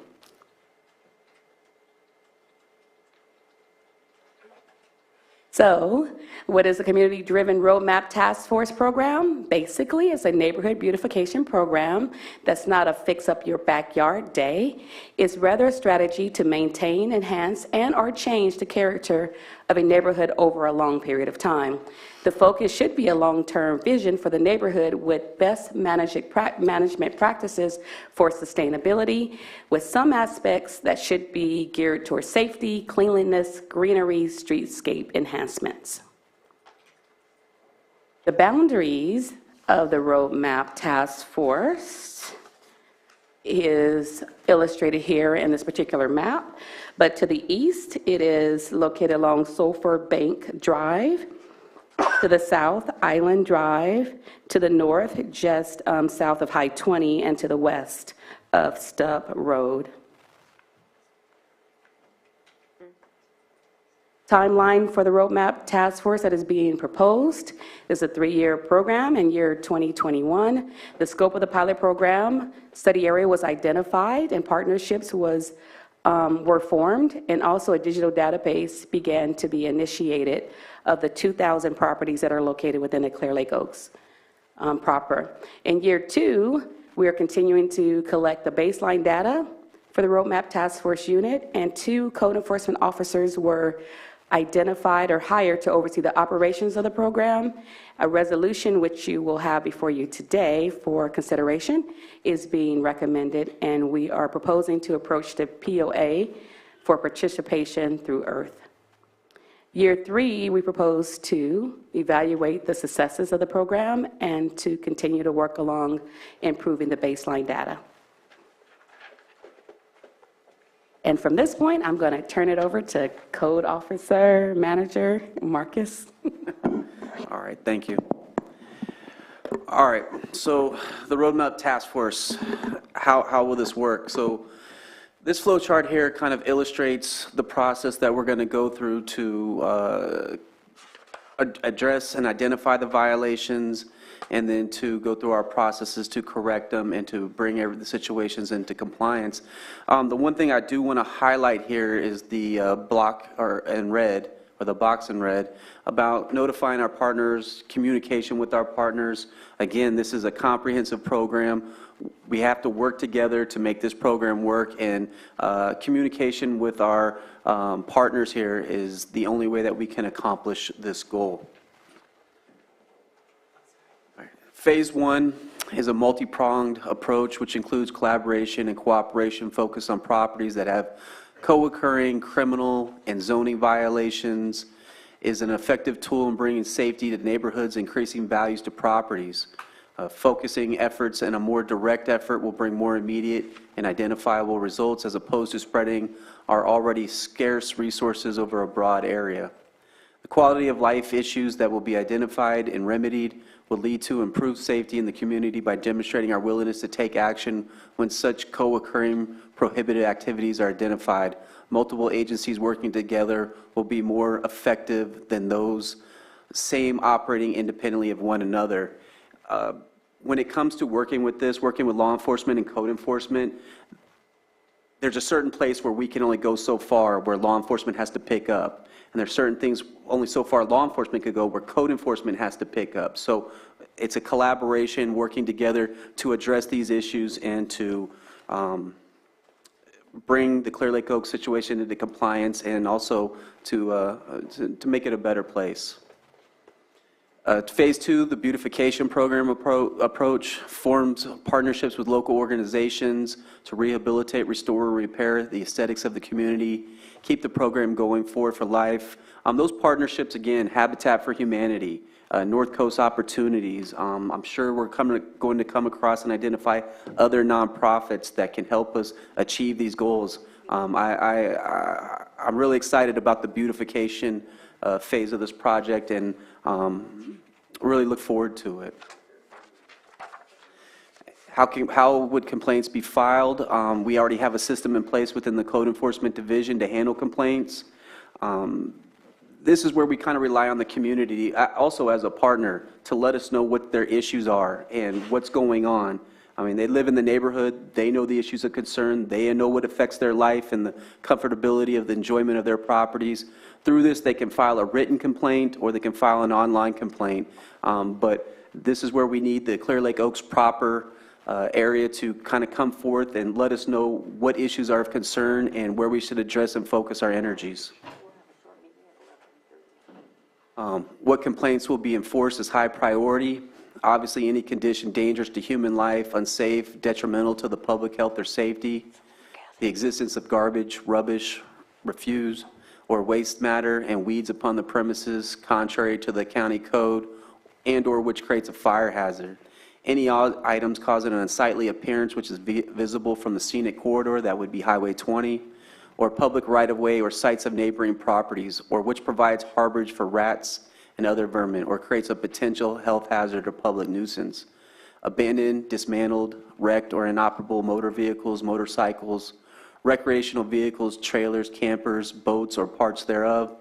So, what is the Community-Driven Roadmap Task Force program? Basically, it's a neighborhood beautification program that's not a fix-up-your-backyard day. It's rather a strategy to maintain, enhance, and/or change the character of a neighborhood over a long period of time. The focus should be a long-term vision for the neighborhood with best management practices for sustainability, with some aspects that should be geared towards safety, cleanliness, greenery, streetscape enhancements. The boundaries of the Roadmap Task Force is illustrated here in this particular map, but to the east, it is located along Sulphur Bank Drive. To the south, Island Drive. To the north, just south of High 20, and to the west of Stubb Road. Timeline for the Roadmap Task Force that is being proposed is a 3-year program. In year 2021, the scope of the pilot program study area was identified, and partnerships were formed, and also a digital database began to be initiated of the 2,000 properties that are located within the Clear Lake Oaks proper. In year 2, we are continuing to collect the baseline data for the Roadmap Task Force unit, and 2 code enforcement officers were identified or hired to oversee the operations of the program. A resolution, which you will have before you today for consideration, is being recommended, and we are proposing to approach the POA for participation through EARTH. Year 3, we propose to evaluate the successes of the program and to continue to work along improving the baseline data. And from this point, I'm going to turn it over to Code Officer Manager Marcus. All right, thank you. All right, so the Roadmap Task Force, how will this work? So this flow chart here kind of illustrates the process that we're going to go through to address and identify the violations and then to go through our processes to correct them and to bring the situations into compliance. The one thing I do want to highlight here is the block in red, or the box in red, about notifying our partners, communication with our partners. Again, this is a comprehensive program. We have to work together to make this program work, and communication with our partners here is the only way that we can accomplish this goal. Phase 1 is a multi-pronged approach which includes collaboration and cooperation focused on properties that have co-occurring criminal and zoning violations, is an effective tool in bringing safety to neighborhoods, increasing values to properties. Focusing efforts and a more direct effort will bring more immediate and identifiable results as opposed to spreading our already scarce resources over a broad area. The quality of life issues that will be identified and remedied will lead to improved safety in the community by demonstrating our willingness to take action when such co-occurring prohibited activities are identified. Multiple agencies working together will be more effective than those same operating independently of one another. When it comes to working with law enforcement and code enforcement, there's a certain place where we can only go so far where law enforcement has to pick up. And there's certain things only so far law enforcement could go where code enforcement has to pick up. So it's a collaboration working together to address these issues and to bring the Clear Lake Oaks situation into compliance, and also to make it a better place. Phase 2, the beautification program approach, forms partnerships with local organizations to rehabilitate, restore, repair the aesthetics of the community, keep the program going forward for life. Those partnerships, again, Habitat for Humanity, North Coast Opportunities. I'm sure we're going to come across and identify other nonprofits that can help us achieve these goals. I'm really excited about the beautification phase of this project, and really look forward to it. How would complaints be filed? We already have a system in place within the Code Enforcement Division to handle complaints. This is where we kind of rely on the community, also as a partner, to let us know what their issues are and what's going on. I mean, they live in the neighborhood, they know the issues of concern, they know what affects their life and the comfortability of the enjoyment of their properties. Through this, they can file a written complaint or they can file an online complaint. But this is where we need the Clear Lake Oaks proper area to kind of come forth and let us know what issues are of concern and where we should address and focus our energies. What complaints will be enforced is high priority. Obviously, any condition dangerous to human life, unsafe, detrimental to the public health or safety, the existence of garbage, rubbish, refuse, or waste matter and weeds upon the premises contrary to the county code and or which creates a fire hazard. Any items causing an unsightly appearance which is visible from the scenic corridor, that would be Highway 20, or public right-of-way or sites of neighboring properties, or which provides harborage for rats and other vermin, or creates a potential health hazard or public nuisance. Abandoned, dismantled, wrecked, or inoperable motor vehicles, motorcycles, recreational vehicles, trailers, campers, boats, or parts thereof,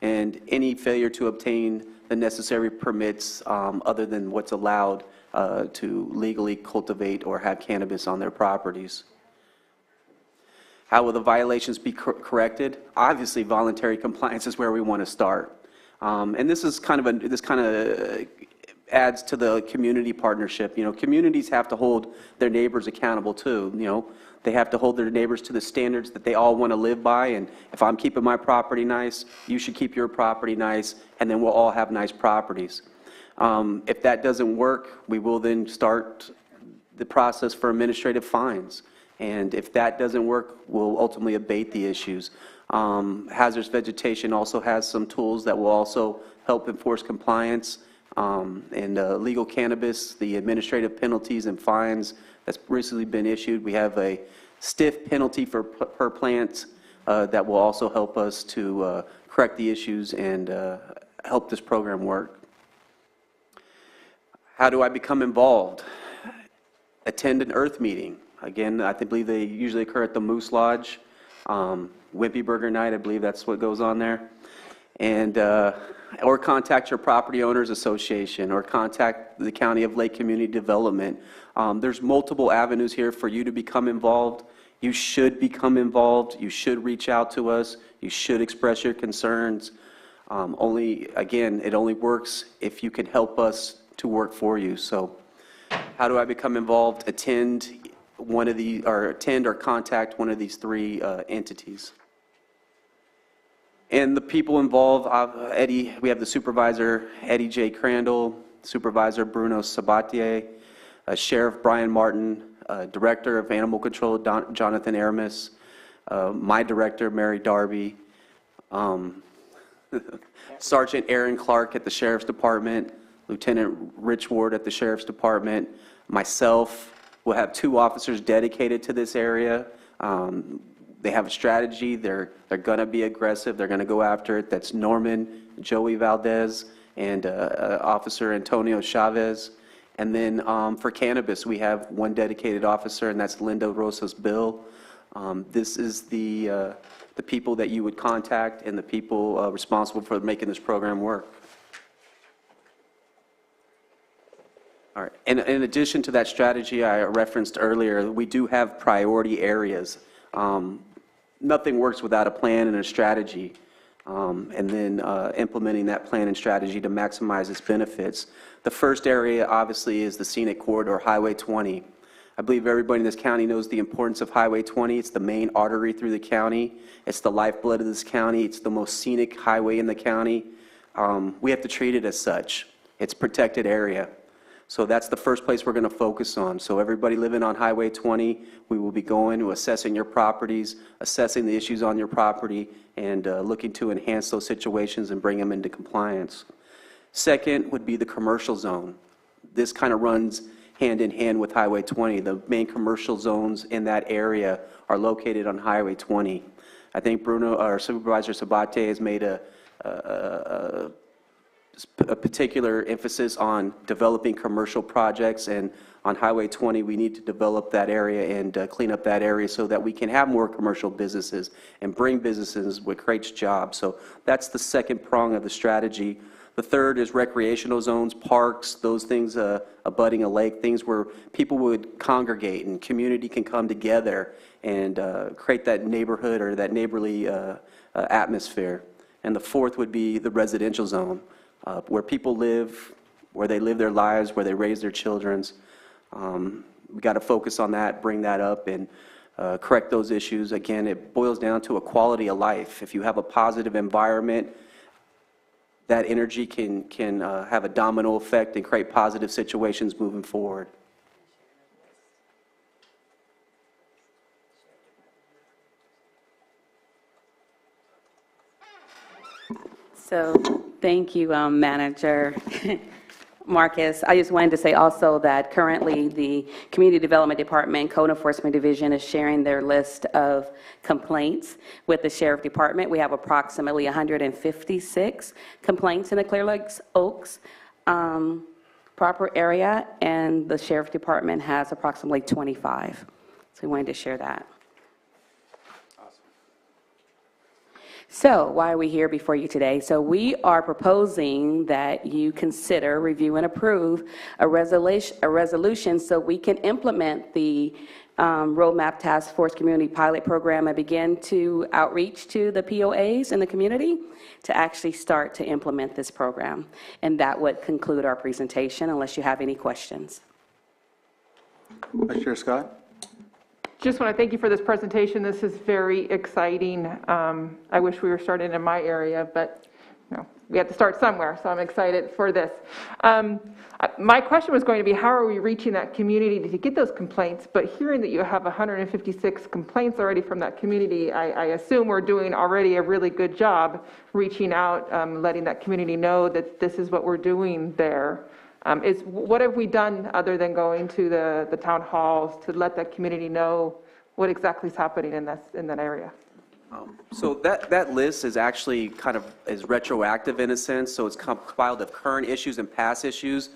and any failure to obtain the necessary permits other than what's allowed to legally cultivate or have cannabis on their properties. How will the violations be corrected? Obviously, voluntary compliance is where we want to start. And this is kind of adds to the community partnership. You know, communities have to hold their neighbors accountable too. You know, they have to hold their neighbors to the standards that they all want to live by. And if I'm keeping my property nice, you should keep your property nice, and then we'll all have nice properties. If that doesn't work, we will then start the process for administrative fines. And if that doesn't work, we'll ultimately abate the issues. Hazardous vegetation also has some tools that will also help enforce compliance. And legal cannabis, the administrative penalties and fines that's recently been issued. We have a stiff penalty per plant that will also help us to correct the issues and help this program work. How do I become involved? Attend an Earth meeting. Again, I believe they usually occur at the Moose Lodge. Wimpy Burger Night, I believe that's what goes on there. and, or contact your property owners association, or contact the County of Lake Community Development. There's multiple avenues here for you to become involved. You should become involved. You should reach out to us. You should express your concerns. Again, it only works if you can help us to work for you. So how do I become involved? Attend or contact one of these three entities. And the people involved, Eddie, we have the supervisor, Eddie J. Crandall, Supervisor Bruno Sabatier, Sheriff Brian Martin, Director of Animal Control, Jonathan Aramis, my director, Mary Darby, Sergeant Aaron Clark at the Sheriff's Department, Lieutenant Rich Ward at the Sheriff's Department, myself. We'll have 2 officers dedicated to this area. They have a strategy. They're going to be aggressive. They're going to go after it. That's Norman, Joey Valdez, and Officer Antonio Chavez. And then for cannabis, we have 1 dedicated officer, and that's Linda Rosas Bill. This is the people that you would contact and the people responsible for making this program work. All right. And in addition to that strategy I referenced earlier, we do have priority areas. Nothing works without a plan and a strategy, and then implementing that plan and strategy to maximize its benefits. The first area, obviously, is the scenic corridor, Highway 20. I believe everybody in this county knows the importance of Highway 20. It's the main artery through the county. It's the lifeblood of this county. It's the most scenic highway in the county. We have to treat it as such. It's a protected area. So that's the first place we're going to focus on. So everybody living on Highway 20, we will be going to assessing your properties, assessing the issues on your property, and looking to enhance those situations and bring them into compliance. Second would be the commercial zone. This kind of runs hand in hand with Highway 20. The main commercial zones in that area are located on Highway 20. I think Bruno, our Supervisor Sabate, has made a particular emphasis on developing commercial projects, and on Highway 20 we need to develop that area and clean up that area so that we can have more commercial businesses and bring businesses which creates jobs. So that's the second prong of the strategy. The third is recreational zones, parks, those things abutting a lake, things where people would congregate and community can come together and create that neighborhood or that neighborly atmosphere. And the fourth would be the residential zone. Where people live, where they live their lives, where they raise their children. We got to focus on that, bring that up, and correct those issues. Again, it boils down to a quality of life. If you have a positive environment, that energy can have a domino effect and create positive situations moving forward. So thank you, Manager Marcus. I just wanted to say also that currently the Community Development Department Code Enforcement Division is sharing their list of complaints with the Sheriff Department. We have approximately 156 complaints in the Clear Lakes Oaks proper area, and the Sheriff Department has approximately 25. So we wanted to share that. So why are we here before you today? So we are proposing that you consider, review, and approve a resolution so we can implement the Roadmap Task Force Community Pilot Program and begin to outreach to the POAs in the community to actually start to implement this program. And that would conclude our presentation, unless you have any questions. Vice Chair Scott? Just want to thank you for this presentation. This is very exciting. I wish we were starting in my area, but we have to start somewhere, so I'm excited for this. My question was going to be, how are we reaching that community to get those complaints? But hearing that you have 156 complaints already from that community, I assume we're doing already a really good job reaching out, letting that community know that this is what we're doing there. What have we done other than going to the town halls to let that community know what exactly is happening in that area? So that list is actually kind of is retroactive in a sense. So it's compiled of current issues and past issues.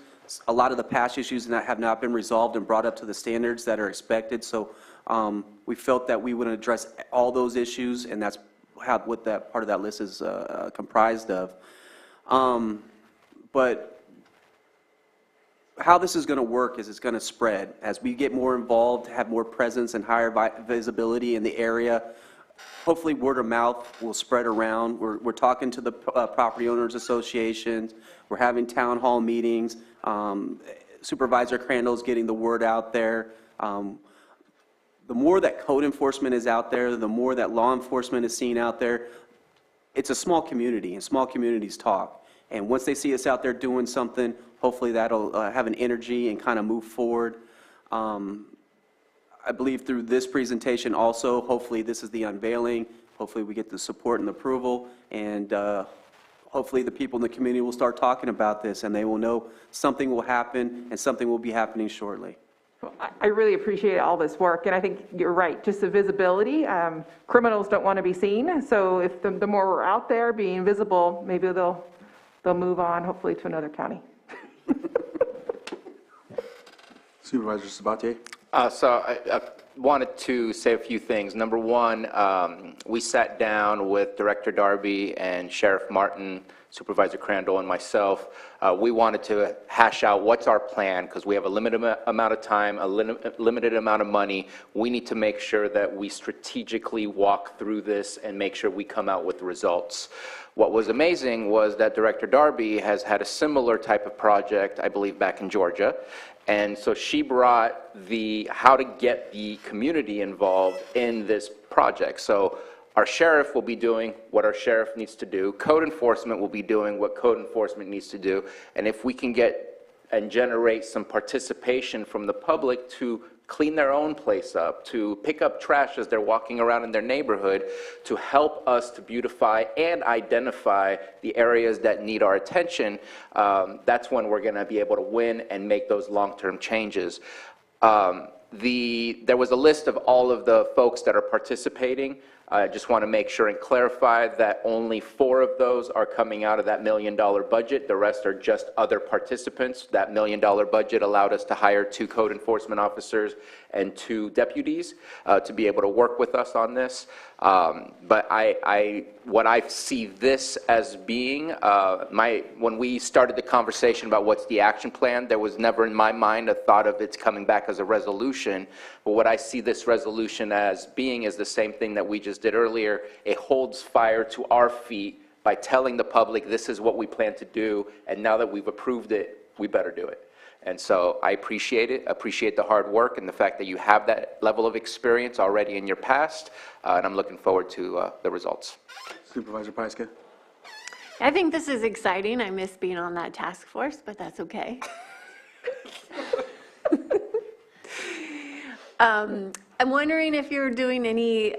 A lot of the past issues have not been resolved and brought up to the standards that are expected. So we felt that we would address all those issues, and that's what that part of that list is comprised of. But how this is going to work is it's going to spread. As we get more involved, have more presence and higher visibility in the area, hopefully word of mouth will spread around. We're talking to the property owners associations. We're having town hall meetings. Supervisor Crandall's getting the word out there. The more that code enforcement is out there, the more that law enforcement is seen out there. It's a small community, and small communities talk. And once they see us out there doing something, hopefully that'll have an energy and kind of move forward. I believe through this presentation also, hopefully this is the unveiling. Hopefully we get the support and approval, and hopefully the people in the community will start talking about this, and they will know something will happen and something will be happening shortly. Well, I really appreciate all this work, and I think you're right, just the visibility. Criminals don't want to be seen, so if the more we're out there being visible, maybe they'll move on, hopefully, to another county. Supervisor Sabatier? So I wanted to say a few things. Number one, we sat down with Director Darby and Sheriff Martin, Supervisor Crandall, and myself. We wanted to hash out what's our plan, because we have a limited amount of time, a limited amount of money. We need to make sure that we strategically walk through this and make sure we come out with results. What was amazing was that Director Darby has had a similar type of project, I believe, back in Georgia. And so she brought how to get the community involved in this project. So our sheriff will be doing what our sheriff needs to do. Code enforcement will be doing what code enforcement needs to do. And if we can get and generate some participation from the public to clean their own place up, to pick up trash as they're walking around in their neighborhood, to help us to beautify and identify the areas that need our attention, that's when we're going to be able to win and make those long-term changes. There was a list of all of the folks that are participating. I just want to make sure and clarify that only 4 of those are coming out of that $1 million budget. The rest are just other participants. That $1 million budget allowed us to hire 2 code enforcement officers and 2 deputies to be able to work with us on this. But what I see this as being, when we started the conversation about what's the action plan, there was never in my mind a thought of it's coming back as a resolution. But what I see this resolution as being is the same thing that we just did earlier. It holds fire to our feet by telling the public this is what we plan to do, and now that we've approved it, we better do it. And so I appreciate it, appreciate the hard work and the fact that you have that level of experience already in your past, and I'm looking forward to the results. Supervisor Pyska? I think this is exciting. I miss being on that task force, but that's okay. I'm wondering if you're doing any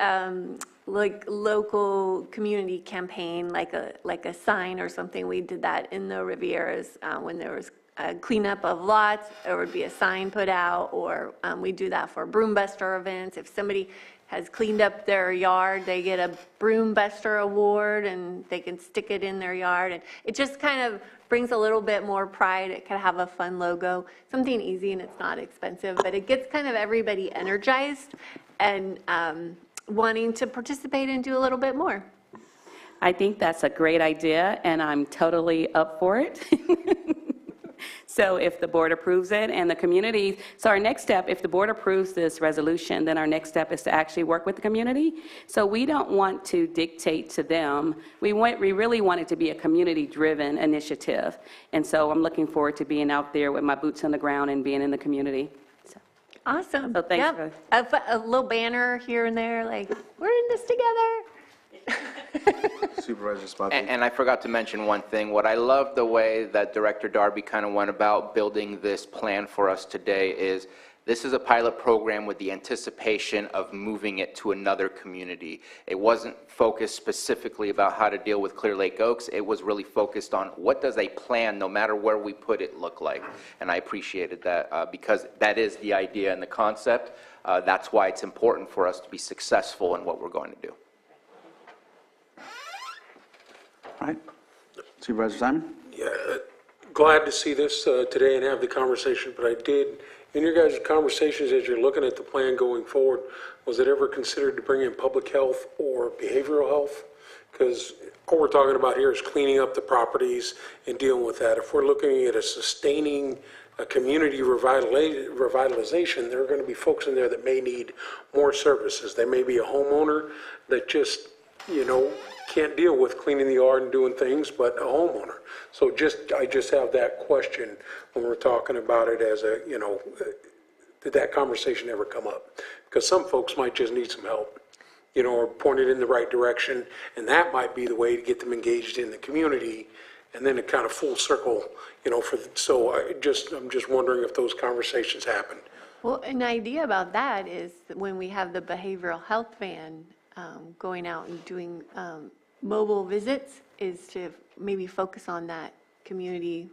like local community campaign, like a sign or something. We did that in the Rivieras when there was a cleanup of lots. There would be a sign put out, or we do that for broom buster events. If somebody has cleaned up their yard, they get a broom buster award and they can stick it in their yard. And it just kind of brings a little bit more pride. It can have a fun logo, something easy, and it's not expensive, but it gets kind of everybody energized and wanting to participate and do a little bit more. I think that's a great idea, and I'm totally up for it. So if the board approves it and the community, so our next step, if the board approves this resolution, then our next step is to actually work with the community. So we don't want to dictate to them. We really want it to be a community-driven initiative. And so I'm looking forward to being out there with my boots on the ground and being in the community. So. Awesome. So thanks. Yep. A little banner here and there, like, we're in this together. Supervisor Spotty? And I forgot to mention one thing. What I love the way that Director Darby kind of went about building this plan for us today is this is a pilot program with the anticipation of moving it to another community. It wasn't focused specifically about how to deal with Clear Lake Oaks. It was really focused on what does a plan, no matter where we put it, look like. And I appreciated that because that is the idea and the concept. That's why it's important for us to be successful in what we're going to do. All right. Supervisor Simon? Yeah, glad to see this today and have the conversation, but I did, in your guys' conversations as you're looking at the plan going forward, was it ever considered to bring in public health or behavioral health because all we're talking about here is cleaning up the properties and dealing with that. If we're looking at a sustaining community revitalization, there are going to be folks in there that may need more services. There may be a homeowner that just, can't deal with cleaning the yard and doing things, but a homeowner. So I just have that question when we're talking about it as a, did that conversation ever come up? Because some folks might just need some help, or pointed in the right direction, and that might be the way to get them engaged in the community, and then a kind of full circle, I'm just wondering if those conversations happen. Well, an idea about that is that when we have the behavioral health van going out and doing mobile visits, is to maybe focus on that community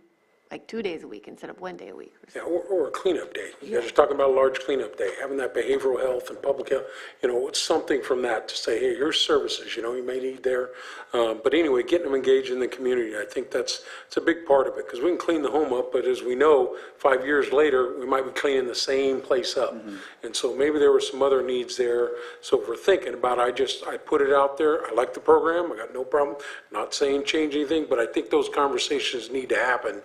like 2 days a week instead of 1 day a week. Yeah, or a cleanup day. You guys are talking about a large cleanup day, having that behavioral health and public health, it's something from that to say, hey, here's services, you may need there. But anyway, getting them engaged in the community, I think it's a big part of it, because we can clean the home up, but as we know, 5 years later, we might be cleaning the same place up. Mm-hmm. And so maybe there were some other needs there. So if we're thinking about it, I put it out there. I like the program. I got no problem. Not saying change anything, but I think those conversations need to happen.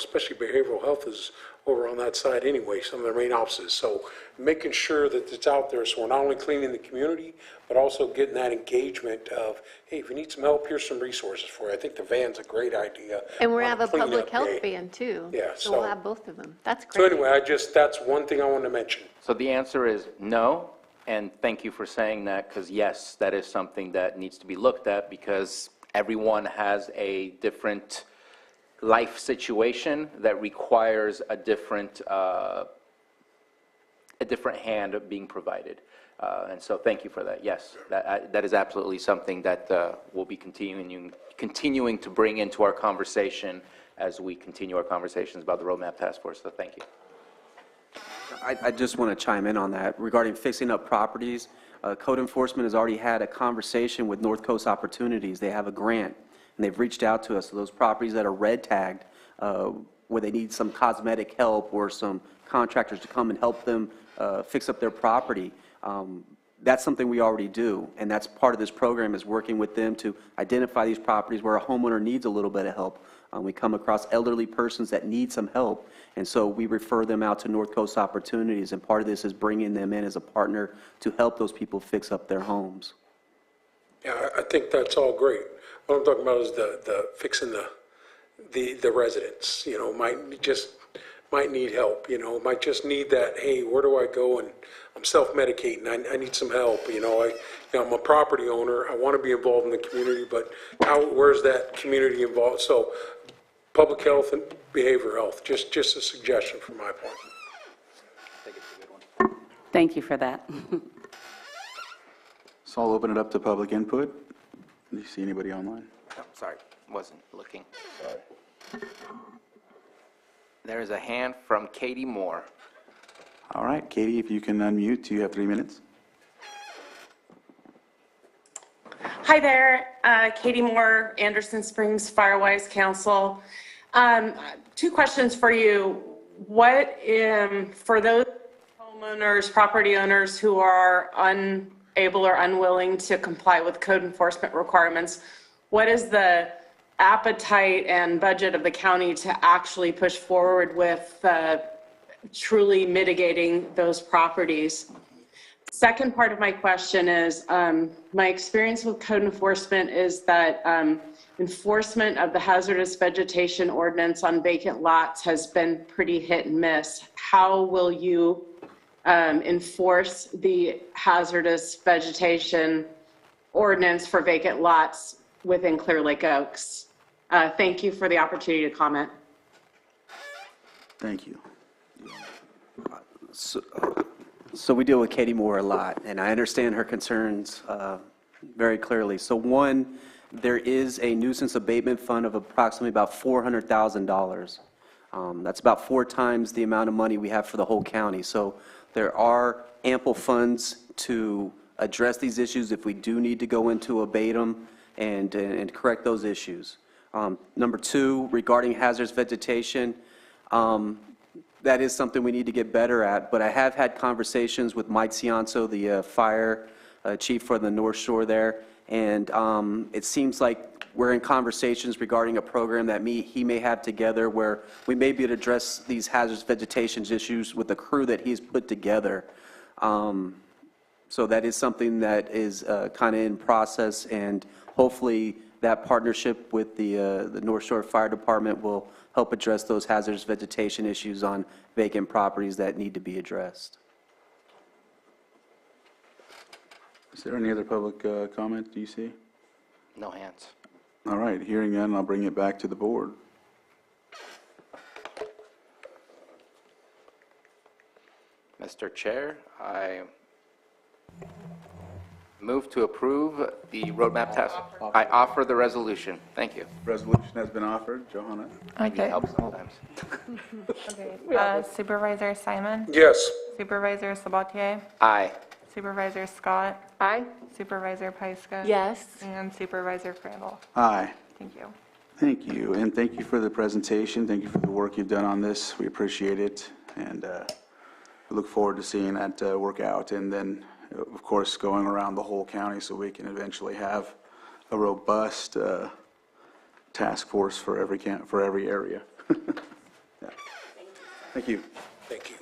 Especially behavioral health is over on that side anyway, some of their main offices. So making sure that it's out there, so we're not only cleaning the community, but also getting that engagement of, hey, if you need some help, here's some resources for you. I think the van's a great idea. And we have a public health van too. Yeah, so we'll have both of them. That's great. So anyway, that's one thing I wanted to mention. So the answer is no, and thank you for saying that, because yes, that is something that needs to be looked at, because everyone has a different life situation that requires a different hand being provided. And so thank you for that. Yes, that is absolutely something that we'll be continuing to bring into our conversation as we continue our conversations about the Roadmap Task Force. So thank you. I just want to chime in on that. Regarding fixing up properties, code enforcement has already had a conversation with North Coast Opportunities. They have a grant, and they've reached out to us. So those properties that are red tagged, where they need some cosmetic help or some contractors to come and help them fix up their property, that's something we already do. And that's part of this program, is working with them to identify these properties where a homeowner needs a little bit of help. We come across elderly persons that need some help, and so we refer them out to North Coast Opportunities, and part of this is bringing them in as a partner to help those people fix up their homes. Yeah, I think that's all great. What I'm talking about is the fixing the residents, might need help, might just need that, hey, where do I go? And I'm self-medicating, I need some help, I'm a property owner, I want to be involved in the community, but where's that community involved? So public health and behavioral health, just a suggestion from my point. I think it's a good one. Thank you for that. So I'll open it up to public input. Do you see anybody online? Oh, sorry, wasn't looking. Sorry. There is a hand from Katie Moore. All right, Katie, if you can unmute, you have 3 minutes. Hi there, Katie Moore, Anderson Springs Firewise Council. 2 questions for you. What, for those homeowners, property owners who are unable or unwilling to comply with code enforcement requirements, what is the appetite and budget of the county to actually push forward with truly mitigating those properties? Second part of my question is, my experience with code enforcement is that enforcement of the hazardous vegetation ordinance on vacant lots has been pretty hit and miss. How will you enforce the hazardous vegetation ordinance for vacant lots within Clear Lake Oaks? Thank you for the opportunity to comment. Thank you. So we deal with Katie Moore a lot, and I understand her concerns very clearly. So one, there is a nuisance abatement fund of approximately about $400,000. That's about 4 times the amount of money we have for the whole county. So there are ample funds to address these issues if we do need to go into abate them and correct those issues. Number 2, regarding hazardous vegetation, that is something we need to get better at, but I have had conversations with Mike Ciancio, the fire chief for the North Shore there, And it seems like we're in conversations regarding a program that he may have together where we may be able to address these hazardous vegetation issues with the crew that he's put together. So that is something that is kind of in process, and hopefully that partnership with the North Shore Fire Department will help address those hazardous vegetation issues on vacant properties that need to be addressed. Is there any other public comment do you see? No hands. All right, hearing none, I'll bring it back to the board. Mr. Chair, I move to approve the roadmap task. I offer the resolution. Thank you. Resolution has been offered. Johanna? Maybe it helps sometimes. Supervisor Simon? Yes. Supervisor Sabatier? Aye. Supervisor Scott? Aye. Supervisor Pyska? Yes. And Supervisor Crandall? Aye. Thank you. Thank you, and thank you for the presentation. Thank you for the work you've done on this. We appreciate it, and we look forward to seeing that work out, and then, of course, going around the whole county so we can eventually have a robust task force for every area. Yeah. Thank you. Thank you.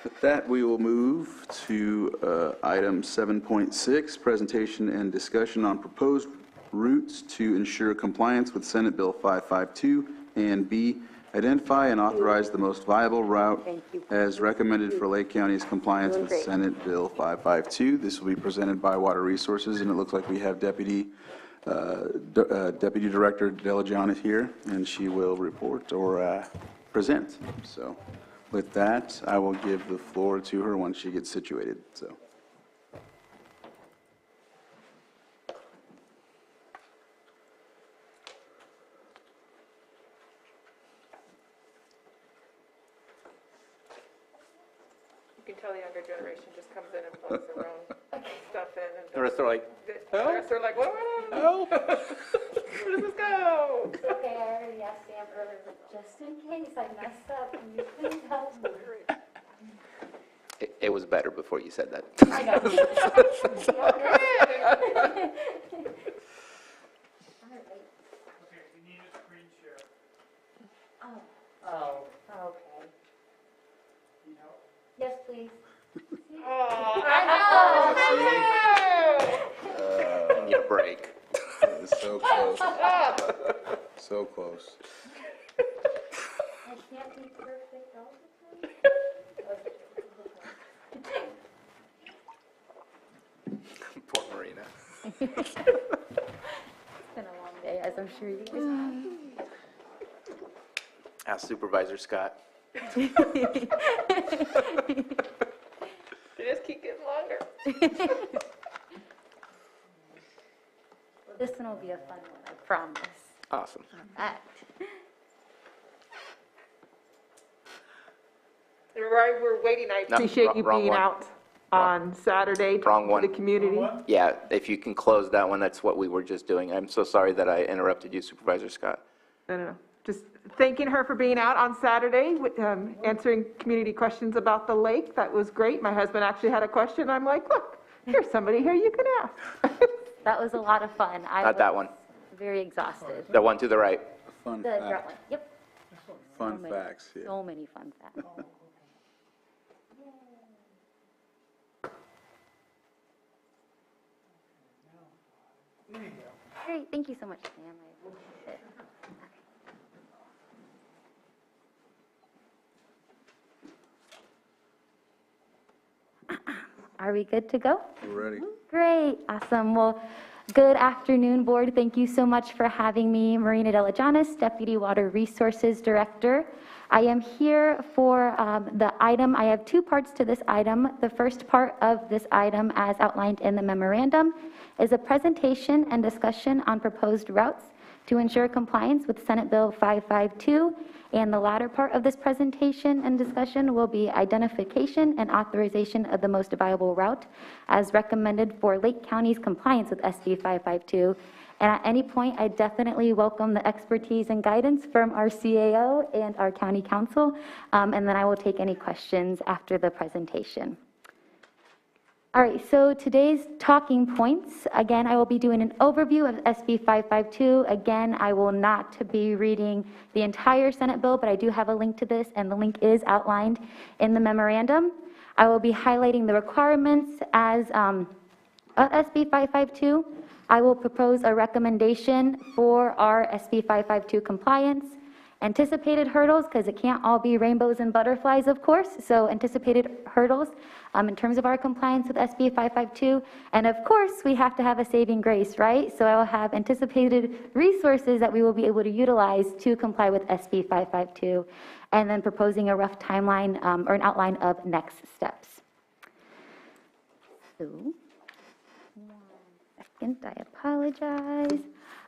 With that, we will move to item 7.6, presentation and discussion on proposed routes to ensure compliance with Senate Bill 552, and B, identify and authorize the most viable route as recommended for Lake County's compliance with Senate Bill 552. This will be presented by Water Resources, and it looks like we have Deputy Director Delajan here, and she will report or present. So with that, I will give the floor to her once she gets situated. So. You can tell the younger generation just comes in and plugs their own stuff in. And The rest are like, the rest are like, what? no. Where does this go? Okay, I already asked Sam earlier, but just in case I mess up, and you can tell me. It was better before you said that. I know. Oh, okay. Yes, please. I need a break. It's so close. So close. I can't be perfect all the time. Poor Marina. It's been a long day, as I'm sure you guys have. Ask Supervisor Scott. They just keep getting longer. Well, this one will be a fun one, I promise. Awesome. All right. Right, we're waiting. I No, appreciate you wrong being one. out on Saturday Wrong to one. the community. Yeah, if you can close that one, that's what we were just doing. I'm so sorry that I interrupted you, Supervisor Scott. No. Just thanking her for being out on Saturday, answering community questions about the lake. That was great. My husband actually had a question. I'm like, look, here's somebody here you can ask. That was a lot of fun. Not that one. Very exhausted. The one to the right. Fun The fact. drought one, yep. Fun So many- facts, yeah. So many fun facts. Great, thank you so much, Sam. I appreciate it. Are we good to go? We're ready. Great, awesome. Well, good afternoon, board. Thank you so much for having me. Marina Delajanis, Deputy Water Resources Director. I am here for the item. I have two parts to this item. The first part of this item, as outlined in the memorandum, is a presentation and discussion on proposed routes to ensure compliance with Senate Bill 552. And the latter part of this presentation and discussion will be identification and authorization of the most viable route as recommended for Lake County's compliance with SB 552. And at any point, I definitely welcome the expertise and guidance from our CAO and our county council. And then I will take any questions after the presentation. All right, so today's talking points, again, I will be doing an overview of SB 552. Again, I will not be reading the entire Senate bill, but I do have a link to this, and the link is outlined in the memorandum. I will be highlighting the requirements as SB 552. I will propose a recommendation for our SB 552 compliance. Anticipated hurdles, because it can't all be rainbows and butterflies, of course, so anticipated hurdles in terms of our compliance with SB 552. And of course, we have to have a saving grace, right? So I will have anticipated resources that we will be able to utilize to comply with SB 552, and then proposing a rough timeline or an outline of next steps. So, 1 second, I apologize.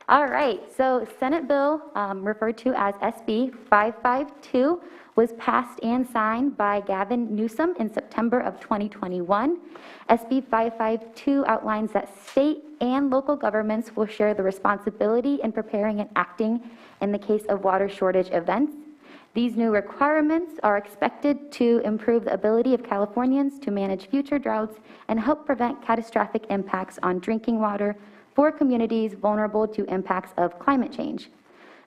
All right, so Senate bill referred to as SB 552 was passed and signed by Gavin Newsom in September of 2021. SB 552 outlines that state and local governments will share the responsibility in preparing and acting in the case of water shortage events. These new requirements are expected to improve the ability of Californians to manage future droughts and help prevent catastrophic impacts on drinking water for communities vulnerable to impacts of climate change.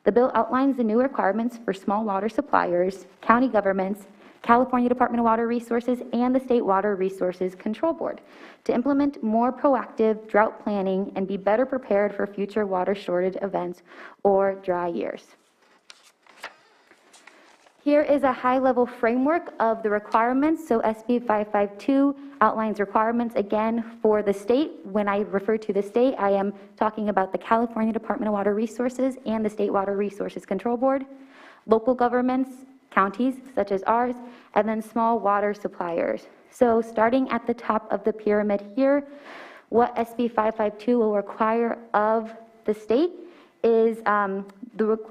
The bill outlines the new requirements for small water suppliers, county governments, California Department of Water Resources, and the State Water Resources Control Board to implement more proactive drought planning and be better prepared for future water shortage events or dry years. Here is a high-level framework of the requirements. So SB 552 outlines requirements, again, for the state. When I refer to the state, I am talking about the California Department of Water Resources and the State Water Resources Control Board, local governments, counties such as ours, and then small water suppliers. So starting at the top of the pyramid here, what SB 552 will require of the state is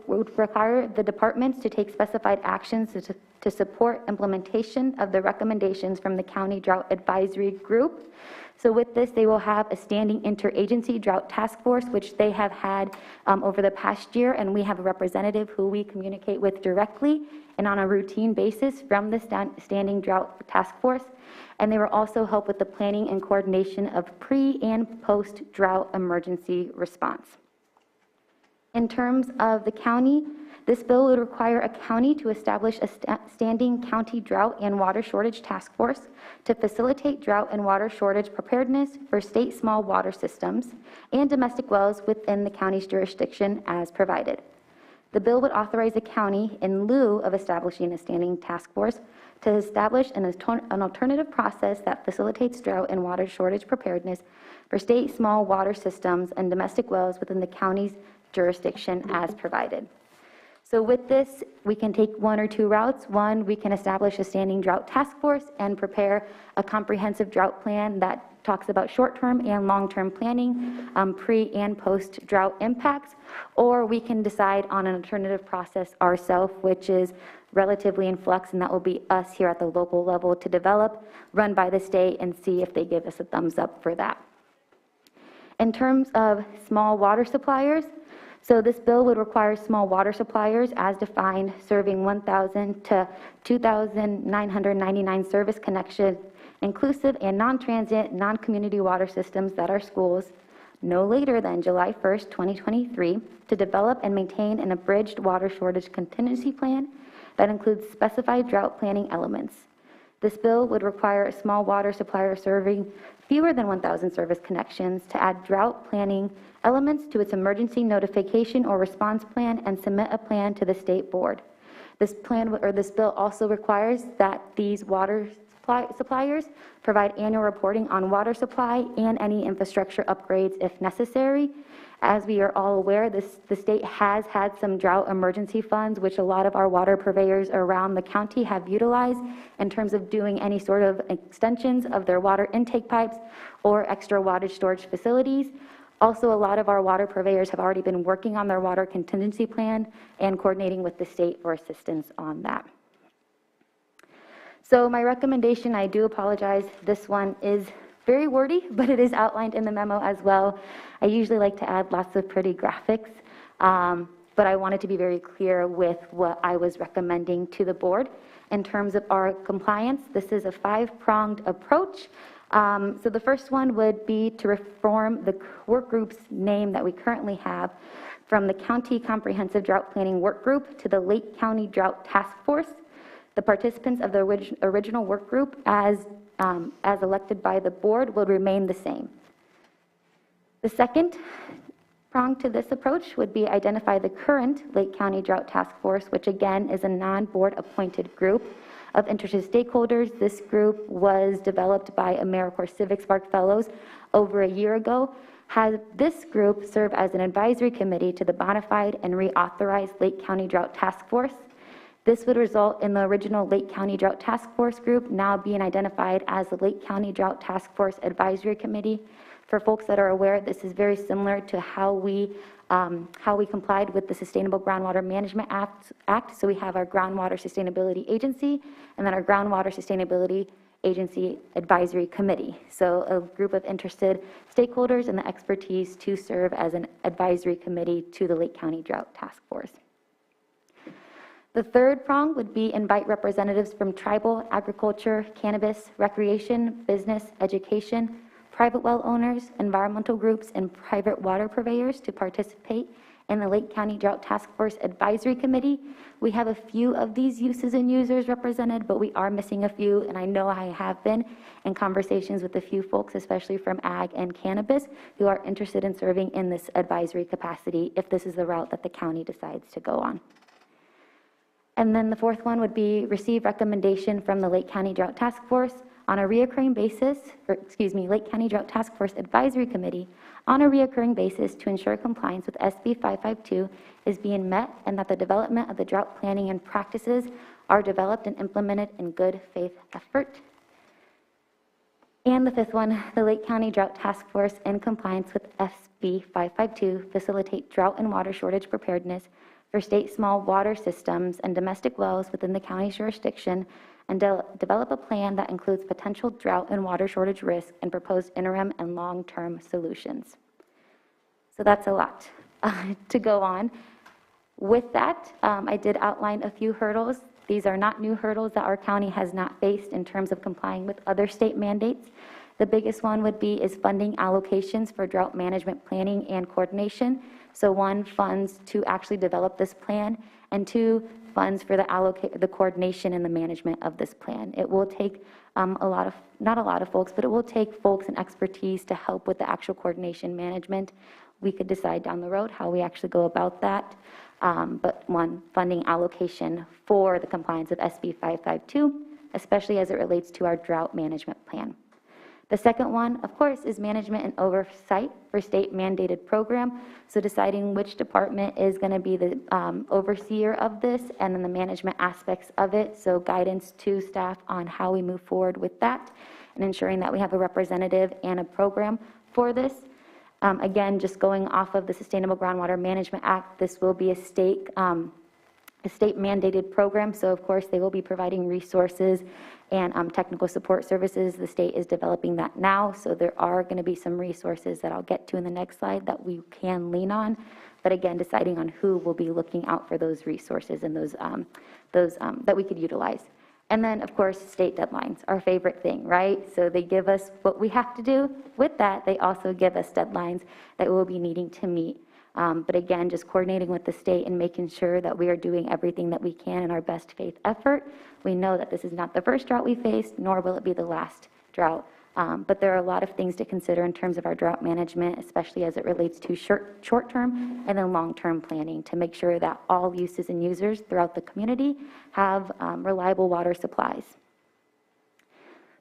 would require the departments to take specified actions to support implementation of the recommendations from the County Drought Advisory Group. So with this, they will have a standing interagency drought task force, which they have had over the past year, and we have a representative who we communicate with directly and on a routine basis from the standing drought task force. And they will also help with the planning and coordination of pre- and post-drought emergency response. In terms of the county, this bill would require a county to establish a standing county drought and water shortage task force to facilitate drought and water shortage preparedness for state small water systems and domestic wells within the county's jurisdiction as provided. The bill would authorize a county, in lieu of establishing a standing task force, to establish an alternative process that facilitates drought and water shortage preparedness for state small water systems and domestic wells within the county's jurisdiction as provided. So with this, we can take one or two routes. One, we can establish a standing drought task force and prepare a comprehensive drought plan that talks about short-term and long-term planning, pre- and post-drought impacts, or we can decide on an alternative process ourselves, which is relatively in flux, and that will be us here at the local level to develop, run by the state, and see if they give us a thumbs up for that. In terms of small water suppliers, so this bill would require small water suppliers as defined serving 1,000 to 2,999 service connections, inclusive and non-transient, non-community water systems that are schools, no later than July 1st, 2023, to develop and maintain an abridged water shortage contingency plan that includes specified drought planning elements. This bill would require a small water supplier serving fewer than 1,000 service connections to add drought planning elements to its emergency notification or response plan and submit a plan to the state board. This plan or this bill also requires that these water suppliers provide annual reporting on water supply and any infrastructure upgrades if necessary. As we are all aware, the state has had some drought emergency funds, which a lot of our water purveyors around the county have utilized in terms of doing any sort of extensions of their water intake pipes or extra wattage storage facilities. Also, a lot of our water purveyors have already been working on their water contingency plan and coordinating with the state for assistance on that. So my recommendation, I do apologize, this one is very wordy, but it is outlined in the memo as well. I usually like to add lots of pretty graphics, but I wanted to be very clear with what I was recommending to the board. In terms of our compliance, this is a 5-pronged approach. So the first one would be to reform the work group's name that we currently have from the County Comprehensive Drought Planning Work Group to the Lake County Drought Task Force. The participants of the original work group, as elected by the board, will remain the same. The second prong to this approach would be identify the current Lake County Drought Task Force, which again is a non-board appointed group of interested stakeholders. This group was developed by AmeriCorps Civic Spark Fellows over a year ago. Had this group serve as an advisory committee to the bona fide and reauthorized Lake County Drought Task Force. This would result in the original Lake County Drought Task Force group now being identified as the Lake County Drought Task Force Advisory Committee. For folks that are aware, this is very similar to how we complied with the Sustainable Groundwater Management Act. So we have our Groundwater Sustainability Agency and then our Groundwater Sustainability Agency Advisory Committee. So a group of interested stakeholders and the expertise to serve as an advisory committee to the Lake County Drought Task Force. The third prong would be invite representatives from tribal, agriculture, cannabis, recreation, business, education, private well owners, environmental groups, and private water purveyors to participate in the Lake County Drought Task Force Advisory Committee. We have a few of these uses and users represented, but we are missing a few, and I know I have been in conversations with a few folks, especially from ag and cannabis, who are interested in serving in this advisory capacity if this is the route that the county decides to go on. And then the fourth one would be receive recommendation from the Lake County Drought Task Force on a reoccurring basis, Lake County Drought Task Force Advisory Committee on a reoccurring basis to ensure compliance with SB 552 is being met and that the development of the drought planning and practices are developed and implemented in good faith effort. And the fifth one, the Lake County Drought Task Force in compliance with SB 552 facilitate drought and water shortage preparedness for state small water systems and domestic wells within the county's jurisdiction and develop a plan that includes potential drought and water shortage risk and proposed interim and long-term solutions. So that's a lot to go on. With that, I did outline a few hurdles. These are not new hurdles that our county has not faced in terms of complying with other state mandates. The biggest one would be is funding allocations for drought management planning and coordination. So one, funds to actually develop this plan, and two, funds for the coordination and the management of this plan. It will take not a lot of folks, but it will take folks and expertise to help with the actual coordination management. We could decide down the road how we actually go about that. But one, funding allocation for the compliance of SB 552, especially as it relates to our drought management plan. The second one, of course, is management and oversight for state mandated program. So deciding which department is going to be the overseer of this and then the management aspects of it. So guidance to staff on how we move forward with that and ensuring that we have a representative and a program for this. Again, just going off of the Sustainable Groundwater Management Act, this will be a state mandated program. So of course they will be providing resources and technical support services. The state is developing that now, so there are going to be some resources that I'll get to in the next slide that we can lean on. But again, deciding on who will be looking out for those resources and those that we could utilize. And then, of course, state deadlines, our favorite thing, right? So they give us what we have to do. With that, they also give us deadlines that we'll be needing to meet. But again, just coordinating with the state and making sure that we are doing everything that we can in our best faith effort. We know that this is not the first drought we faced, nor will it be the last drought. But there are a lot of things to consider in terms of our drought management, especially as it relates to short-term and then long-term planning to make sure that all uses and users throughout the community have reliable water supplies.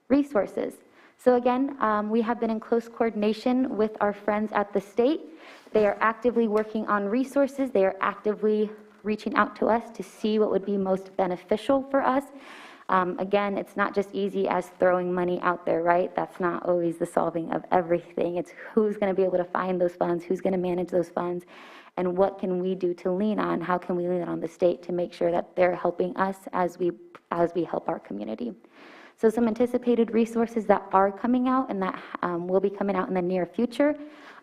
Resources. So again, we have been in close coordination with our friends at the state. They are actively working on resources. They are actively reaching out to us to see what would be most beneficial for us. Again, it's not just easy as throwing money out there, right? That's not always the solving of everything. It's who's going to be able to find those funds, who's going to manage those funds, and what can we do to lean on? How can we lean on the state to make sure that they're helping us as we help our community? So some anticipated resources that are coming out and that will be coming out in the near future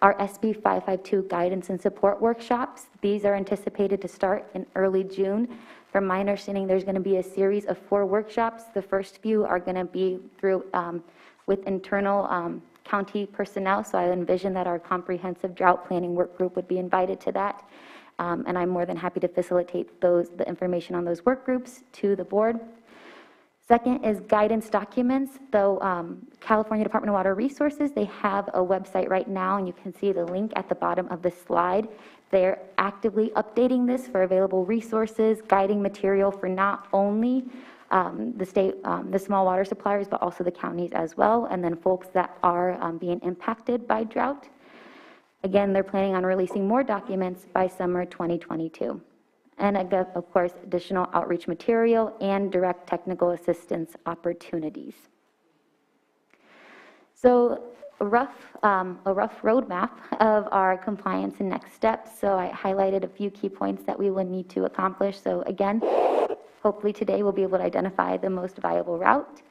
are SB 552 guidance and support workshops. These are anticipated to start in early June. From my understanding, there's going to be a series of 4 workshops. The first few are going to be through with internal county personnel. So I envision that our comprehensive drought planning work group would be invited to that. And I'm more than happy to facilitate the information on those work groups to the board. Second is guidance documents. Though California Department of Water Resources, they have a website right now, and you can see the link at the bottom of the slide. They're actively updating this for available resources, guiding material for not only the state, the small water suppliers, but also the counties as well, and then folks that are being impacted by drought. Again, they're planning on releasing more documents by summer 2022. And of course, additional outreach material and direct technical assistance opportunities. So a rough roadmap of our compliance and next steps. So I highlighted a few key points that we will need to accomplish. So again, hopefully today we'll be able to identify the most viable route,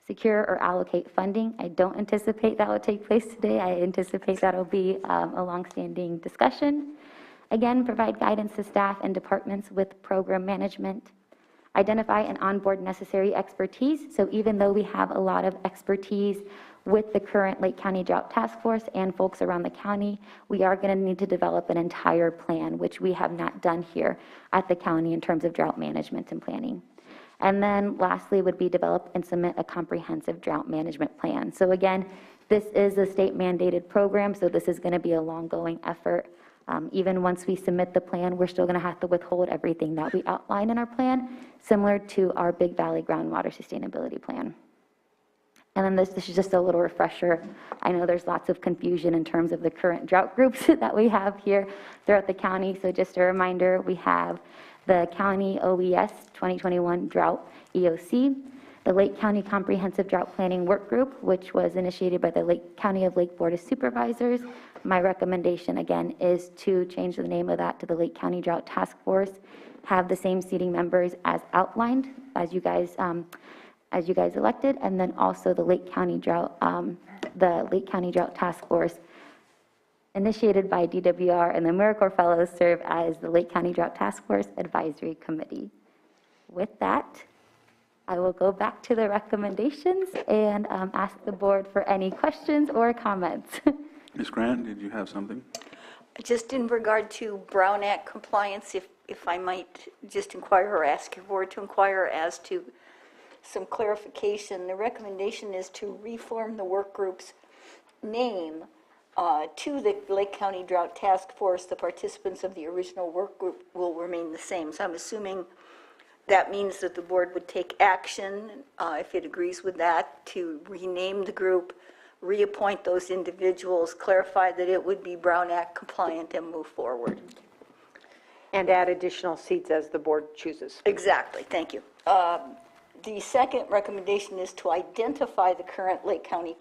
secure or allocate funding. I don't anticipate that will take place today. I anticipate that will be a longstanding discussion. Again, provide guidance to staff and departments with program management. Identify and onboard necessary expertise. So even though we have a lot of expertise with the current Lake County Drought Task Force and folks around the county, we are going to need to develop an entire plan, which we have not done here at the county in terms of drought management and planning. And then lastly would be develop and submit a comprehensive drought management plan. So again, this is a state mandated program, so this is going to be a long going effort. Even once we submit the plan, we're still going to have to withhold everything that we outline in our plan, similar to our Big Valley Groundwater Sustainability Plan. And then this is just a little refresher. I know there's lots of confusion in terms of the current drought groups that we have here throughout the county. So just a reminder, we have the County OES 2021 Drought EOC, the Lake County Comprehensive Drought Planning Work Group, which was initiated by the Lake County of Lake Board of Supervisors. My recommendation, again, is to change the name of that to the Lake County Drought Task Force, have the same seating members as outlined, as you guys elected, and then also the Lake County Drought Task Force, initiated by DWR, and the AmeriCorps Fellows serve as the Lake County Drought Task Force Advisory Committee. With that, I will go back to the recommendations and ask the board for any questions or comments. Ms. Grant, did you have something? Just in regard to Brown Act compliance, if I might just inquire or ask your board to inquire as to some clarification. The recommendation is to reform the work group's name to the Lake County Drought Task Force. The participants of the original work group will remain the same. So I'm assuming that means that the board would take action, if it agrees with that, to rename the group, reappoint those individuals, clarify that it would be Brown Act compliant, and move forward. And add additional seats as the board chooses. Exactly, thank you. The second recommendation is to identify the current Lake County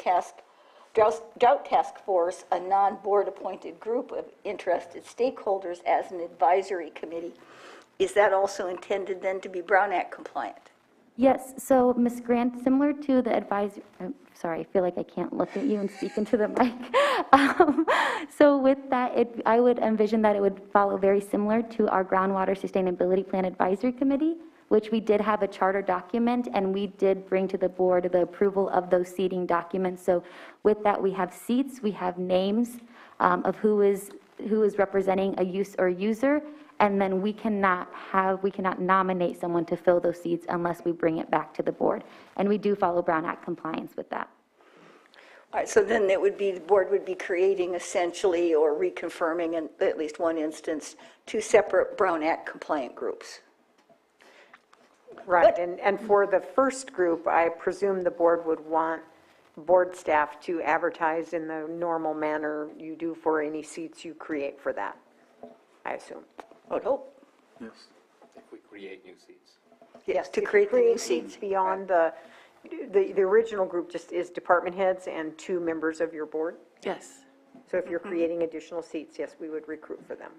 Drought Task Force, a non-board appointed group of interested stakeholders, as an advisory committee. Is that also intended then to be Brown Act compliant? Yes, so Ms. Grant, similar to the advisory, sorry, I feel like I can't look at you and speak into the mic. So with that, I would envision that it would follow very similar to our Groundwater Sustainability Plan Advisory Committee, which we did have a charter document, and we did bring to the board the approval of those seating documents. So with that, we have seats, we have names of who is representing a use or user, and then we cannot nominate someone to fill those seats unless we bring it back to the board. And we do follow Brown Act compliance with that. All right, so then it would be, the board would be creating essentially, or reconfirming in at least one instance, two separate Brown Act compliant groups. Right, and for the first group, I presume the board would want board staff to advertise in the normal manner you do for any seats you create for that, I assume. I would hope. Yes. If we create new seats. Yes, to create the new seats. Beyond the original group just is department heads and 2 members of your board? Yes. So if you're creating additional seats, yes, we would recruit for them.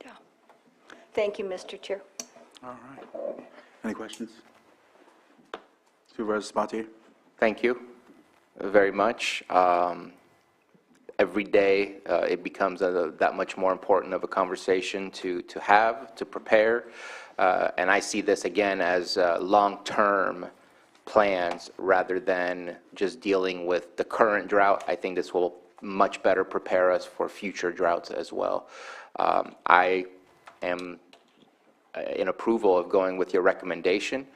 Yeah. Thank you, Mr. Chair. All right. Any questions? Supervisor Sabatier? Thank you very much. Every day it becomes that much more important of a conversation to have, to prepare. And I see this again as long-term plans rather than just dealing with the current drought. I think this will much better prepare us for future droughts as well. I am in approval of going with your recommendation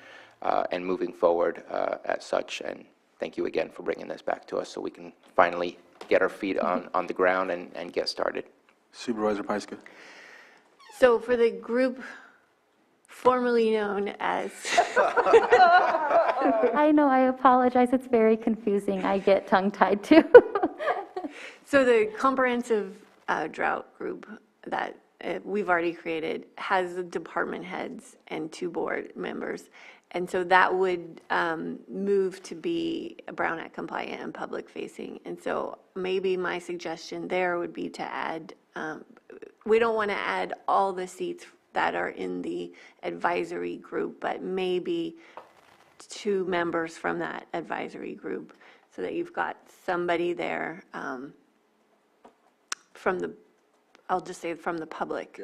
and moving forward as such. And thank you again for bringing this back to us so we can finally get our feet on the ground and get started. Supervisor Pyska. So for the group formerly known as, I know, I apologize, it's very confusing. I get tongue-tied too. so the comprehensive drought group that we've already created has the department heads and 2 board members. And so that would move to be Brown Act compliant and public facing. And so maybe my suggestion there would be to add, we don't want to add all the seats that are in the advisory group, but maybe 2 members from that advisory group so that you've got somebody there from the, I'll just say from the public,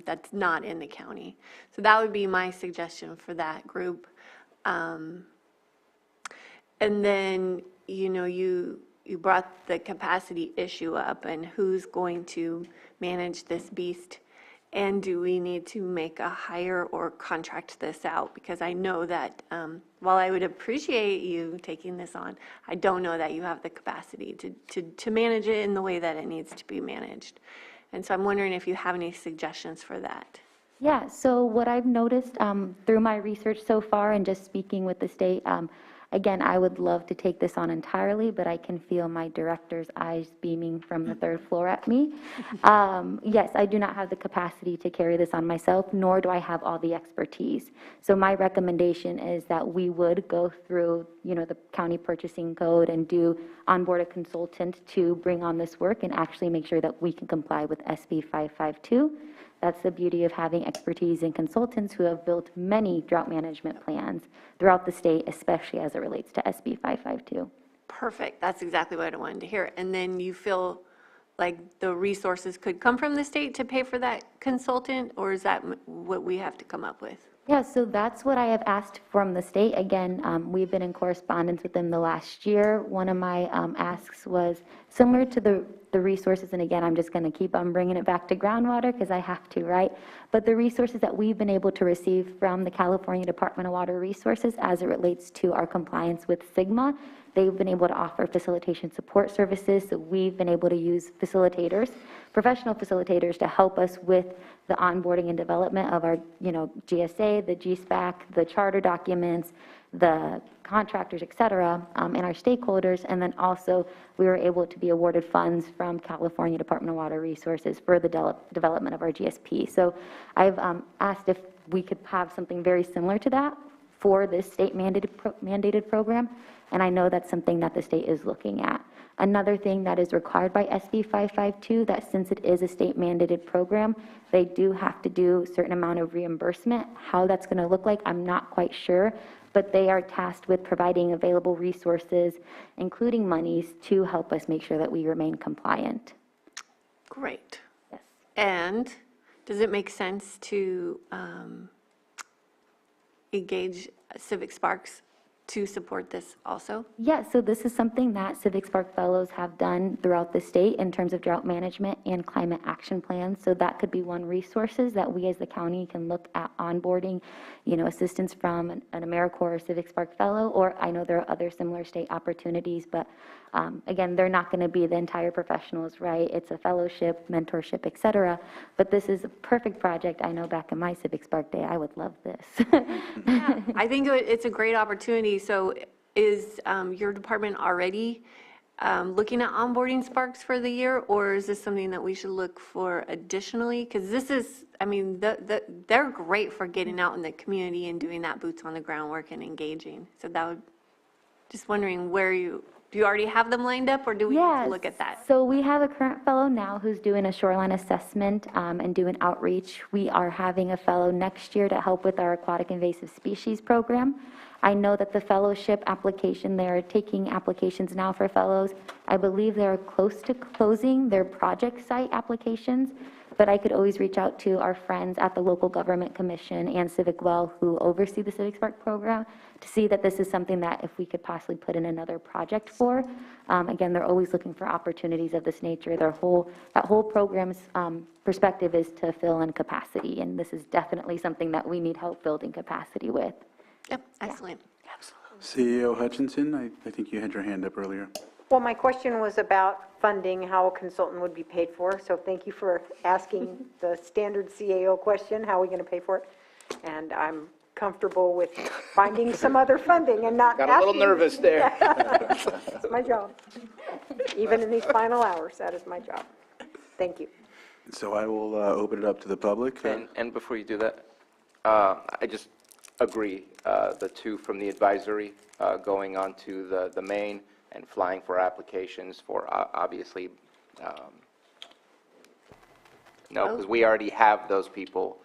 that's not in the county. So that would be my suggestion for that group. And then, you know, you brought the capacity issue up and who's going to manage this beast. And do we need to make a hire or contract this out? Because I know that while I would appreciate you taking this on, I don't know that you have the capacity to manage it in the way that it needs to be managed. And so I'm wondering if you have any suggestions for that. Yeah, so what I've noticed through my research so far and just speaking with the state, again, I would love to take this on entirely, but I can feel my director's eyes beaming from the 3rd floor at me. Yes, I do not have the capacity to carry this on myself, nor do I have all the expertise. So my recommendation is that we would go through, you know, the county purchasing code and onboard a consultant to bring on this work and actually make sure that we can comply with SB 552. That's the beauty of having expertise in consultants who have built many drought management plans throughout the state, especially as it relates to SB 552. Perfect. That's exactly what I wanted to hear. And then you feel like the resources could come from the state to pay for that consultant, or is that what we have to come up with? Yeah, so that's what I have asked from the state. Again, we've been in correspondence with them the last year. One of my asks was similar to the resources, and again, I'm just going to keep on bringing it back to groundwater because I have to, right? But the resources that we've been able to receive from the California Department of Water Resources as it relates to our compliance with SGMA, they've been able to offer facilitation support services. So we've been able to use facilitators, professional facilitators, to help us with the onboarding and development of our, you know, GSA, the GSPAC, the charter documents, the contractors, et cetera, and our stakeholders. And then also we were able to be awarded funds from California Department of Water Resources for the development of our GSP. So I've asked if we could have something very similar to that for this state mandated program. And I know that's something that the state is looking at. Another thing that is required by SB 552, that since it is a state mandated program, they do have to do a certain amount of reimbursement. How that's going to look like, I'm not quite sure, but they are tasked with providing available resources, including monies, to help us make sure that we remain compliant. Great. Yes. And does it make sense to engage Civic Sparks to support this also? Yeah, so this is something that Civic Spark Fellows have done throughout the state in terms of drought management and climate action plans. So that could be one resources that we as the county can look at onboarding, you know, assistance from an AmeriCorps or Civic Spark Fellow, or I know there are other similar state opportunities, but again, they're not going to be the entire professionals, right? It's a fellowship, mentorship, et cetera. But this is a perfect project. I know back in my Civic Spark day, I would love this. Yeah, I think it's a great opportunity. So is your department already looking at onboarding Sparks for the year, or is this something that we should look for additionally? Because this is, I mean, they're great for getting out in the community and doing that boots on the ground work and engaging. So that would, just wondering where do you already have them lined up, or do we need to look at that? So we have a current fellow now who's doing a shoreline assessment and doing outreach. We are having a fellow next year to help with our aquatic invasive species program. I know that the fellowship application, they're taking applications now for fellows. I believe they're close to closing their project site applications but I could always reach out to our friends at the Local Government Commission and Civic Well who oversee the Civic Spark program to see that this is something that if we could possibly put in another project for. Again, they're always looking for opportunities of this nature. That whole program's perspective is to fill in capacity, and this is definitely something that we need help building capacity with. Yep, excellent. CEO Hutchinson, I think you had your hand up earlier. Well, my question was about funding, how a consultant would be paid for, so thank you for asking the standard CAO question, how are we going to pay for it? And I'm comfortable with finding some other funding and not Got a little nervous there. That's my job. Even in these final hours, that is my job. Thank you. So I will open it up to the public. And before you do that, I just agree, the two from the advisory going on to the main and flying for applications for obviously, no, because we already have those people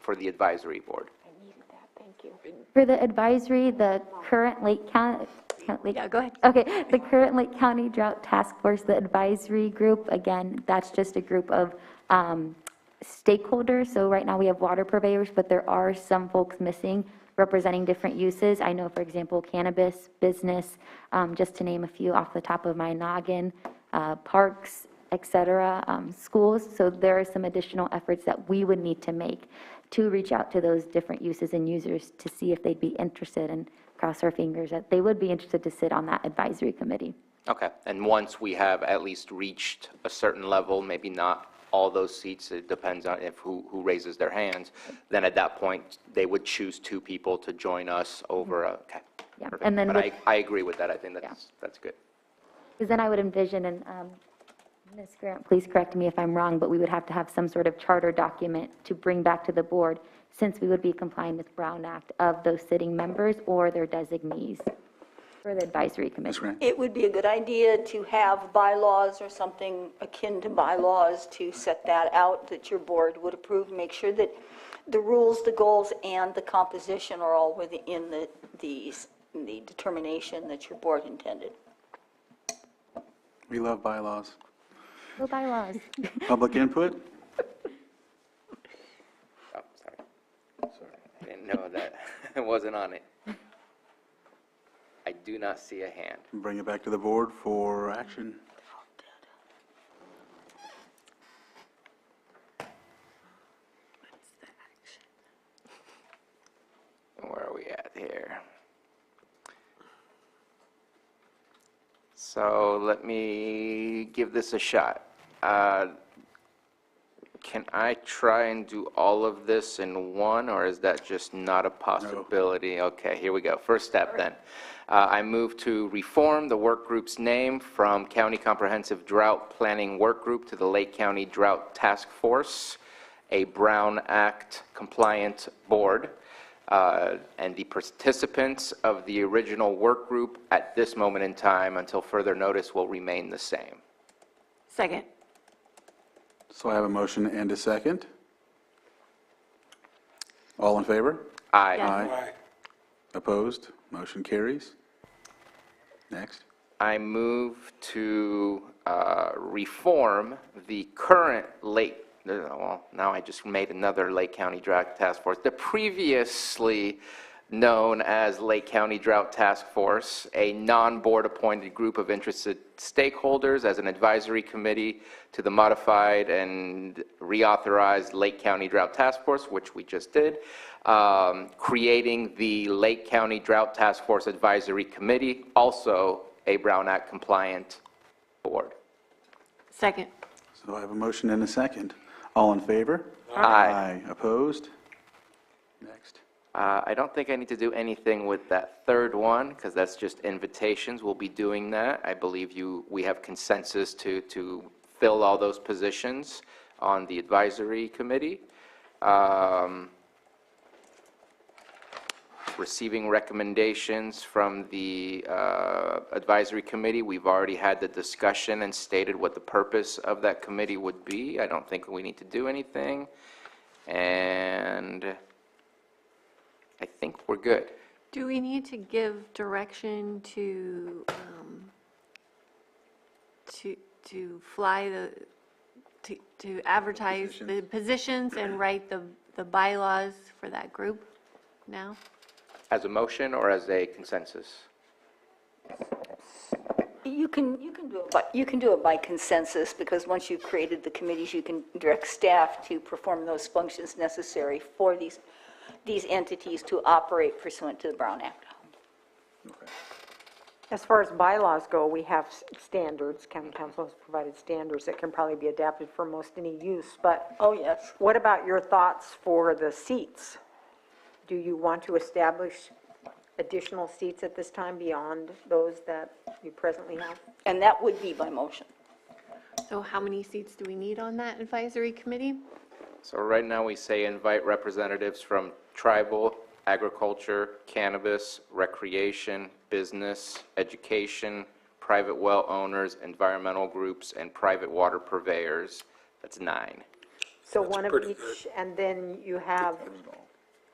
for the advisory board. I needed that, thank you. For the advisory, the current Lake County, go ahead. Okay, the current Lake County Drought Task Force, the advisory group, again, that's just a group of stakeholders. So right now we have water purveyors, but there are some folks missing representing different uses. I know, for example, cannabis, business, just to name a few off the top of my noggin, parks, et cetera, schools. So there are some additional efforts that we would need to make to reach out to those different uses and users to see if they'd be interested, and cross our fingers that they would be interested to sit on that advisory committee. Okay, and once we have at least reached a certain level, maybe not all those seats, it depends on if who raises their hands, then at that point, they would choose two people to join us over okay. Yeah, Perfect. and then But I agree with that, I think that's good. because then I would envision, and Ms. Grant, please correct me if I'm wrong, but we would have to have some sort of charter document to bring back to the board, since we would be complying with Brown Act, of those sitting members or their designees for the advisory committee. It would be a good idea to have bylaws or something akin to bylaws to set that out, that your board would approve, make sure that the rules, the goals, and the composition are all within the determination that your board intended. We love bylaws. Go bylaws. Public input? Oh, sorry. I didn't know that. I wasn't on it. I do not see a hand. Bring it back to the board for action. Where are we at here? So let me give this a shot. Can I try and do all of this in one, or is that just not a possibility? No. Okay, here we go. First step then. I move to reform the work group's name from County Comprehensive Drought Planning Work Group to the Lake County Drought Task Force, a Brown Act compliant board. And the participants of the original work group at this moment in time until further notice will remain the same. Second. So I have a motion and a second. All in favor? Aye. Yes. Aye. Opposed? Motion carries. Next. I move to reform the current Lake, well, now I just made another Lake County Drought Task Force. The previously known as Lake County Drought Task Force, a non-board appointed group of interested stakeholders as an advisory committee to the modified and reauthorized Lake County Drought Task Force, which we just did, creating the Lake County Drought Task Force Advisory Committee, also a Brown Act compliant board. Second. So I have a motion and a second. All in favor? Aye. Opposed? Next. I don't think I need to do anything with that third one, because that's just invitations. We'll be doing that. I believe we have consensus to fill all those positions on the advisory committee. Receiving recommendations from the advisory committee. We've already had the discussion and stated what the purpose of that committee would be. I don't think we need to do anything. And I think we're good. Do we need to give direction to to advertise the positions and write the bylaws for that group now? As a motion or as a consensus? You can do it by consensus, because once you've created the committees, you can direct staff to perform those functions necessary for these entities to operate pursuant to the Brown Act. As far as bylaws go, we have standards. County Council has provided standards that can probably be adapted for most any use, but. Oh, yes. What about your thoughts for the seats? Do you want to establish additional seats at this time beyond those that you presently have? And that would be by motion. So how many seats do we need on that advisory committee? So right now we say invite representatives from tribal, agriculture, cannabis, recreation, business, education, private well owners, environmental groups, and private water purveyors. That's 9. So one of each, and then you have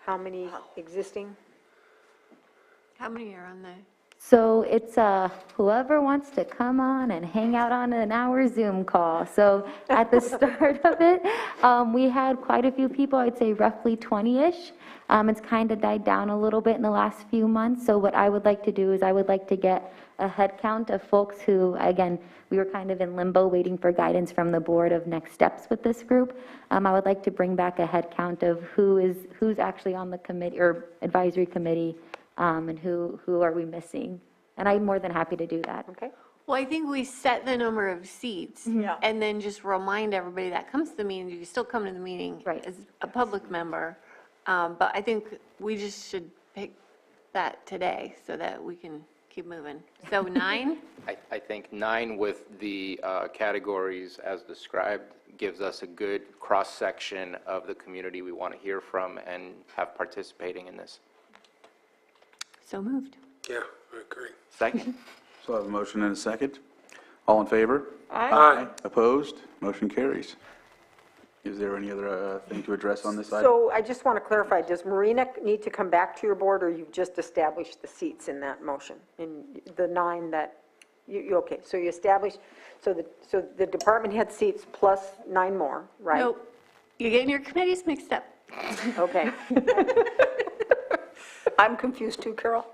how many existing? How many are on there? So it's whoever wants to come on and hang out on an hour Zoom call. So at the start of it, we had quite a few people, I'd say roughly 20-ish. It's kind of died down a little bit in the last few months. So what I would like to do is I would like to get a head count of folks who, again, we were kind of in limbo waiting for guidance from the board of next steps with this group. I would like to bring back a head count of who's actually on the committee or advisory committee, and who are we missing? And I'm more than happy to do that. Okay. Well, I think we set the number of seats. Yeah. And then just remind everybody that comes to the meeting, you can still come to the meeting as a public member. But I think we just should pick that today so that we can keep moving. So 9? I think 9 with the categories as described gives us a good cross-section of the community we want to hear from and have participating in this. So moved. Yeah, I agree. Second. So I have a motion and a second. All in favor? Aye. Opposed? Motion carries. Is there any other thing to address on this item? So I just want to clarify, does Marina need to come back to your board, or you've just established the seats in that motion? In the 9 that, okay, so you established, so the department head seats plus 9 more, right? Nope. You're getting your committees mixed up. Okay. I'm confused too, Carol.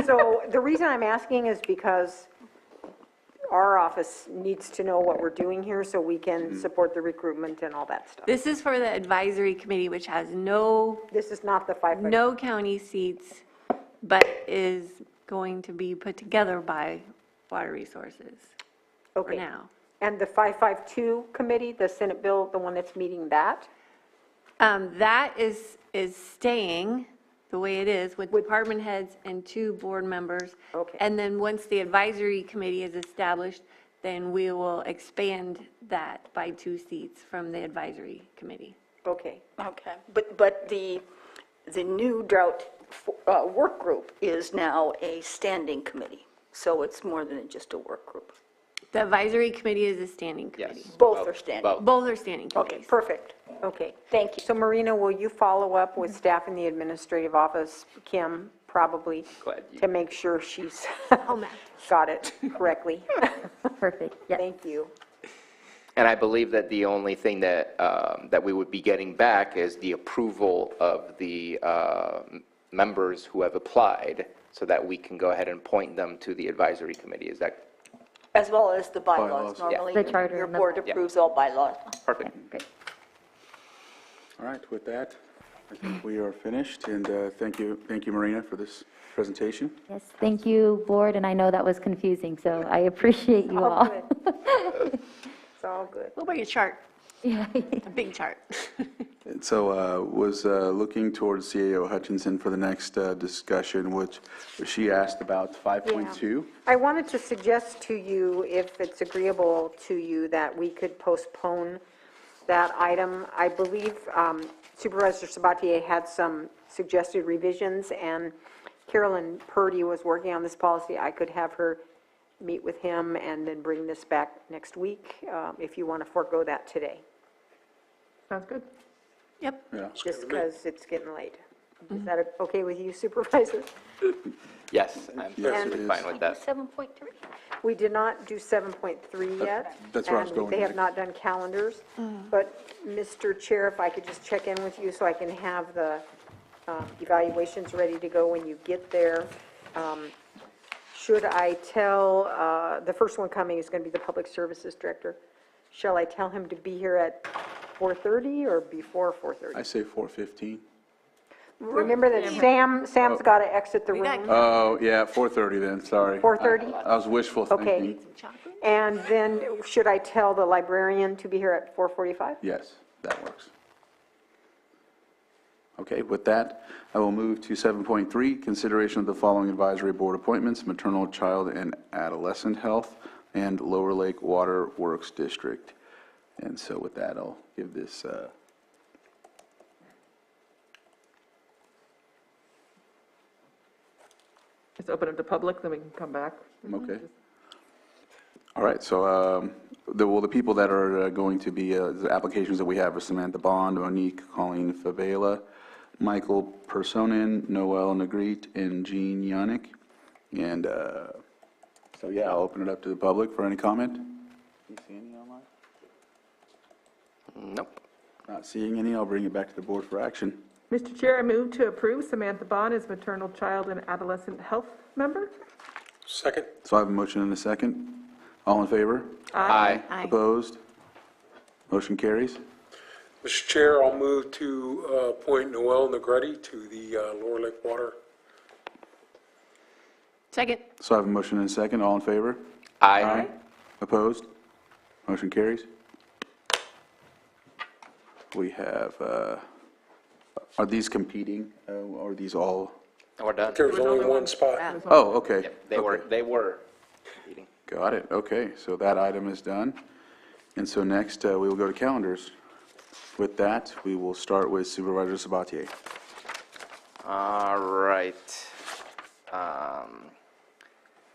So the reason I'm asking is because our office needs to know what we're doing here so we can support the recruitment and all that stuff. This is for the advisory committee, which has no, This is not the 5. no county seats, but is going to be put together by Water Resources for Okay. now. And the 552 committee, the Senate bill, the one that's meeting that? That is staying the way it is with department heads and 2 board members. Okay. And then once the advisory committee is established, then we will expand that by 2 seats from the advisory committee. Okay. Okay. But the new drought work group is now a standing committee, so it's more than just a work group. The advisory committee is a standing committee. Yes. Both are standing. Both are standing Okay, committees. perfect. Okay. Thank you. So Marina, will you follow up with staff in the administrative office, Kim, probably, Glad you- to make sure she's Oh, Matt. got it correctly? Perfect, yes. Thank you. And I believe that the only thing that, that we would be getting back is the approval of the members who have applied so that we can go ahead and appoint them to the advisory committee. Is that As well as the bylaws. Bylaws. Normally, The charter your and the- board approves all bylaws. perfect? Great. All right, with that, I think we are finished, and thank you, Marina, for this presentation. Yes, thank you, board, and I know that was confusing, so I appreciate you all. It's all good. What about your chart? Yeah. A big chart. And so was looking towards CAO Hutchinson for the next discussion, which she asked about 5.2. I wanted to suggest to you, if it's agreeable to you, that we could postpone that item. I believe Supervisor Sabatier had some suggested revisions, and Carolyn Purdy was working on this policy. I could have her meet with him and then bring this back next week, if you want to forego that today, Sounds good. Yep. Yeah. just because it's getting late. Is that okay with you, Supervisor? Yes, I'm perfectly fine with that. 7.3? We did not do 7.3 yet. That's where I was and going they have next. not done calendars. But, Mr. Chair, if I could just check in with you so I can have the evaluations ready to go when you get there. Should I tell, the first one coming is going to be the Public Services Director. Shall I tell him to be here at 4:30 or before 4:30? I say 4:15. Remember that Sam's got to exit the room. Oh, yeah, 4:30 then, sorry. 4:30? I was wishful Okay. thinking. And then should I tell the librarian to be here at 4:45? Yes, that works. Okay, with that, I will move to 7.3, consideration of the following advisory board appointments: Maternal, Child, and Adolescent Health, and Lower Lake Water Works District. And so with that, I'll give this, Just open it to public, then we can come back. okay. All right, so the people that are going to be, the applications that we have are Samantha Bond, Monique Colleen Fabela, Michael Personin, Noel Negrete, and Jean Yannick. And so, yeah, I'll open it up to the public for any comment. Do you see any online? Nope. Not seeing any, I'll bring it back to the board for action. Mr. Chair, I move to approve Samantha Bond as maternal, child, and adolescent health member. Second? So I have a motion and a second. All in favor? Aye. Opposed? Motion carries. Mr. Chair, I'll move to appoint Noel Negrete to the Lower Lake Water. Second. So I have a motion and a second. All in favor? Aye. Opposed? Motion carries. We have, are these competing, or are these all? We're done. There's only one spot. Oh, okay. They were. Got it, okay, so that item is done. And so next, we will go to calendars. With that, we will start with Supervisor Sabatier. All right.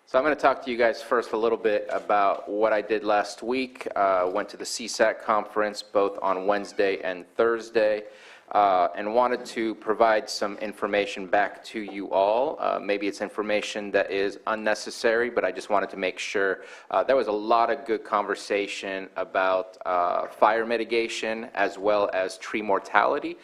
So I'm going to talk to you guys first a little bit about what I did last week. Went to the CSAC conference both on Wednesday and Thursday, and wanted to provide some information back to you all. Maybe it's information that is unnecessary, but I just wanted to make sure. There was a lot of good conversation about fire mitigation as well as tree mortality.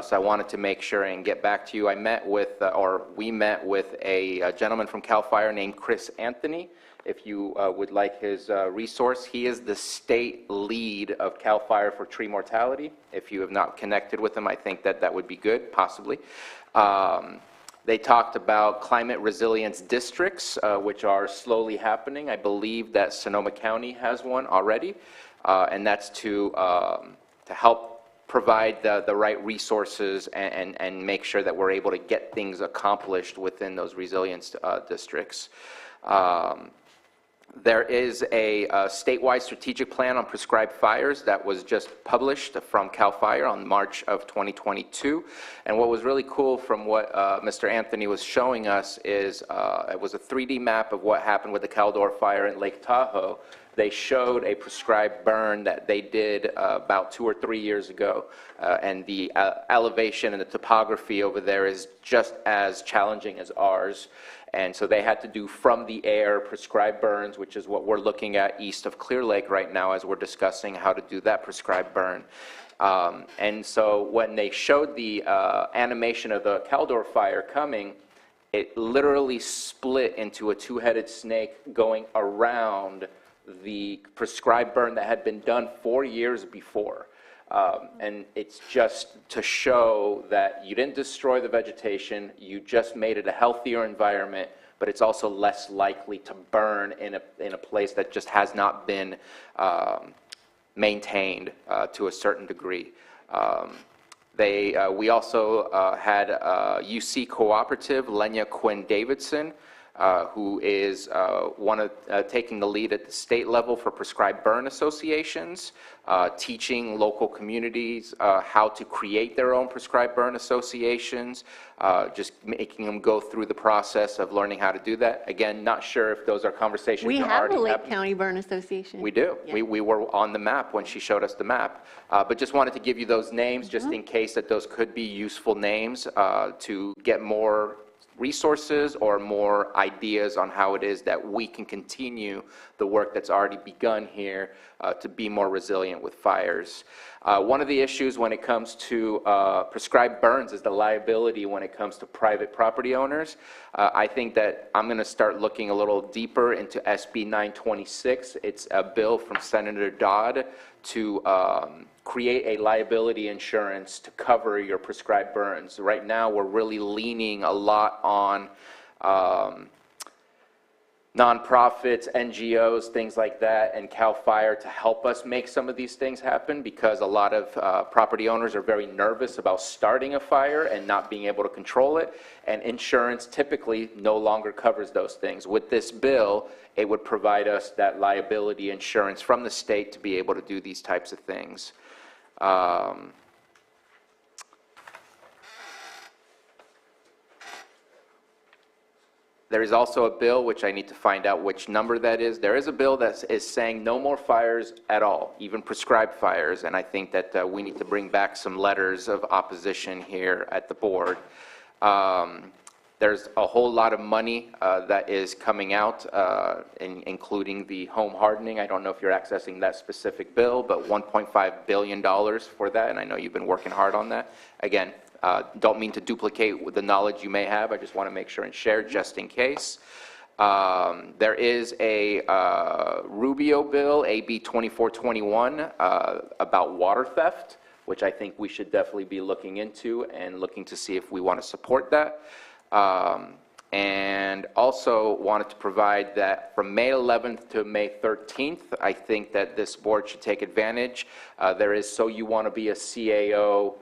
So I wanted to make sure and get back to you. I met with, or we met with a gentleman from CAL FIRE named Chris Anthony. If you would like his resource, he is the state lead of CAL FIRE for tree mortality. If you have not connected with him, I think that that would be good, possibly. They talked about climate resilience districts, which are slowly happening. I believe that Sonoma County has one already, and that's to help provide the right resources and make sure that we're able to get things accomplished within those resilience districts. There is a statewide strategic plan on prescribed fires that was just published from CAL FIRE on March of 2022. And what was really cool from what Mr. Anthony was showing us is it was a 3D map of what happened with the Caldor fire in Lake Tahoe. They showed a prescribed burn that they did about 2 or 3 years ago, and the elevation and the topography over there is just as challenging as ours. And so they had to do from the air prescribed burns, which is what we're looking at east of Clear Lake right now as we're discussing how to do that prescribed burn. And so when they showed the animation of the Caldor fire coming, it literally split into a two-headed snake going around the prescribed burn that had been done 4 years before. And it's just to show that you didn't destroy the vegetation, you just made it a healthier environment, but it's also less likely to burn in a place that just has not been maintained to a certain degree. We also had UC Cooperative, Lenya Quinn Davidson, who is taking the lead at the state level for prescribed burn associations, teaching local communities how to create their own prescribed burn associations, just making them go through the process of learning how to do that. Again, not sure if those are conversations We that have already a Lake happened. County Burn Association. We do. Yeah. We were on the map when she showed us the map. But just wanted to give you those names just in case that those could be useful names to get more resources or more ideas on how it is that we can continue the work that's already begun here to be more resilient with fires. One of the issues when it comes to prescribed burns is the liability when it comes to private property owners. I think that I'm going to start looking a little deeper into SB 926. It's a bill from Senator Dodd to create a liability insurance to cover your prescribed burns. Right now, we're really leaning a lot on nonprofits, NGOs, things like that, and CAL FIRE to help us make some of these things happen, because a lot of property owners are very nervous about starting a fire and not being able to control it, and insurance typically no longer covers those things. With this bill, it would provide us that liability insurance from the state to be able to do these types of things. There is also a bill, which I need to find out which number that is. There is a bill that is saying no more fires at all, even prescribed fires, and I think that we need to bring back some letters of opposition here at the board. There's a whole lot of money that is coming out, including the home hardening. I don't know if you're accessing that specific bill, but $1.5 billion for that, and I know you've been working hard on that. Again, don't mean to duplicate the knowledge you may have. I just want to make sure and share just in case. There is a Rubio bill, AB 2421, about water theft, which I think we should definitely be looking into and looking to see if we want to support that. And also wanted to provide that from May 11th to May 13th, I think that this board should take advantage. There is So You Want to Be a CAO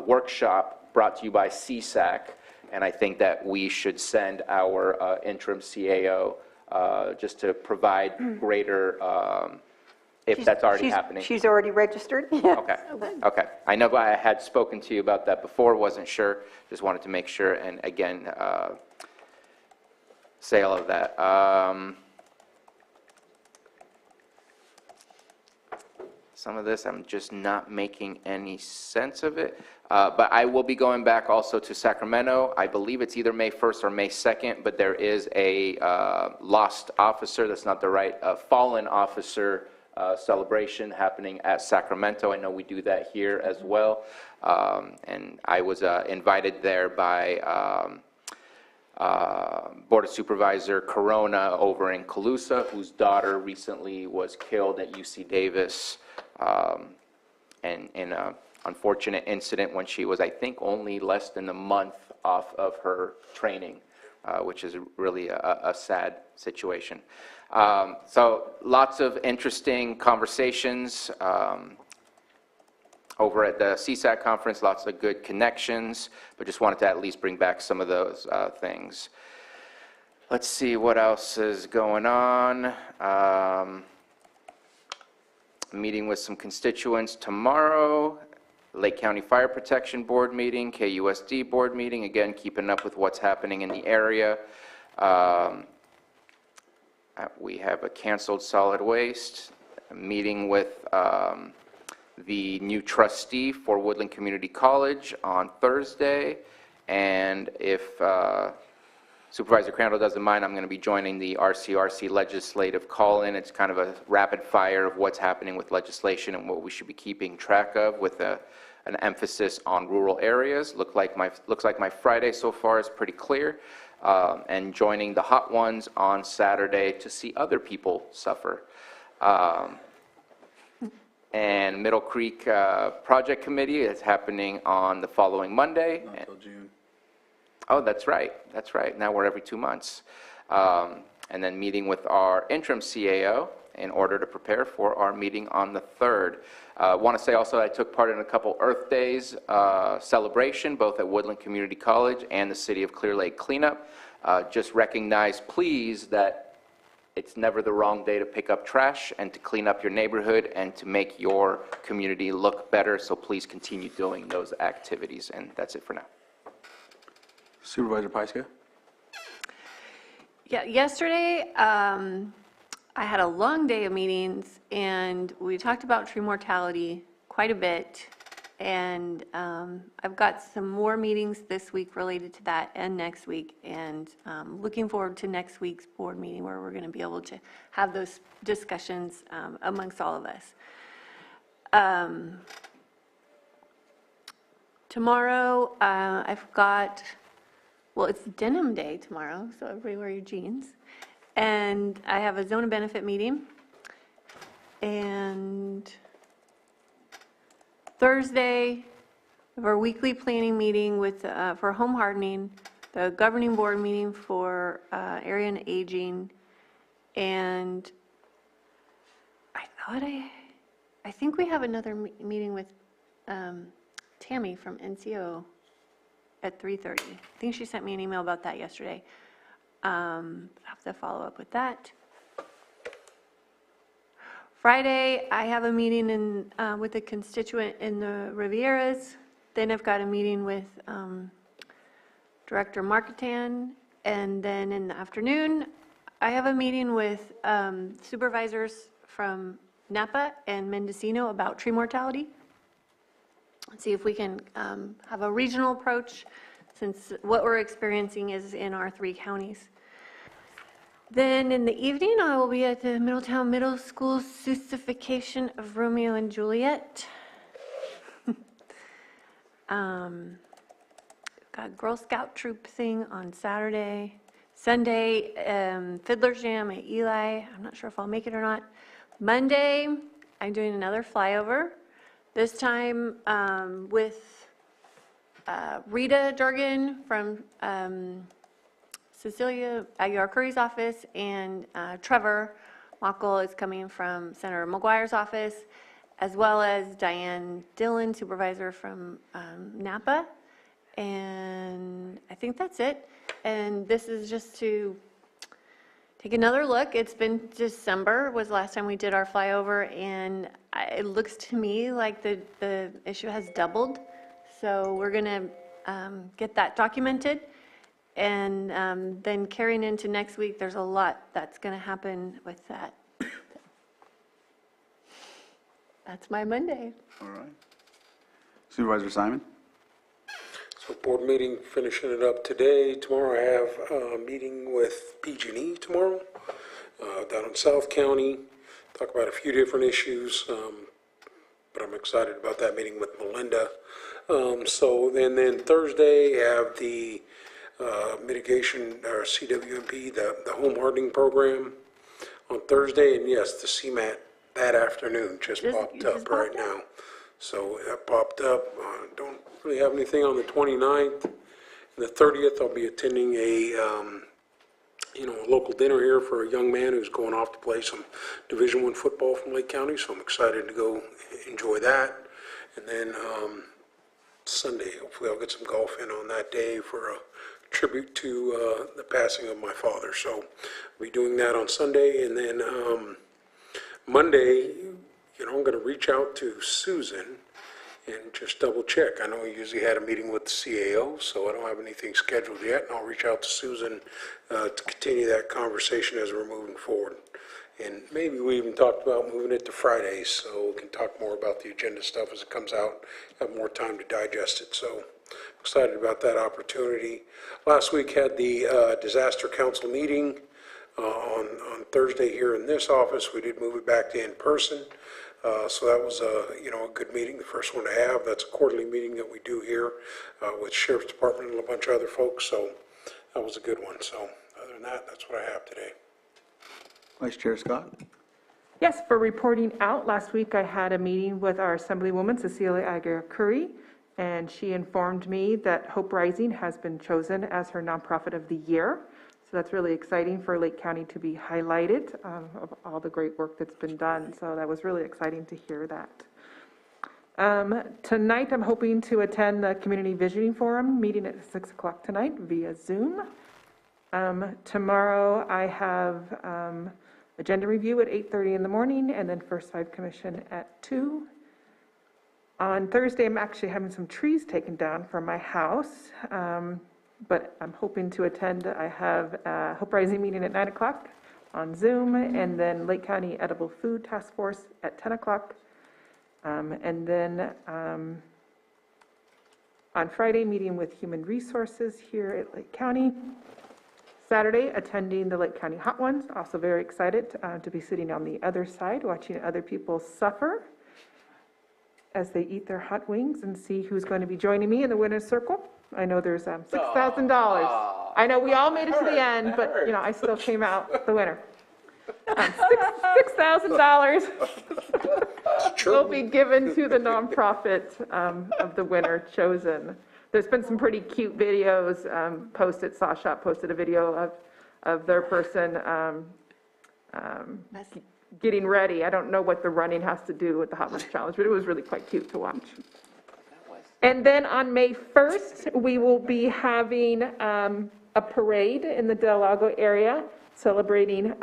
workshop brought to you by CSAC, and I think that we should send our interim CAO just to provide greater, if that's already happening. She's already registered? Okay, okay. I know I had spoken to you about that before, wasn't sure, just wanted to make sure, and again, say all of that. Some of this, I'm just not making any sense of it. But I will be going back also to Sacramento. I believe it's either May 1st or May 2nd, but there is a lost officer, that's not the right, fallen officer celebration happening at Sacramento. I know we do that here as well. And I was invited there by Board of Supervisor Corona over in Colusa, whose daughter recently was killed at UC Davis and in an unfortunate incident when she was, I think, only less than a month off of her training, which is really a sad situation. So lots of interesting conversations over at the CSAC conference, lots of good connections, but just wanted to at least bring back some of those things. Let's see what else is going on. Meeting with some constituents tomorrow. Lake County Fire Protection Board meeting, KUSD board meeting, again, keeping up with what's happening in the area. We have a canceled solid waste, a meeting with the new trustee for Woodland Community College on Thursday, and if Supervisor Crandall doesn't mind, I'm going to be joining the RCRC legislative call-in. It's kind of a rapid fire of what's happening with legislation and what we should be keeping track of, with an emphasis on rural areas. Looks like my Friday so far is pretty clear, and joining the hot ones on Saturday to see other people suffer. And Middle Creek Project Committee is happening on the following Monday. Not until June. Oh, that's right. That's right. Now we're every 2 months. And then meeting with our interim CAO in order to prepare for our meeting on the 3rd. I want to say also I took part in a couple Earth Days celebration, both at Woodland Community College and the City of Clear Lake Cleanup. Just recognize, please, that it's never the wrong day to pick up trash and to clean up your neighborhood and to make your community look better, so please continue doing those activities, and that's it for now. Supervisor Pyska? Yeah, yesterday, I had a long day of meetings, and we talked about tree mortality quite a bit, and I've got some more meetings this week related to that and next week, and looking forward to next week's board meeting where we're going to be able to have those discussions amongst all of us. Tomorrow, I've got, well, it's denim day tomorrow, so everybody wear your jeans. And I have a zone of benefit meeting. And Thursday, we have our weekly planning meeting with, for home hardening, the governing board meeting for area and aging. And I think we have another meeting with Tammy from NCO at 3:30. I think she sent me an email about that yesterday. I have to follow up with that. Friday, I have a meeting with a constituent in the Rivieras. Then I've got a meeting with Director Marketan. And then in the afternoon, I have a meeting with supervisors from Napa and Mendocino about tree mortality. See if we can have a regional approach, since what we're experiencing is in our 3 counties. Then in the evening, I will be at the Middletown Middle School Seussification of Romeo and Juliet. Got Girl Scout troop thing on Saturday. Sunday, Fiddler's Jam at Eli. I'm not sure if I'll make it or not. Monday, I'm doing another flyover. This time with Rita Durgan from Cecilia Aguilar-Curry's office, and Trevor Mockel is coming from Senator McGuire's office, as well as Diane Dillon, supervisor from Napa. And I think that's it. And this is just to take another look. It's been December was the last time we did our flyover, and it looks to me like the issue has doubled. So we're going to get that documented. And then carrying into next week, there's a lot that's going to happen with that. That's my Monday. All right. Supervisor Simon? So board meeting, finishing it up today. Tomorrow I have a meeting with PG&E tomorrow down in South County. Talk about a few different issues, but I'm excited about that meeting with Melinda. So then Thursday I have the mitigation, or CWMP, the home hardening program on Thursday, and yes, the CMAT that afternoon just popped up right now. So that popped up. Don't really have anything on the 29th. And the 30th, I'll be attending a local dinner here for a young man who's going off to play some Division I football from Lake County, so I'm excited to go enjoy that. And then Sunday, hopefully I'll get some golf in on that day for a tribute to the passing of my father. So I'll be doing that on Sunday. And then Monday, I'm going to reach out to Susan and just double check. I know we usually had a meeting with the CAO, so I don't have anything scheduled yet, and I'll reach out to Susan to continue that conversation as we're moving forward. And maybe we even talked about moving it to Fridays, so we can talk more about the agenda stuff as it comes out, have more time to digest it. So I'm excited about that opportunity. Last week had the Disaster Council meeting on Thursday here in this office. We did move it back to in person. So that was a good meeting, the first one to have. That's a quarterly meeting that we do here with Sheriff's Department and a bunch of other folks. So that was a good one. So other than that, that's what I have today. Vice Chair Scott? Yes, for reporting out, last week I had a meeting with our Assemblywoman, Cecilia Aguilar-Curry, and she informed me that Hope Rising has been chosen as her nonprofit of the year. So that's really exciting for Lake County to be highlighted of all the great work that's been done. So that was really exciting to hear that. Tonight, I'm hoping to attend the Community Visioning Forum meeting at 6 o'clock tonight via Zoom. Tomorrow, I have agenda review at 8:30 in the morning, and then First Five Commission at 2. On Thursday, I'm actually having some trees taken down from my house, but I'm hoping to attend. I have a Hope Rising meeting at 9 o'clock on Zoom, and then Lake County Edible Food Task Force at 10 o'clock. And then on Friday, meeting with Human Resources here at Lake County. Saturday, attending the Lake County Hot Ones. Also very excited to be sitting on the other side, watching other people suffer as they eat their hot wings and see who's going to be joining me in the winner's circle. I know there's $6,000. I know we all made it to the end, but you know, I still came out the winner. $6,000 will be given to the nonprofit of the winner chosen. There's been some pretty cute videos posted. Sawshop posted a video of their person getting ready. I don't know what the running has to do with the Hot Ones Challenge, but it was really quite cute to watch. And then on May 1st, we will be having a parade in the Del Lago area celebrating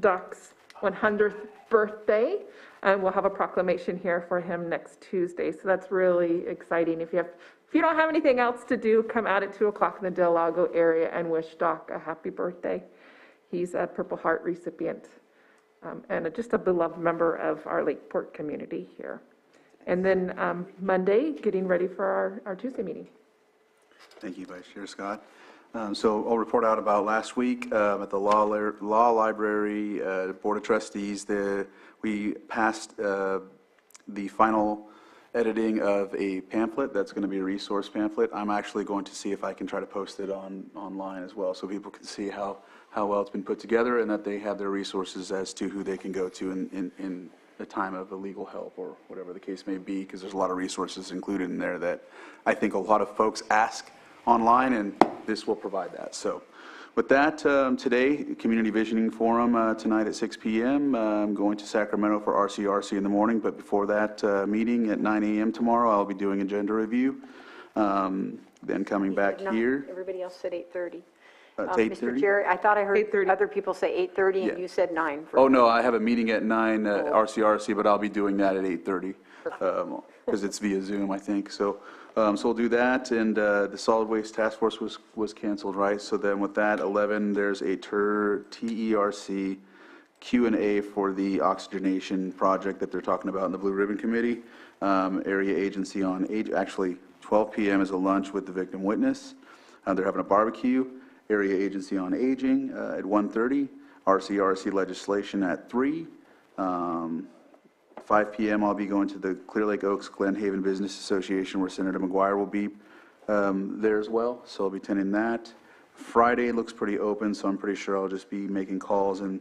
Doc's 100th birthday. And we'll have a proclamation here for him next Tuesday. So that's really exciting. If you don't have anything else to do, come out at 2 o'clock in the Del Lago area and wish Doc a happy birthday. He's a Purple Heart recipient and just a beloved member of our Lakeport community here. And then Monday, getting ready for our Tuesday meeting. Thank you, Vice Chair Scott. So I'll report out about last week at the Law Library Board of Trustees. We passed the final editing of a pamphlet that's going to be a resource pamphlet. I'm actually going to see if I can try to post it online as well, so people can see how well it's been put together and that they have their resources as to who they can go to in the time of legal help or whatever the case may be, because there's a lot of resources included in there that I think a lot of folks ask online, and this will provide that. So with that, today, Community Visioning Forum tonight at 6 p.m. I'm going to Sacramento for RCRC in the morning, but before that meeting at 9 a.m. tomorrow, I'll be doing agenda review. Then coming back here. Everybody else said 8:30. It's Mr. Chair, I thought I heard other people say 8:30, and you said 9. Oh, no, I have a meeting at 9 at RCRC, but I'll be doing that at 8:30 because it's via Zoom, I think. So we'll do that, and the Solid Waste Task Force was canceled, right? So then with that, 11, there's a TERC Q&A for the oxygenation project that they're talking about in the Blue Ribbon Committee. Area Agency on Age, actually 12 p.m. is a lunch with the victim witness. They're having a barbecue. Area Agency on Aging at 1:30. RCRC legislation at 3. 5 p.m. I'll be going to the Clear Lake Oaks Glen Haven Business Association where Senator McGuire will be there as well, so I'll be attending that. Friday looks pretty open, so I'm pretty sure I'll just be making calls and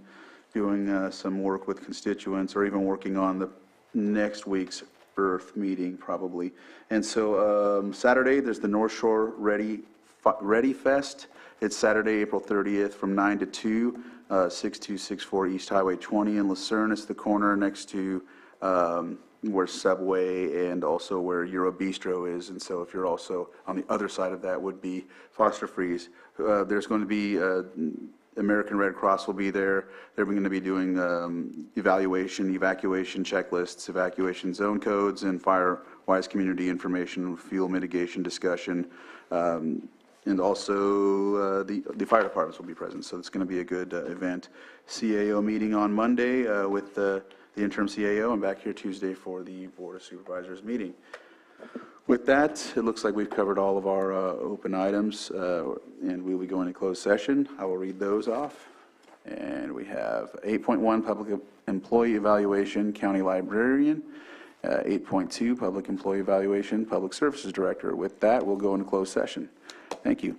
doing some work with constituents or even working on the next week's Earth meeting probably. And so Saturday, there's the North Shore Ready Fest. It's Saturday, April 30th from 9 to 2, 6264 East Highway 20 in Lucerne. It's the corner next to where Subway and also where Euro Bistro is. And so if you're also on the other side of that would be Foster Freeze. There's going to be American Red Cross will be there. They're going to be doing evacuation checklists, evacuation zone codes, and fire-wise community information, fuel mitigation discussion. And also the fire departments will be present, so it's going to be a good event. CAO meeting on Monday with the interim CAO, and back here Tuesday for the Board of Supervisors meeting. With that, it looks like we've covered all of our open items, and we'll be going to closed session. I will read those off. And we have 8.1, Public Employee Evaluation, County Librarian. 8.2, Public Employee Evaluation, Public Services Director. With that, we'll go into closed session. Thank you.